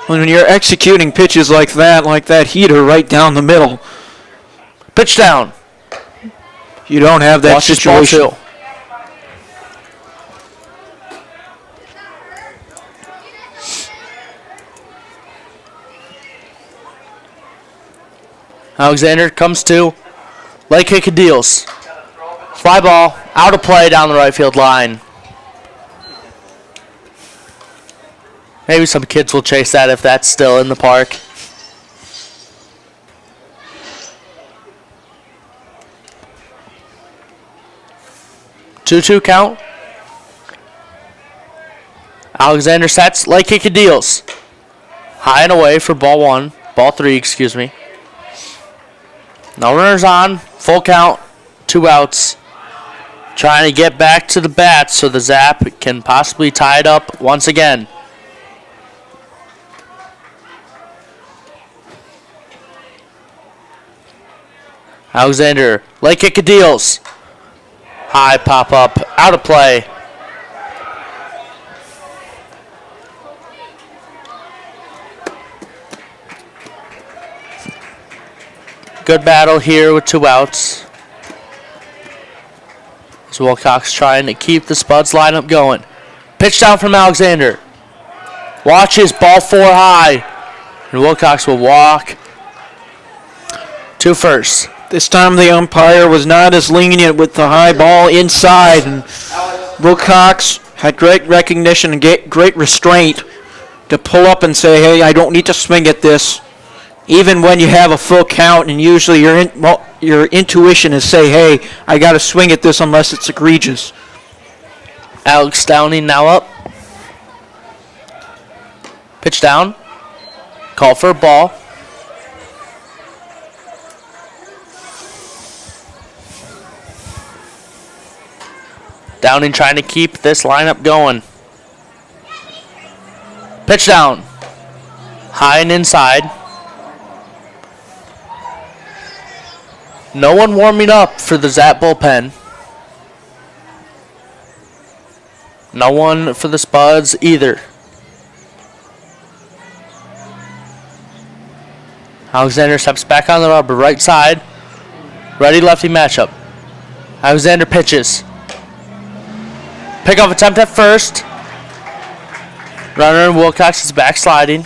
When you're executing pitches like that heater right down the middle, Pitch down. you don't have that Watch this ball situation. too. Alexander comes to. Leg kick and deals. Fly ball. Out of play down the right field line. Maybe some kids will chase that if that's still in the park. Two count. Alexander sets. Leg kick and deals. High and away for ball 3, excuse me. No runners on. Full count. 2 outs. Trying to get back to the bat so the Zap can possibly tie it up once again. Alexander, leg kick and deals. High pop up, out of play. Good battle here with 2 outs. As Wilcox trying to keep the Spuds lineup going. Pitch down from Alexander. Watches ball 4 high. And Wilcox will walk to first. This time the umpire was not as lenient with the high ball inside, and Wilcox had great recognition and great restraint to pull up and say, hey, I don't need to swing at this, even when you have a full count, and usually your intuition is say, hey, I got to swing at this unless it's egregious. Alex Downing now up. Pitch down. Call for a ball. Downing trying to keep this lineup going. Pitch down. High and inside. No one warming up for the Zap bullpen. No one for the Spuds either. Alexander steps back on the rubber, right side. Righty-lefty matchup. Alexander pitches. Pickoff attempt at first. Runner and Wilcox is backsliding.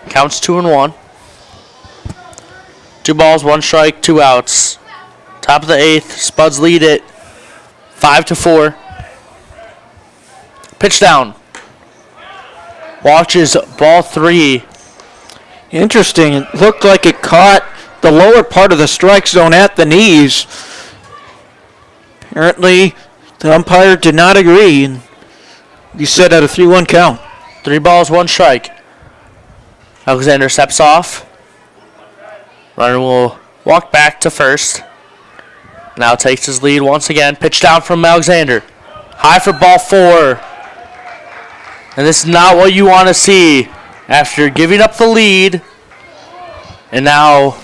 Counts 2-1. 2 balls, 1 strike, 2 outs. Top of the 8th, Spuds lead it 5-4. Pitch down. Watches ball 3. Interesting. It looked like it caught the lower part of the strike zone at the knees. Apparently, the umpire did not agree, and he said at a 3-1 count. 3 balls, 1 strike. Alexander steps off. Runner will walk back to first. Now takes his lead once again. Pitch down from Alexander. High for ball 4. And this is not what you want to see after giving up the lead and now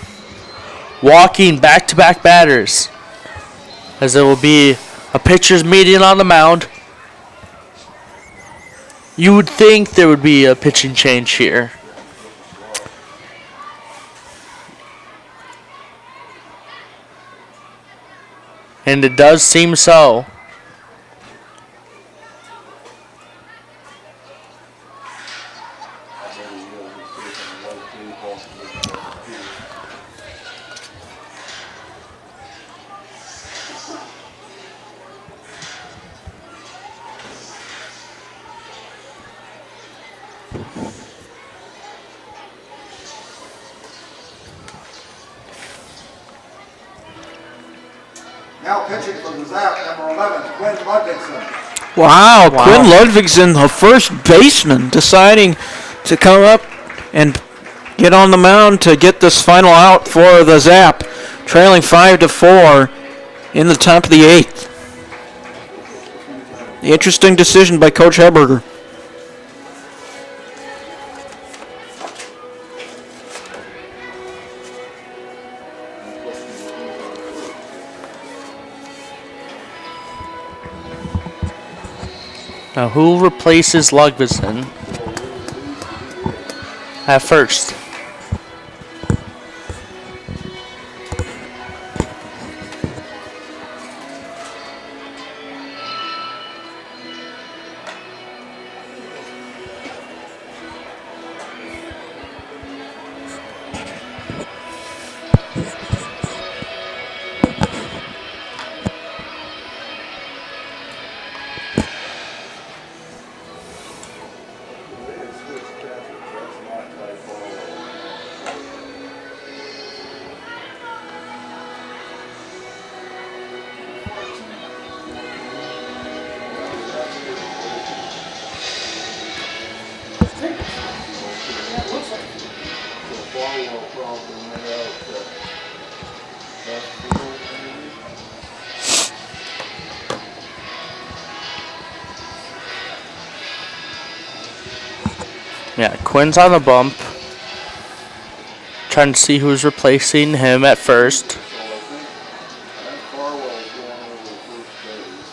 walking back-to-back batters, as there will be a pitcher's meeting on the mound. You would think there would be a pitching change here. And it does seem so. Now pitching from the Zap, number 11, Quinn Ludvigsen. Wow, Quinn Ludvigsen, the first baseman, deciding to come up and get on the mound to get this final out for the Zap, trailing 5-4 in the top of the 8th. Interesting decision by Coach Heberger. Now, who replaces Ludvigsen at first? Yeah, Quinn's on the bump. Trying to see who's replacing him at first.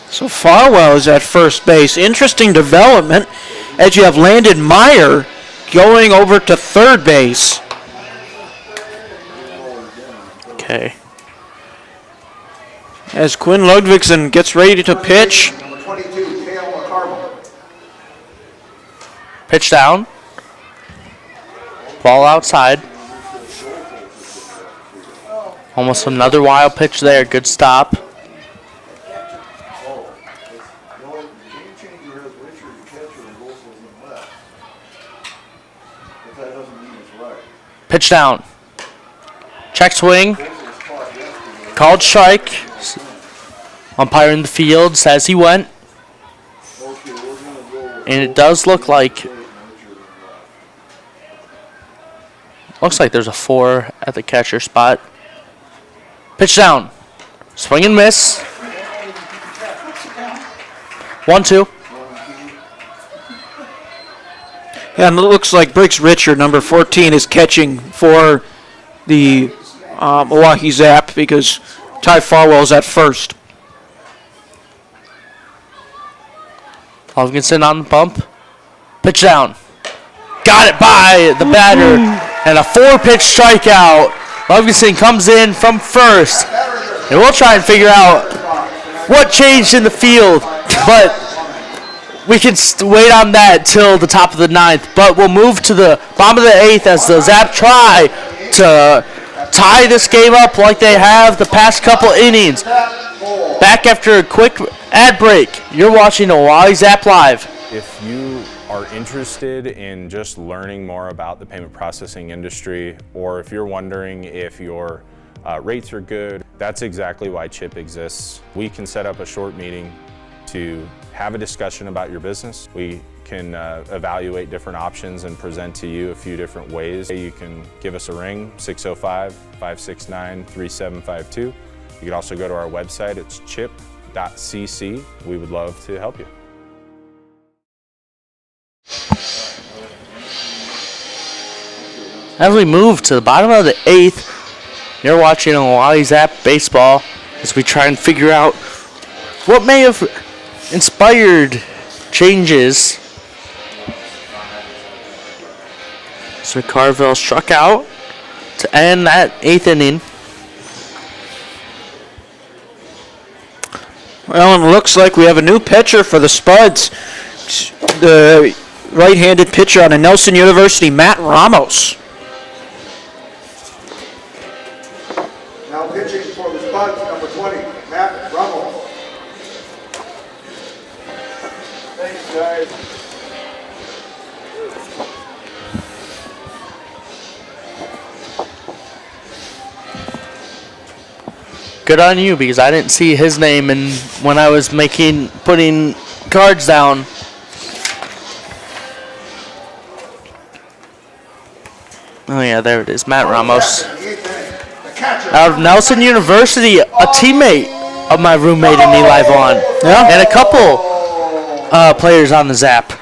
So Farwell is at first base. Interesting development as you have Landon Meyer going over to third base. Okay. as Quinn Ludvigsen gets ready to pitch. Number 22, Kale McCarville. Pitch down. Ball outside. Almost another wild pitch there. Good stop. The only game changer is Richard, the catcher, and Wilson in left. But that doesn't mean it's right. Pitch down. Check swing. Called strike. Umpire in the field says he went. And it does look like there's a 4 at the catcher spot. Pitch down. Swing and miss. 1-2. And it looks like Briggs Richard, number 14, is catching for the Oahe Zap because Ty Farwell's at first. Hofgensen on the bump. Pitch down. Got it by the batter. And a 4-pitch strikeout. Hofgensen comes in from first. And we'll try and figure out what changed in the field. But we can wait on that till the top of the 9th. But we'll move to the bottom of the 8th as the Zap try to tie this game up like they have the past couple innings. Back after a quick ad break. You're watching Oahe Zap Live. If you are interested in just learning more about the payment processing industry, or if you're wondering if your rates are good, that's exactly why CHIP exists. We can set up a short meeting to have a discussion about your business. We can evaluate different options and present to you a few different ways. You can give us a ring, 605-569-3752. You can also go to our website, it's chip.cc. We would love to help you. As we move to the bottom of the 8th, you're watching Oahe Zap Baseball as we try and figure out what may have inspired changes. So Carville struck out to end that 8th inning. Well, and it looks like we have a new pitcher for the Spuds. The right-handed pitcher out of Nelson University, Matt Ramos. Now pitching for the Spuds, number 20, Matt Rummel. Thanks, guys. Good on you, because I didn't see his name in when I was putting cards down. Oh yeah, there it is, Matt Ramos. Out of Nelson University, a teammate of my roommate and Eli Vaughn. Yeah. And a couple players on the Zap.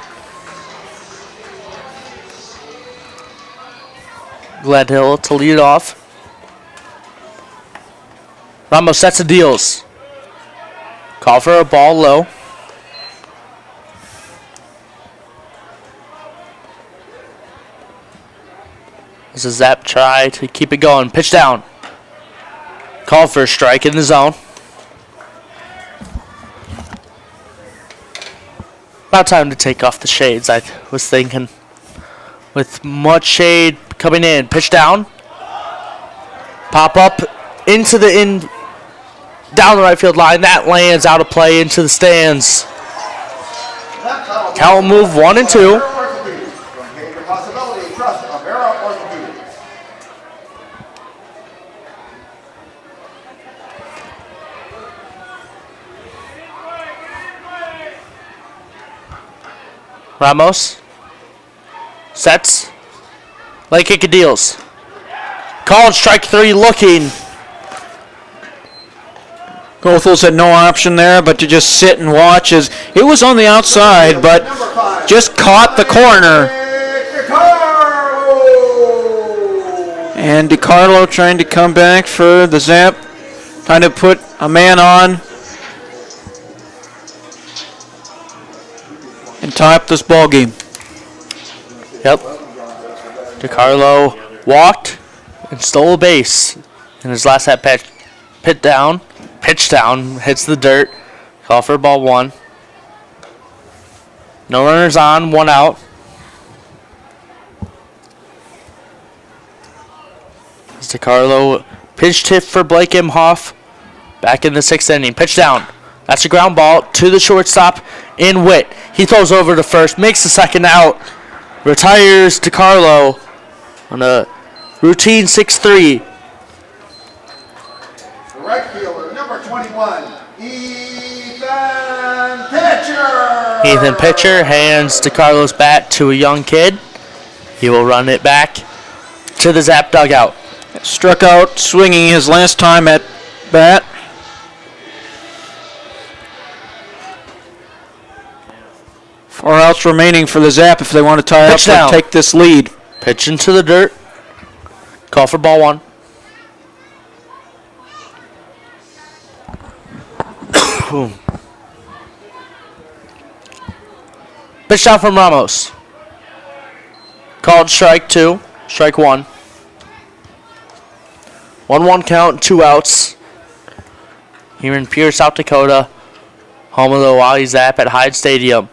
Gladhill to lead off. Ramos sets the deals. Call for a ball low. As a Zap try to keep it going. Pitch down. Call for a strike in the zone. About time to take off the shades, I was thinking. With much shade coming in. Pitch down. Pop up into the down the right field line. That lands out of play into the stands. Count will move 1-2. Ramos sets. Late kick of deals. Called strike 3 looking. Goethals had no option there but to just sit and watch as it was on the outside, but just caught the corner. And DiCarlo trying to come back for the Zap, trying to put a man on and tie up this ball game. Yep. DiCarlo walked and stole a base in his last at pitch. Pitch down. Pitch down, hits the dirt. Call for ball 1. No runners on, 1 out. DeCarlo pitched hit for Blake Imhoff. Back in the 6th inning. Pitch down. That's a ground ball to the shortstop in Witt. He throws over to first, makes the second out. Retires DeCarlo on a routine 6-3. The right fielder, number 21, Ethan Pitcher. Ethan Pitcher hands DeCarlo's bat to a young kid. He will run it back to the Zap dugout. Struck out swinging his last time at bat. Four outs remaining for the Zap if they want to tie Pitch up down. and take this lead. Pitch into the dirt. Call for ball 1. Pitch down from Ramos. Called strike 2. Strike 1. 1-1 count, 2 outs. Here in Pierce, South Dakota. Home of the Oahe Zap at Hyde Stadium.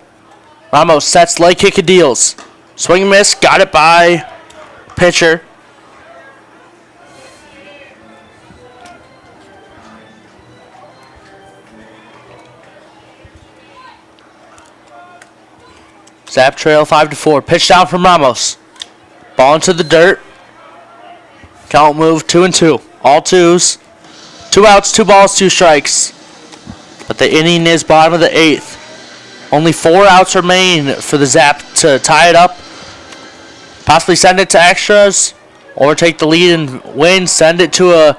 Ramos sets, leg kick and deals. Swing and miss, got it by pitcher. Zap trail 5-4. Pitch down from Ramos. Ball into the dirt. Count move 2-2. All 2s. 2 outs, 2 balls, 2 strikes. But the inning is bottom of the 8th. Only 4 outs remain for the Zap to tie it up. Possibly send it to extras. Or take the lead and win. Send it to a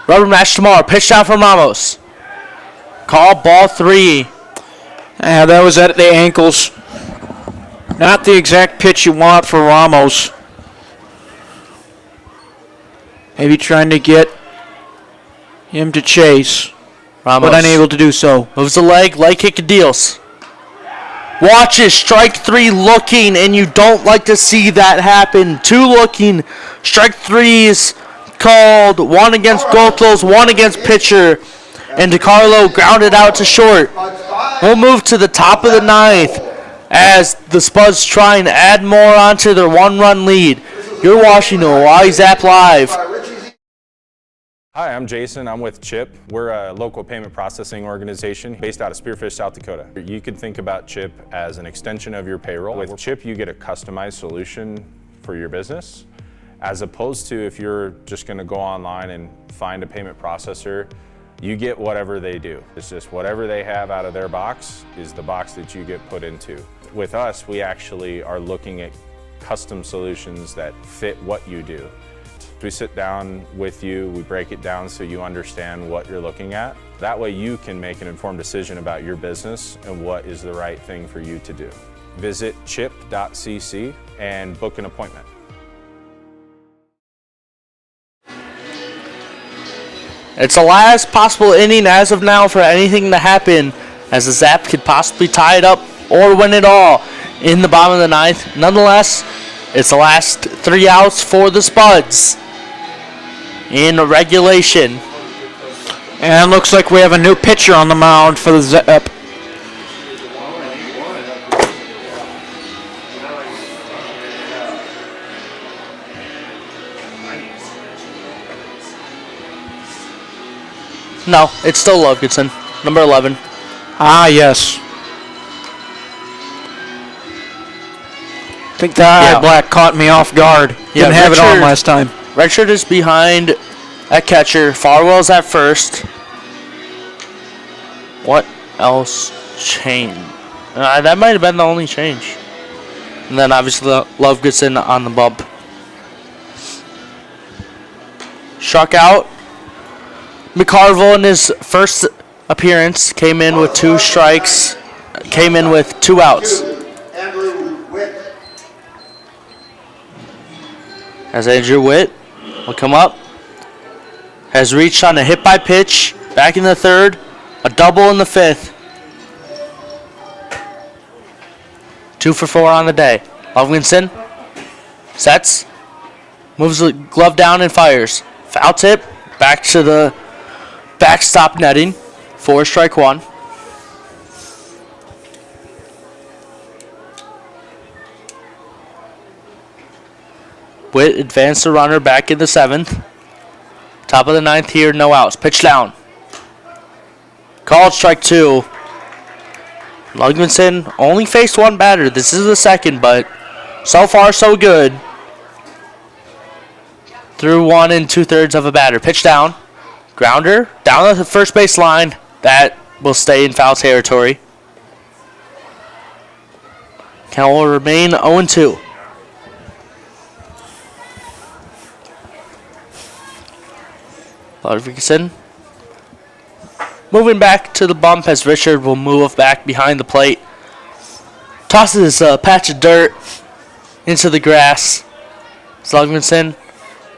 rubber match tomorrow. Pitch down from Ramos. Call ball 3. Yeah, that was at the ankles. Not the exact pitch you want for Ramos. Maybe trying to get him to chase, Ramos but unable to do so. moves the leg kick and deals. Watches strike 3 looking, and you don't like to see that happen. 2 looking, strike 3 is called. 1 against Goethals, 1 against pitcher, and DeCarlo grounded out to short. We'll move to the top of the 9th as the Spuds try and add more onto their 1-run lead. You're watching the Oahe Zap Live. Hi, I'm Jason. I'm with CHIP. We're a local payment processing organization based out of Spearfish, South Dakota. You could think about CHIP as an extension of your payroll. With CHIP, you get a customized solution for your business, as opposed to if you're just going to go online and find a payment processor, you get whatever they do. It's just whatever they have out of their box is the box that you get put into. With us, we actually are looking at custom solutions that fit what you do. We sit down with you, we break it down so you understand what you're looking at. That way you can make an informed decision about your business and what is the right thing for you to do. Visit chip.cc and book an appointment. It's the last possible inning as of now for anything to happen, as the Zap could possibly tie it up or win it all in the bottom of the 9th. Nonetheless, it's the last 3 outs for the Spuds in regulation. And looks like we have a new pitcher on the mound for the Zap. No, it's still Lovegoodson, number 11. Ah, yes. I think the eye black caught me off guard. Didn't have it on last time. Redshirt is behind at catcher. Farwell's at first. What else changed? That might have been the only change. And then obviously Lovegoodson on the bump. Struck out. McCarville in his first appearance came in with 2 strikes. Came in with 2 outs. As Andrew Witt will come up. Has reached on a hit by pitch. Back in the 3rd. A double in the 5th. 2 for 4 on the day. Lovegoodson sets. Moves the glove down and fires. Foul tip. Back to the Backstop netting. 4 strike 1. Witt advanced the runner back in the 7th. Top of the 9th here, no outs. Pitch down. Called strike 2. Lugmanson only faced 1 batter. This is the 2nd, but so far so good. Through 1 2/3 of a batter. Pitch down. Grounder down the first base line. That will stay in foul territory. Count will remain 0-2. Ludvigsen moving back to the bump as Richard will move back behind the plate. Tosses a patch of dirt into the grass. Slugmanson,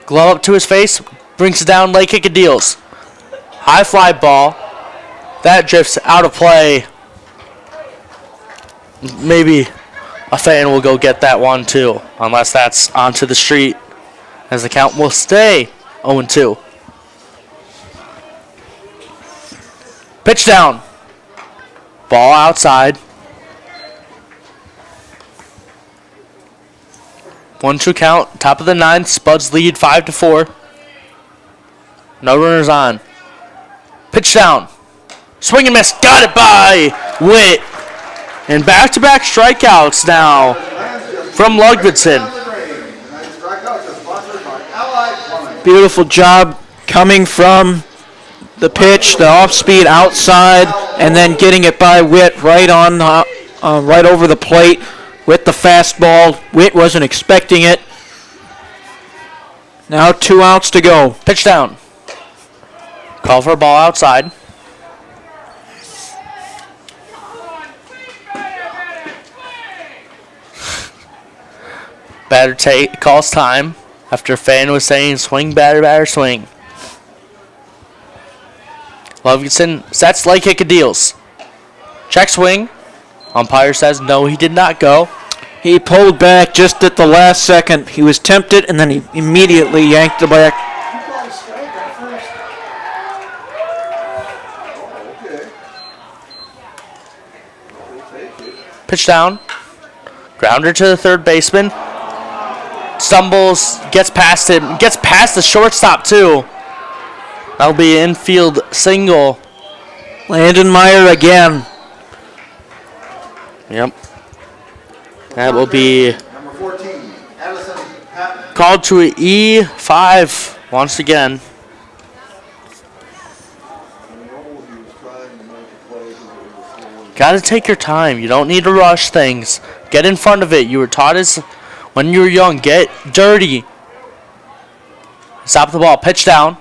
glove up to his face, brings it down, leg kick and deals. High fly ball. That drifts out of play. Maybe a fan will go get that one too, unless that's onto the street, as the count will stay 0-2. Pitch down. Ball outside. 1-2 count. Top of the 9th. Spuds lead 5-4. No runners on. Pitch down. Swing and miss. Got it by Witt. And back-to-back strikeouts now from Ludvigsen. Beautiful job coming from the pitch, the off-speed outside, and then getting it by Witt right on, right over the plate with the fastball. Witt wasn't expecting it. Now 2 outs to go. Pitch down. Call for a ball outside. Batter calls time after fan was saying swing, batter, batter, swing. Ludvigsen sets, leg kick and deals. Check swing. Umpire says no, he did not go. He pulled back just at the last second. He was tempted, and then he immediately yanked the back. Pitch down. Grounder to the third baseman. Stumbles, gets past him, gets past the shortstop too. That'll be an infield single. Landon Meyer again. Yep. That will be Number 14, Addison Patton. called to an E5 once again. Gotta take your time. You don't need to rush things. Get in front of it. You were taught as when you were young, get dirty. Stop the ball. Pitch down.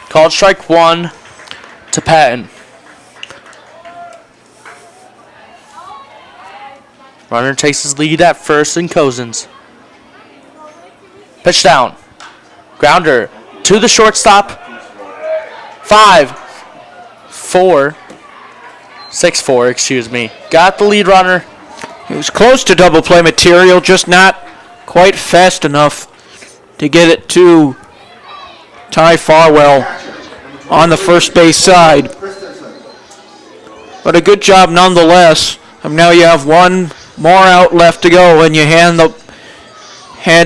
Called strike 1 to Patton. Runner takes his lead at first and Cozens. Pitch down. Grounder to the shortstop. 6-4, excuse me. Got the lead runner. He was close to double play material, just not quite fast enough to get it to Ty Farwell on the first base side. But a good job nonetheless. Now you have 1 more out left to go, and you hand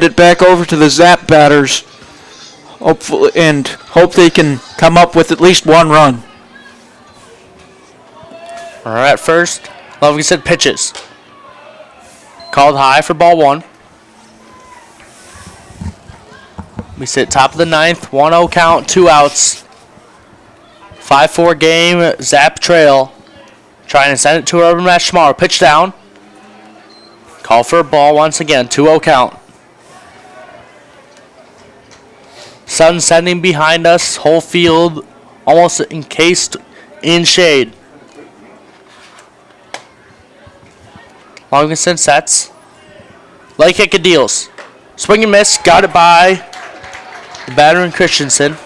it back over to the Zap batters. Hopefully, and hope they can come up with at least 1 run. All right, at first, Ludvigsen pitches. Called high for ball 1. We sit top of the 9th, 1-0 count, 2 outs. 5-4 game, Zap trail. Trying to send it to Urban Match tomorrow. Pitch down. Call for a ball once again, 2-0 count. Sun setting behind us, whole field almost encased in shade. Longison sets. Leg kick and deals. Swing and miss. Got it by the batter in Christensen.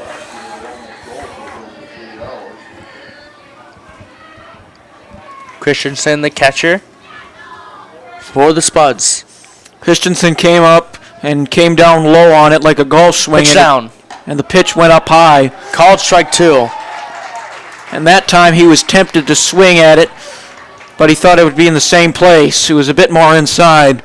Christensen, the catcher for the Spuds. Christensen came up and came down low on it like a golf swing. Pitch down. and the pitch went up high. Called strike 2. And that time he was tempted to swing at it, but he thought it would be in the same place. He was a bit more inside.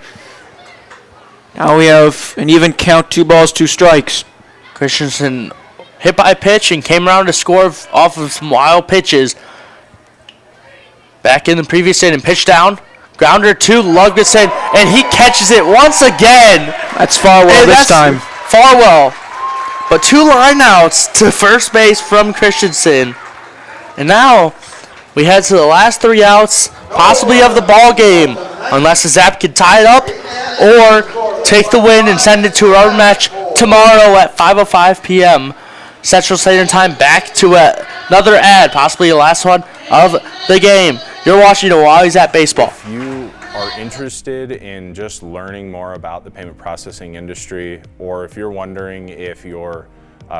Now we have an even count, 2 balls, 2 strikes. Christensen hit by a pitch and came around to score off of some wild pitches. Back in the previous inning, pitch down, grounder to Ludvigsen, and he catches it once again. That's Farwell this time. Farwell. But 2 lineouts to first base from Christensen. And now we head to the last 3 outs, possibly of the ball game, unless the Zap can tie it up or take the win and send it to a rubber match tomorrow at 5:05 p.m. Central Standard Time. Back to another ad, possibly the last one of the game. You're watching Oahe Zap Baseball. If you are interested in just learning more about the payment processing industry, or if you're wondering if your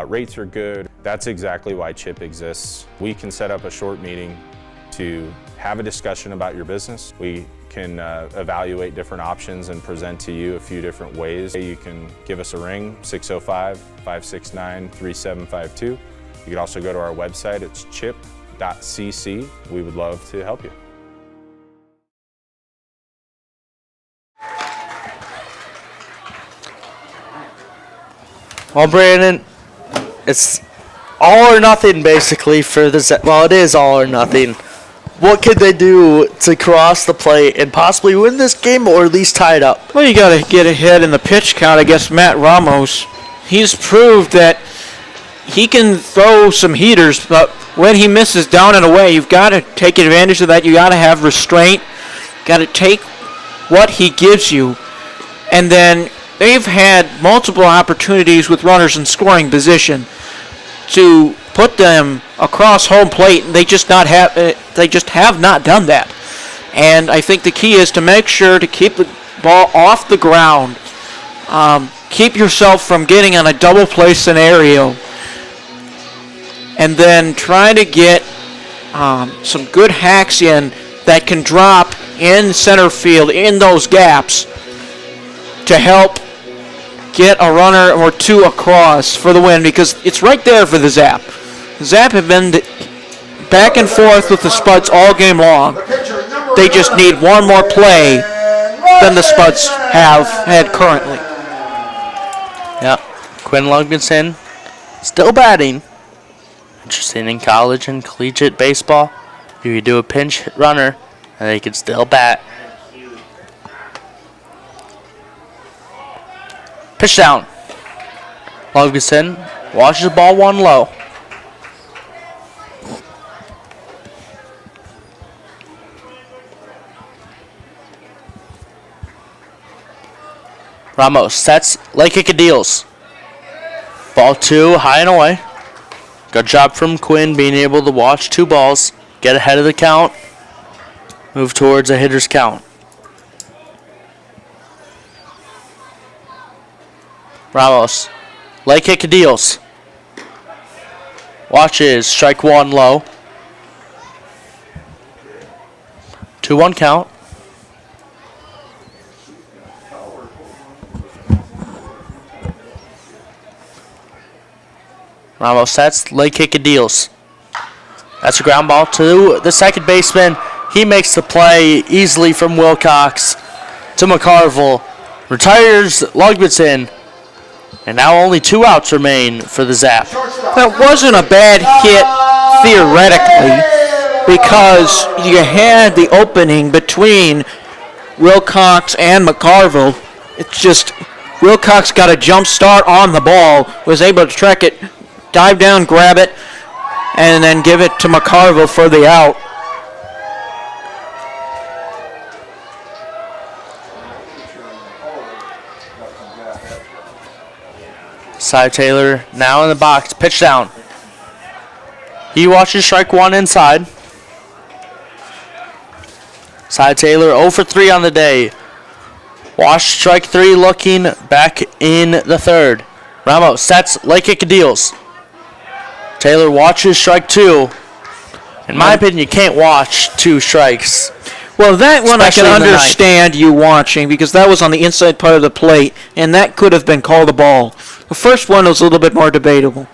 rates are good, that's exactly why CHIP exists. We can set up a short meeting to have a discussion about your business. We can evaluate different options and present to you a few different ways. You can give us a ring, 605-569-3752. You can also go to our website, it's chip.cc. We would love to help you. Well, Brandon, it's all or nothing basically for the Zap. Well, it is all or nothing. What could they do to cross the plate and possibly win this game or at least tie it up? Well, you got to get ahead in the pitch count against Matt Ramos. He's proved that he can throw some heaters, but when he misses down and away, you've got to take advantage of that. You got to have restraint. Got to take what he gives you. And then they've had multiple opportunities with runners in scoring position to put them across home plate, and they just have not done that. And I think the key is to make sure to keep the ball off the ground. Keep yourself from getting on a double play scenario, and then try to get some good hacks in that can drop in center field in those gaps to help get a runner or 2 across for the win, because it's right there for the Zap. The Zap have been back and forth with the Spuds all game long. They just need one more play than the Spuds have had currently. Yep. Quinn Ludvigsen still batting. Interesting in college and collegiate baseball. You could do a pinch hit runner and they could still bat. Pitch down. Ludvigsen watches the ball 1 low. Ramos sets, leg kick and deals. Ball 2, high and away. Good job from Quinn being able to watch 2 balls, get ahead of the count, move towards a hitter's count. Ramos, leg kick and deals. Watches, strike 1 low. 2-1 count. Ramos sets, leg kick and deals. That's a ground ball to the second baseman. He makes the play easily from Wilcox to McCarville. Retires Ludvigsen. And now only 2 outs remain for the Zap. That wasn't a bad hit theoretically, because you had the opening between Wilcox and McCarville. It's just Wilcox got a jump start on the ball, was able to track it, dive down, grab it, and then give it to McCarville for the out. Cy Taylor now in the box. Pitch down. He watches strike 1 inside. Cy Taylor 0 for 3 on the day. Watch strike 3 looking back in the third. Ramos sets, leg kick and deals. Taylor watches strike 2. In my opinion, you can't watch 2 strikes. Well, that one I can Especially in the ninth. understand you watching because that was on the inside part of the plate, and that could have been called a ball. The first one was a little bit more debatable.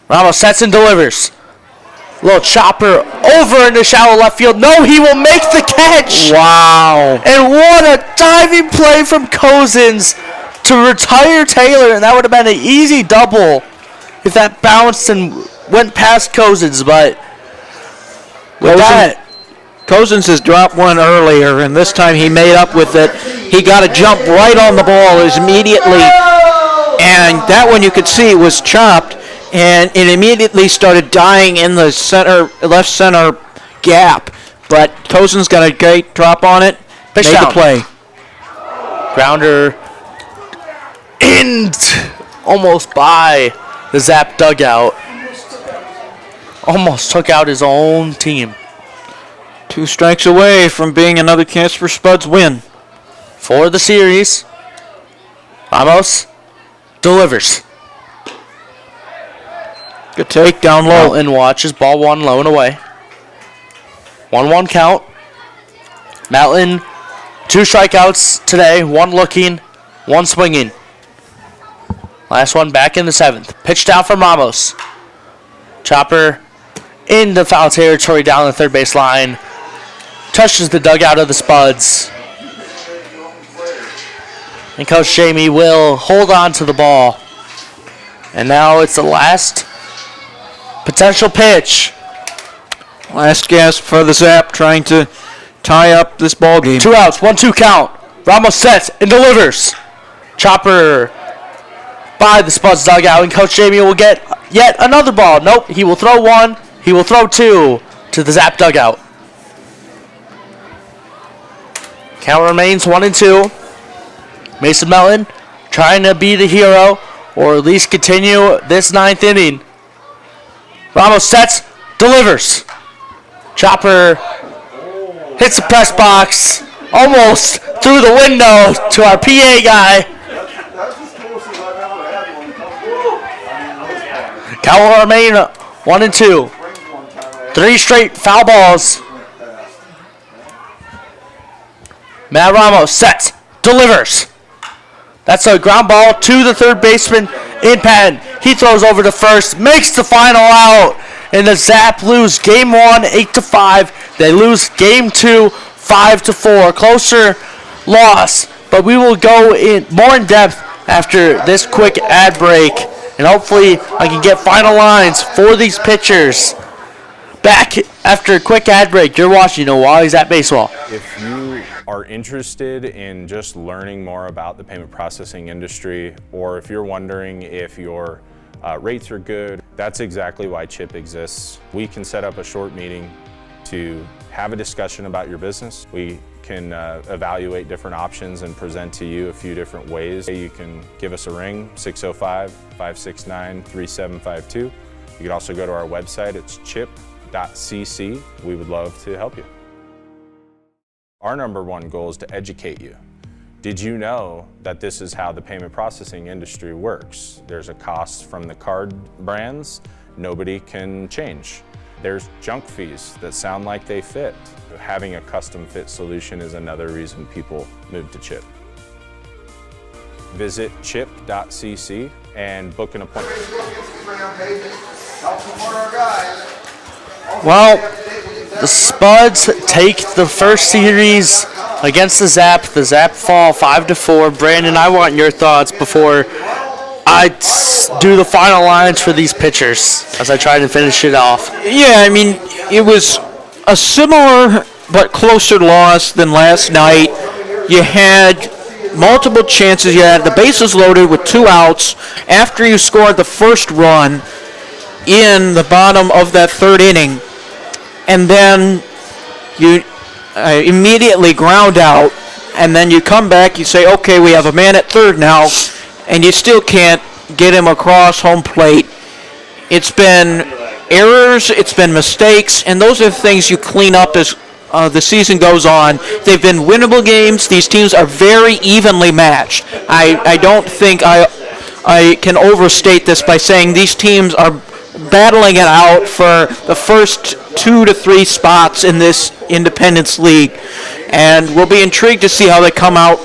Ramos sets and delivers. Little chopper over into shallow left field. No, he will make the catch. Wow. And what a diving play from Cozens to retire Taylor, and that would have been an easy double if that bounced and went past Cozens, but with that, Cozens has dropped one earlier, and this time he made up with it. He got a jump right on the ball immediately, and that one you could see was chopped, and it immediately started dying in the left center gap. But Cozens got a great drop on it, Pitch made down. the play. grounder in almost by the Zap dugout. Almost took out his own team. 2 strikes away from being another Casper Spuds win. For the series, Ramos delivers. Good take down low. Melton watches ball 1 low and away. 1-1 count. Melton, 2 strikeouts today, 1 looking, 1 swinging. Last one back in the 7th. Pitch down from Ramos. Chopper into foul territory down the third base line. Touches the dugout of the Spuds. And Coach Jamie will hold on to the ball. And now it's the last potential pitch. Last gasp for the Zap trying to tie up this ball game. 2 outs, 1-2 count. Ramos sets and delivers. Chopper by the Spuds dugout, and Coach Jamie will get yet another ball. Nope, he will throw 1. He will throw 2 to the Zap dugout. Count remains 1-2. Mason Melton trying to be the hero, or at least continue this 9th inning. Ramos sets, delivers. Chopper hits the press box, almost through the window to our PA guy. That's as close as I've ever had one come through. Count will remain 1-2. 3 straight foul balls. Matt Ramos sets, delivers. That's a ground ball to the third baseman in Patton. He throws over to first, makes the final out, and the Zap lose game 1, 8-5. They lose game 2, 5-4. Closer loss, but we will go in more in depth after this quick ad break, and hopefully I can get final lines for these pitchers. Back after a quick ad break, you're watching Oahe Zap Baseball. If you are interested in just learning more about the payment processing industry, or if you're wondering if your rates are good, that's exactly why CHIP exists. We can set up a short meeting to have a discussion about your business. We can evaluate different options and present to you a few different ways. You can give us a ring, 605-569-3752. You can also go to our website, it's chip.cc. We would love to help you. Our #1 goal is to educate you. Did you know that this is how the payment processing industry works? There's a cost from the card brands nobody can change. There's junk fees that sound like they fit. Having a custom fit solution is another reason people move to CHIP. Visit chip.cc and book an appointment. Help support our guys. Well, the Spuds take the first series against the Zap. The Zap fall 5-4. Brandon, I want your thoughts before I do the final lines for these pitchers as I try to finish it off. Yeah, I mean, it was a similar but closer loss than last night. You had multiple chances. You had the bases loaded with 2 outs after you scored the first run in the bottom of that 3rd inning. And then you immediately ground out, and then you come back, you say, okay, we have a man at 3rd now, and you still can't get him across home plate. It's been errors, it's been mistakes, and those are the things you clean up as the season goes on. They've been winnable games. These teams are very evenly matched. I don't think I can overstate this by saying these teams are battling it out for the first 2 to 3 spots in this Independence League. And we'll be intrigued to see how they come out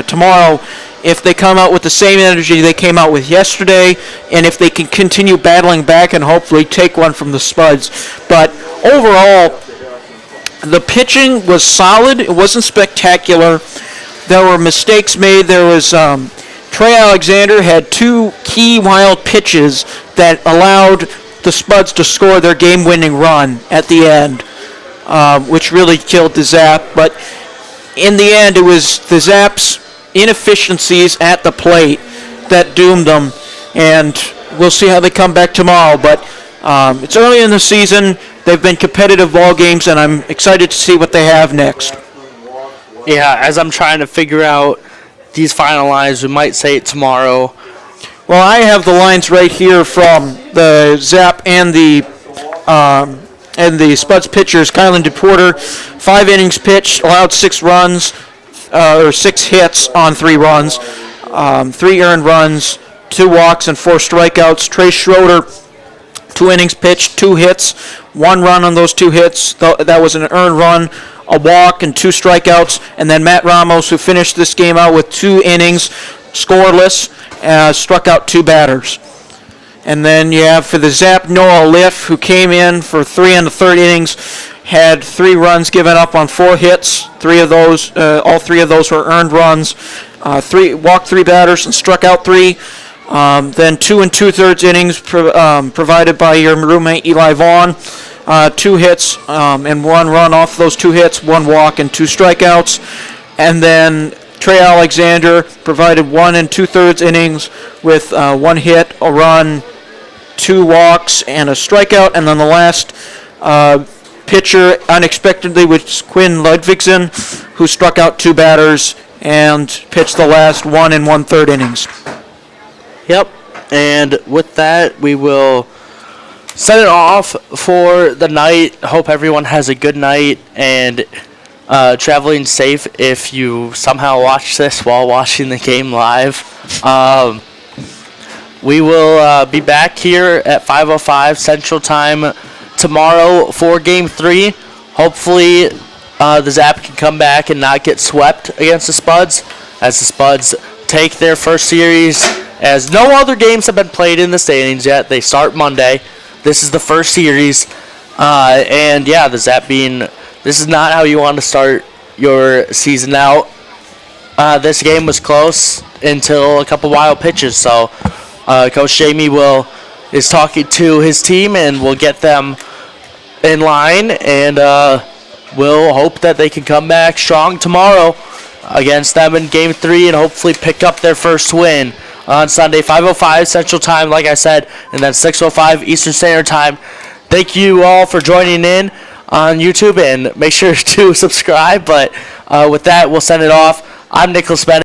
tomorrow, if they come out with the same energy they came out with yesterday, and if they can continue battling back and hopefully take one from the Spuds. But overall, the pitching was solid. It wasn't spectacular. There were mistakes made. There was Trey Alexander had 2 key wild pitches that allowed the Spuds to score their game-winning run at the end, which really killed the Zap. But in the end, it was the Zap's inefficiencies at the plate that doomed them, and we'll see how they come back tomorrow. But it's early in the season. They've been competitive ball games, and I'm excited to see what they have next. Yeah, as I'm trying to figure out these final lines, we might say it tomorrow. Well, I have the lines right here from the Zap and the Spuds pitchers. Kylan DePorter, 5 innings pitched, allowed 6 runs, or 6 hits on 3 runs, 3 earned runs, 2 walks, and 4 strikeouts. Trey Schroeder, 2 innings pitched, 2 hits, 1 run on those 2 hits. That was an earned run, a walk, and 2 strikeouts. And then Matt Ramos, who finished this game out with 2 innings, scoreless, struck out 2 batters. And then you have for the Zap, Noah Liff, who came in for 3 and the 3rd innings, had 3 runs given up on 4 hits. 3 of those, all 3 of those were earned runs. Walked 3 batters and struck out 3. Then 2 2/3 innings provided by your roommate Eli Vaughn. 2 hits and 1 run off those 2 hits, 1 walk and 2 strikeouts. And then Trey Alexander provided 1 2/3 innings with 1 hit, a run, 2 walks, and a strikeout. And then the last pitcher unexpectedly was Quinn Ludvigsen, who struck out 2 batters and pitched the last 1 1/3 innings. Yep, and with that, we will set it off for the night. Hope everyone has a good night, and traveling safe if you somehow watch this while watching the game live. We will be back here at 5:05 Central Time tomorrow for Game 3. Hopefully, the Zap can come back and not get swept against the Spuds, as the Spuds take their first series, as no other games have been played in the standings yet. They start Monday. This is the first series. And yeah, the Zap this is not how you want to start your season out. This game was close until a couple wild pitches. So Coach Jamie is talking to his team and will get them in line, and we'll hope that they can come back strong tomorrow against them in Game 3 and hopefully pick up their first win on Sunday, 5:05 Central Time, like I said, and then 6:05 Eastern Standard Time. Thank you all for joining in on YouTube, and make sure to subscribe. But with that, we'll send it off. I'm Nicholas Bennett.